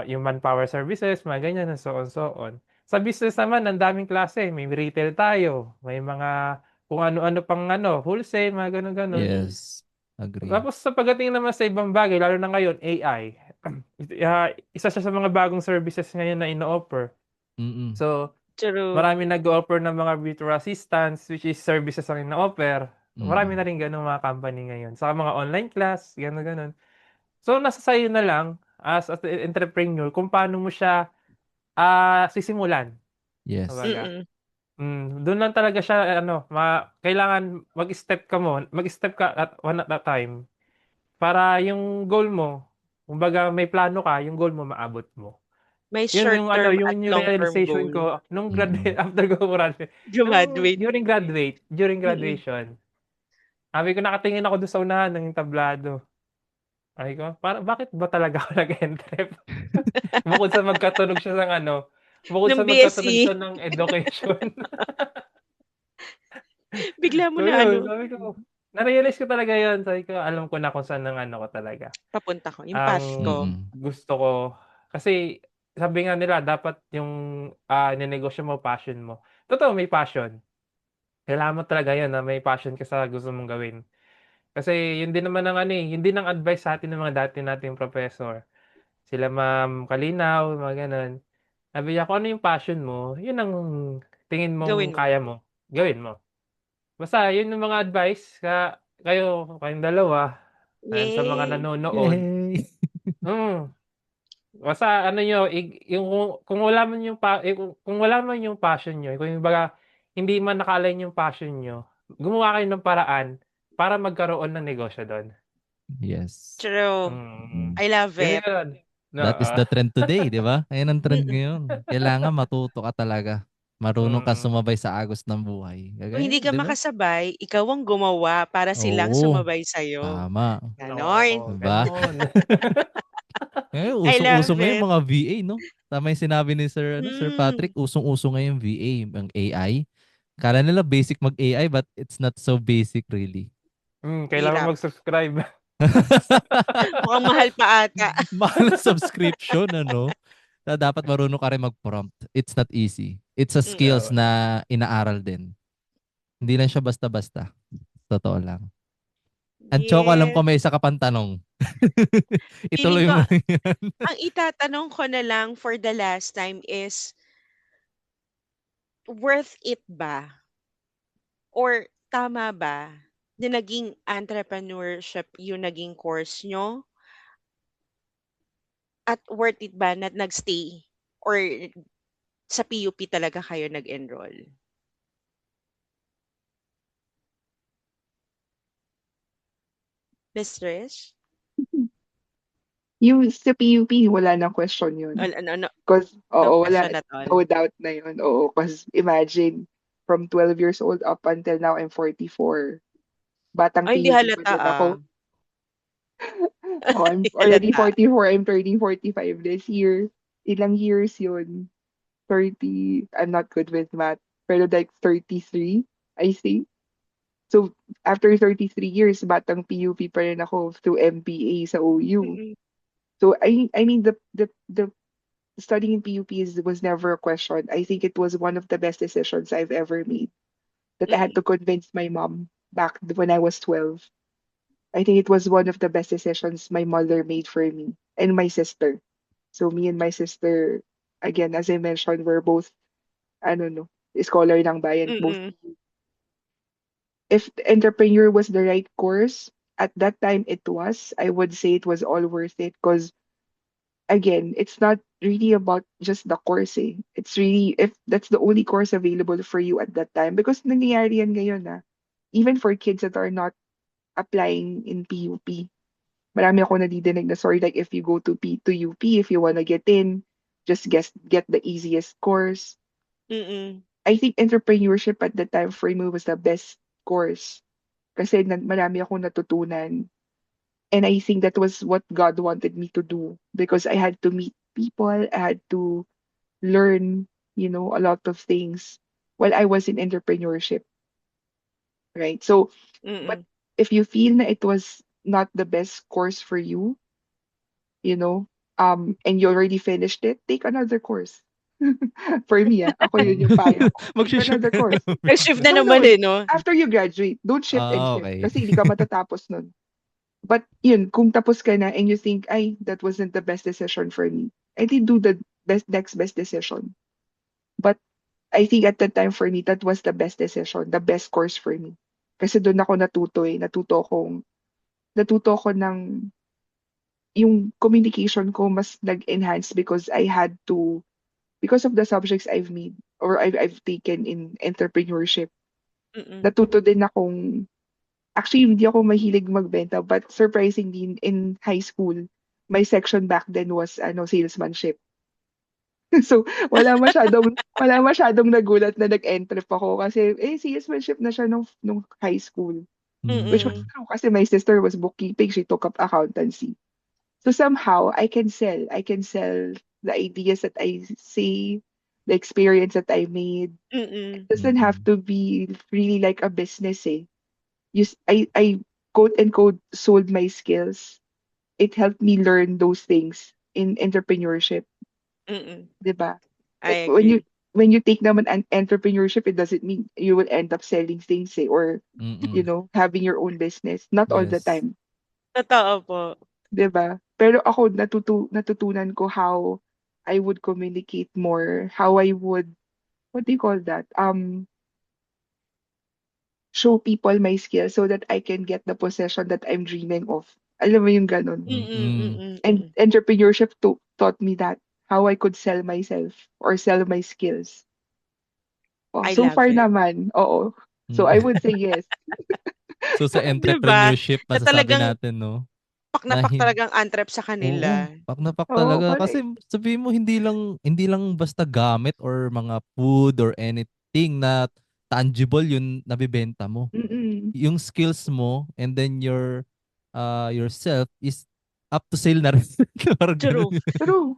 Yung manpower services, mga ganyan, and so on, so on. Sa business naman, ang daming klase. May retail tayo. May mga kung ano-ano pang wholesale, mga ganun-ganun. Mm. Yes. Agree. Tapos sa pagdating naman sa ibang bagay, lalo na ngayon, AI. Isa siya sa mga bagong services ngayon na ino-offer. Mm-mm. So, True. marami nag-offer ng mga virtual assistants, which is services ang ino-offer. Marami Mm-mm. na rin ganung mga company ngayon. Sa mga online class, gano'n-gano'n. So, nasa sa'yo na lang as an entrepreneur kung paano mo siya, sisimulan, Yes. kumbaga. Mm. Dun lang talaga siya kailangan mag-step ka at one at a time para yung goal mo, kumbaga may plano ka, yung goal mo maabot mo. May Yun yung short-term at yun yung long-term realization goal. ko nung Mm-mm. after ko graduate. Graduate. During Mm. graduation. Sabi ko nakatingin ako dun sa unahan ng entablado. Sabi ko, bakit ba talaga ako nag-entrep? Bukod sa magkatunog siya ng bukod Ng sa magkatunog BSc, siya ng education. bigla mo So na yun, sabi ko, na-realize ko talaga yun. Sabi ko, alam ko na kung saan ang ko talaga. papunta ko, yung Ang path ko. Mm-mm. gusto ko, kasi sabi nga nila, dapat yung ninegosyo mo, passion mo. Totoo, may passion. Kailangan mo talaga yun na may passion ka sa gusto mong gawin. Kasi yun din naman yun din ang advice sa atin ng mga dati nating professor. Sila Ma'am Kalinaw, mga ganun. Sabi niya, kung ano yung passion mo, yun ang tingin mong Gawin mo. kaya mo, gawin mo. Basta yun yung mga advice kayong dalawa, and sa mga Yay! nanonood. Yay! Mm, basta niyo, yung kung wala man yung kung wala man yung passion niyo, kung yung baga hindi man naka-align yung passion niyo, gumawa kayo ng paraan para magkaroon ng negosyo dun. Yes. True. Mm. I love Yun it. yun. That is Oo. the trend today, di ba? Ayan ang trend Mm. ngayon. Kailangan matuto ka talaga. Marunong ka Mm. sumabay sa agos ng buhay. Kung hindi Kagaya, ka di ba? makasabay, ikaw ang gumawa para silang Oo. sumabay sa'yo. Tama. Ganon. Oo, Diba? gano'n. I Usong-uso love ngayon it. mga VA, no? Tama yung sinabi ni Sir Mm. Patrick, usong-uso ngayon VA, ang AI. Kala nila basic mag-AI but it's not so basic really. Kailangan Hirap. mag-subscribe. Mukhang mahal pa ata. Mahal na subscription, ano? Na dapat marunong ka rin mag-prompt. It's not easy. It's a Mm. skills na inaaral din. Hindi lang siya basta-basta. Totoo lang. Ang Choco, alam ko Yes. may isa ka pang tanong. Feeling Ituloy ko, mo na yan. ang itatanong ko na lang for the last time is, worth it ba? Or tama ba na naging entrepreneurship yung naging course nyo? At worth it ba na nagstay? Or sa PUP talaga kayo nag-enroll? Mistress? Yung sa PUP, wala nang question yun. No, Because, no oo, wala, question at all. no doubt na yun. Oo, because imagine, from 12 years old up until now, I'm 44. Batang Ay, hindi PUP pa halata din ah. ako. Oh, I'm Hindi already halata. 44. I'm turning 45 this year. Ilang years yun? 30. I'm not good with math. Pero like 33, I think. So, after 33 years, batang PUP pa rin ako through MPA sa OU. Mm-mm. So, I mean, the studying in PUP was never a question. I think it was one of the best decisions I've ever made. That I had Mm-mm. to convince my mom back when I was 12. I think it was one of the best decisions my mother made for me and my sister. So me and my sister, again, as I mentioned, we're both, I don't know, scholar ng bayan, both. Mm-mm. If entrepreneur was the right course, at that time it was, I would say it was all worth it because again, it's not really about just the course eh. It's really, if that's the only course available for you at that time, because nangyayari yan ngayon even for kids that are not applying in PUP, marami ako nadidinig na story like if you go to UP, if you wanna get in, just get the easiest course. Mm-mm. I think entrepreneurship at the time for me was the best course kasi marami akong natutunan. And I think that was what God wanted me to do because I had to meet people, I had to learn, a lot of things while I was in entrepreneurship, right? So, but Mm-mm. if you feel na it was not the best course for you, you know, and you already finished it, take another course. For me, ako yun yung payo ko. Take Mag-shift another ka course. naman. Nag-shift na No, no, naman no? after you graduate, don't shift and shift Okay. kasi hindi ka matatapos nun. But yun, kung tapos ka na and you think, ay, that wasn't the best decision for me, I did do the next best decision. But I think at that time for me, that was the best decision, the best course for me. Kasi doon ako natuto eh. Natuto ko ng yung communication ko mas nag-enhance because of the subjects I've made or I've taken in entrepreneurship. Mm. Natuto din akong, actually hindi ako mahilig magbenta, but surprisingly in high school, my section back then was salesmanship. So wala masyadong nagulat na nag-entrep ako kasi salesmanship na siya nung high school. Which was Mm. Mm. true kasi my sister was bookkeeping, she took up accountancy. So somehow I can sell the ideas that I say, the experience that I made. It Mm. doesn't have Mm. to be really like a business eh. I quote unquote sold my skills. It helped me learn those things in entrepreneurship, Mm. 'di ba? I When you agree. when you take naman an entrepreneurship, it doesn't mean you will end up selling things eh, or Mm. having your own business. Not all the Yes. time, Totoo po. 'di ba? Pero ako natutunan ko how I would communicate more, how I would, what do you call that? Show people my skills so that I can get the possession that I'm dreaming of. Alam mo yung ganun. Mm. Mm. And entrepreneurship taught me that, how I could sell myself or sell my skills. Oh, I so love far it. naman, oo. So I Mm. would say yes. So sa 'Di ba? entrepreneurship Na masasabi talagang natin 'no, pak na na pak talagang antrep sa oo, kanila. pak na pak Oo, talaga correct. kasi sabihin mo hindi lang basta gamit or mga food or anything na tangible yung nabebenta mo. Mm-mm. Yung skills mo and then yourself is up to sale na rin. Parang ganun. True. True.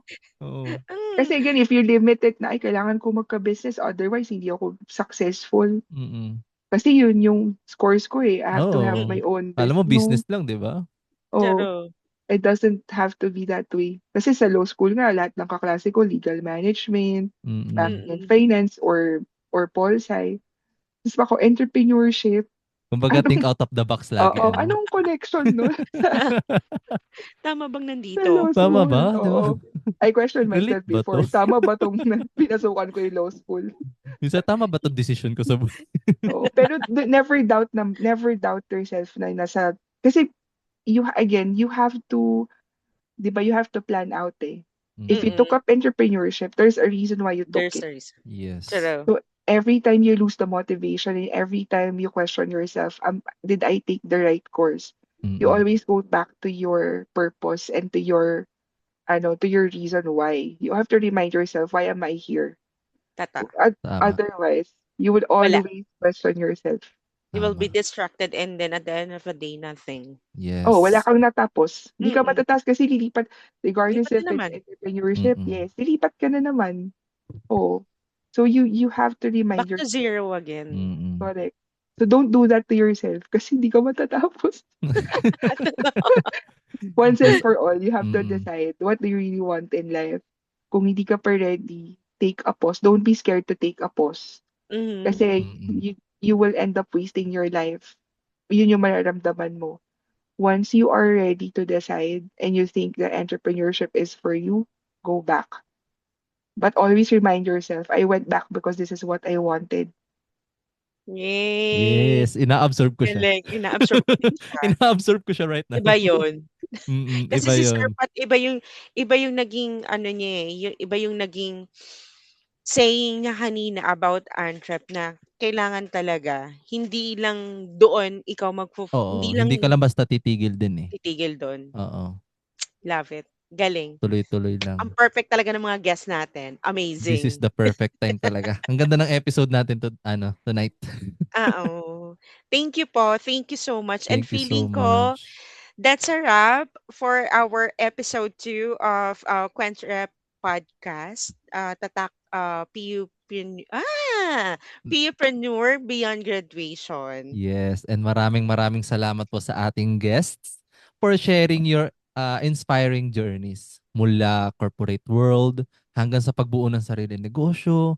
Oo. Mm. Kasi again, if you limit it na, ay, kailangan ko magka-business, otherwise hindi ako successful. Mm. Kasi yun yung scores ko eh. I have to have Oo. my Mm. own Akala mo business. No, business lang, 'di ba? oh, True. it doesn't have to be that way. Kasi sa law school nga, lahat ng kaklase ko, legal management, Mm. banking and Mm. finance, or pol sci. Tapos ako, entrepreneurship. Kumbaga think Anong, out of the box lagi oo, ano. anong connection nun Tama bang sa nandito? law Tama school? ba? 'Di ba? Oo. I questioned Relate myself ba 'to? before. Tama ba tong pinasukan ko yung law school? Minsan tama ba 'tong decision ko sa buhay? Oo, pero never doubt yourself na nasa, kasi you have to, 'di ba, you have to plan out eh. If you Mm. Mm. took up entrepreneurship, there's a reason why you took There's it. a reason. Yes. True. So every time you lose the motivation and every time you question yourself, did I take the right course? You Mm. always go back to your purpose and to your reason why. You have to remind yourself, why am I here? Tata. Tama, Otherwise, you would Wala. always question yourself. You will be tama. distracted and then at the end of the day, nothing. Oh, wala Yes. kang natapos. Hindi ka Mm. matataas kasi lilipat, regardless Lipat na if it's naman. entrepreneurship, Mm. yes, lilipat ka na naman. Oh. So you have to remind Back to yourself, zero again. Mm. correct. So don't do that to yourself kasi hindi ka matatapos. Once and for all, you have to Mm. decide what do you really want in life. Kung hindi ka pa ready, take a pause. Don't be scared to take a pause. Mm. Kasi Mm. you will end up wasting your life. Yun yung mararamdaman mo. Once you are ready to decide and you think that entrepreneurship is for you, go back. But always remind yourself, I went back because this is what I wanted. Yay! Yes, ina-absorb ko siya. Galing. Ina-absorb ko din siya. Ina-absorb ko siya right now. Iba yun. Kasi Iba si Sir 'yun. Pat, iba yung naging ano niya eh, iba yung naging saying niya kanina about Antrep na kailangan talaga hindi lang doon ikaw Oo, hindi lang hindi ka lang basta titigil din, eh. titigil doon. Oo, Love it. Galing. tuloy-tuloy Ang lang. perfect talaga ng mga guests natin. This is Amazing. the perfect time talaga. Ang ganda ng episode natin tonight. Oo. Thank you po. Thank you so much. And Thank you so feeling ko, much. that's a wrap for our episode 2 of Quentrep podcast. Tatak PU PUpreneur beyond graduation. Yes, and maraming salamat po sa ating guests for sharing your inspiring journeys mula corporate world hanggang sa pagbuo ng sariling negosyo.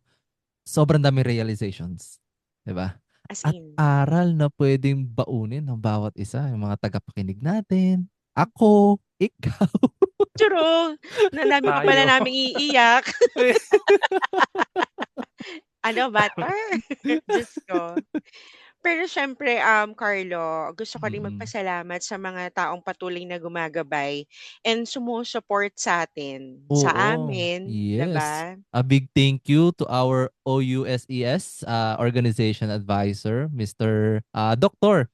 Sobrang dami realizations, 'di ba? As At in. aral na pwedeng baunin ng bawat isa, yung mga tagapakinig natin, ako, ikaw. True. Na dami pa pala Tayo. namin iiyak. Ano, butter? Diyos ko. Pero syempre, Carlo, gusto ko rin Mm. magpasalamat sa mga taong patuloy na gumagabay and sumusuport sa atin, sa Oo, amin, 'di yes. ba? A big thank you to our OUSES organization advisor, Mr. Dr.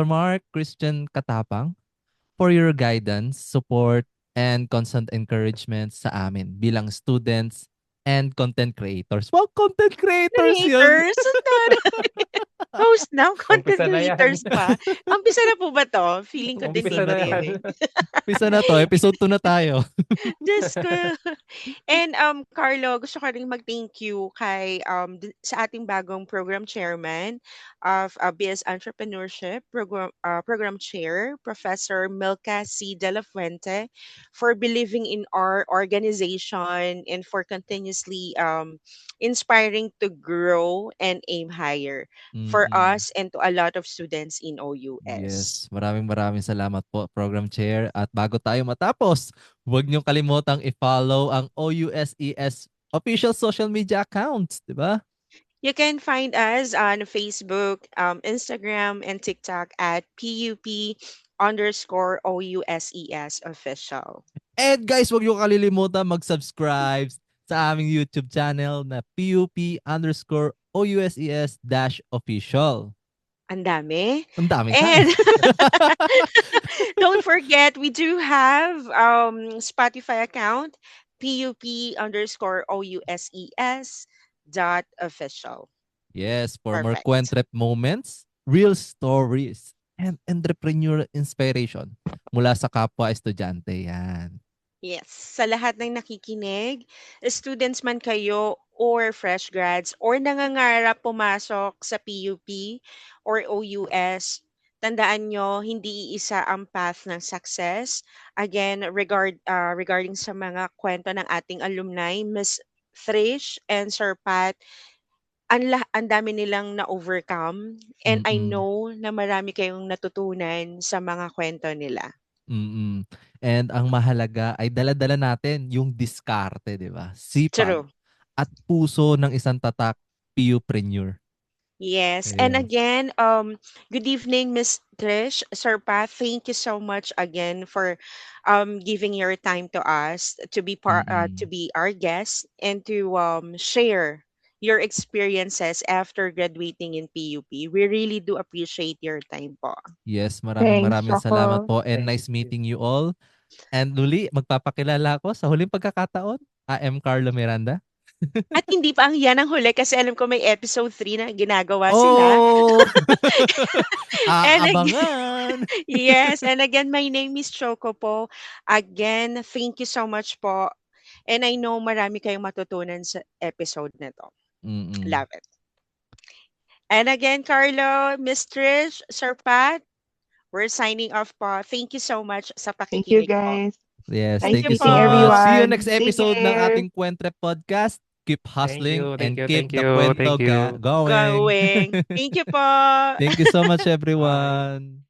Mark Christian Katapang, for your guidance, support, and constant encouragement sa amin bilang students and content creators. Wow, content creators yun! Creators, ang taray. Host now, content Umpisa na yan. creators pa. Umpisa na po ba 'to? Feeling ko din Umpisa na dito yan. eh. Pisa na to, episode 2 na tayo. Diyos ko. And Carlo, gusto ko rin mag-thank you kay sa ating bagong program chairman of BS Entrepreneurship program chair, Professor Milka C. De La Fuente, for believing in our organization and for continuously inspiring to grow and aim higher for Mm-mm. us and to a lot of students in OUS. Yes, maraming salamat po, Program Chair. At bago tayo matapos, huwag niyong kalimutang i-follow ang OUSES official social media accounts, di ba? You can find us on Facebook, Instagram, and TikTok at PUP_OUSES official. And guys, huwag niyong kalilimutan mag-subscribe sa aming YouTube channel na PUP_OUSES-official. Ang dami. Ang dami And ka. don't forget, we do have Spotify account, PUP_OUSES.official. Yes, for more Perfect. Kwentrep moments, real stories, and entrepreneurial inspiration mula sa kapwa estudyante. Yan. Yes, sa lahat ng nakikinig, students man kayo or fresh grads or nangangarap pumasok sa PUP or OUS, tandaan nyo, hindi iisa ang path ng success. Again, regarding sa mga kwento ng ating alumni, Miss Trish and Sir Pat, ang dami nilang na-overcome and I Mm-mm. know na marami kayong natutunan sa mga kwento nila. Mm-mm. And ang mahalaga ay dala-dala natin yung diskarte, di ba? Sipag True. at puso ng isang tatak PUpreneur. Yes. And Yes. again, good evening, Miss Trish. Sir Pat, thank you so much again for giving your time to us to be to Mm-mm. be our guest and to share your experiences after graduating in PUP. We really do appreciate your time po. Yes, Thanks, maraming salamat Choco. po and Thank nice you. meeting you all. And muli, magpapakilala ako sa huling pagkakataon. I am Carlo Miranda. At hindi pa ang yan ang huli kasi alam ko may episode 3 na ginagawa sila. Oh! And again, Aabangan! yes, and again, my name is Choco po. Again, thank you so much po. And I know marami kayong matutunan sa episode na to. Mm-mm. Love it. And again, Carlo, Miss Trish, Sir Pat, we're signing off po. Thank you so much sa Thank you, pakikinig po. guys. Yes, Thank thank you you so po. much. See you everyone. next Take episode ng care. ating Kwentrep podcast. Keep hustling and keep Thank the you, kwento thank you. going. Going. Thank you po. Thank you so much, Bye. everyone.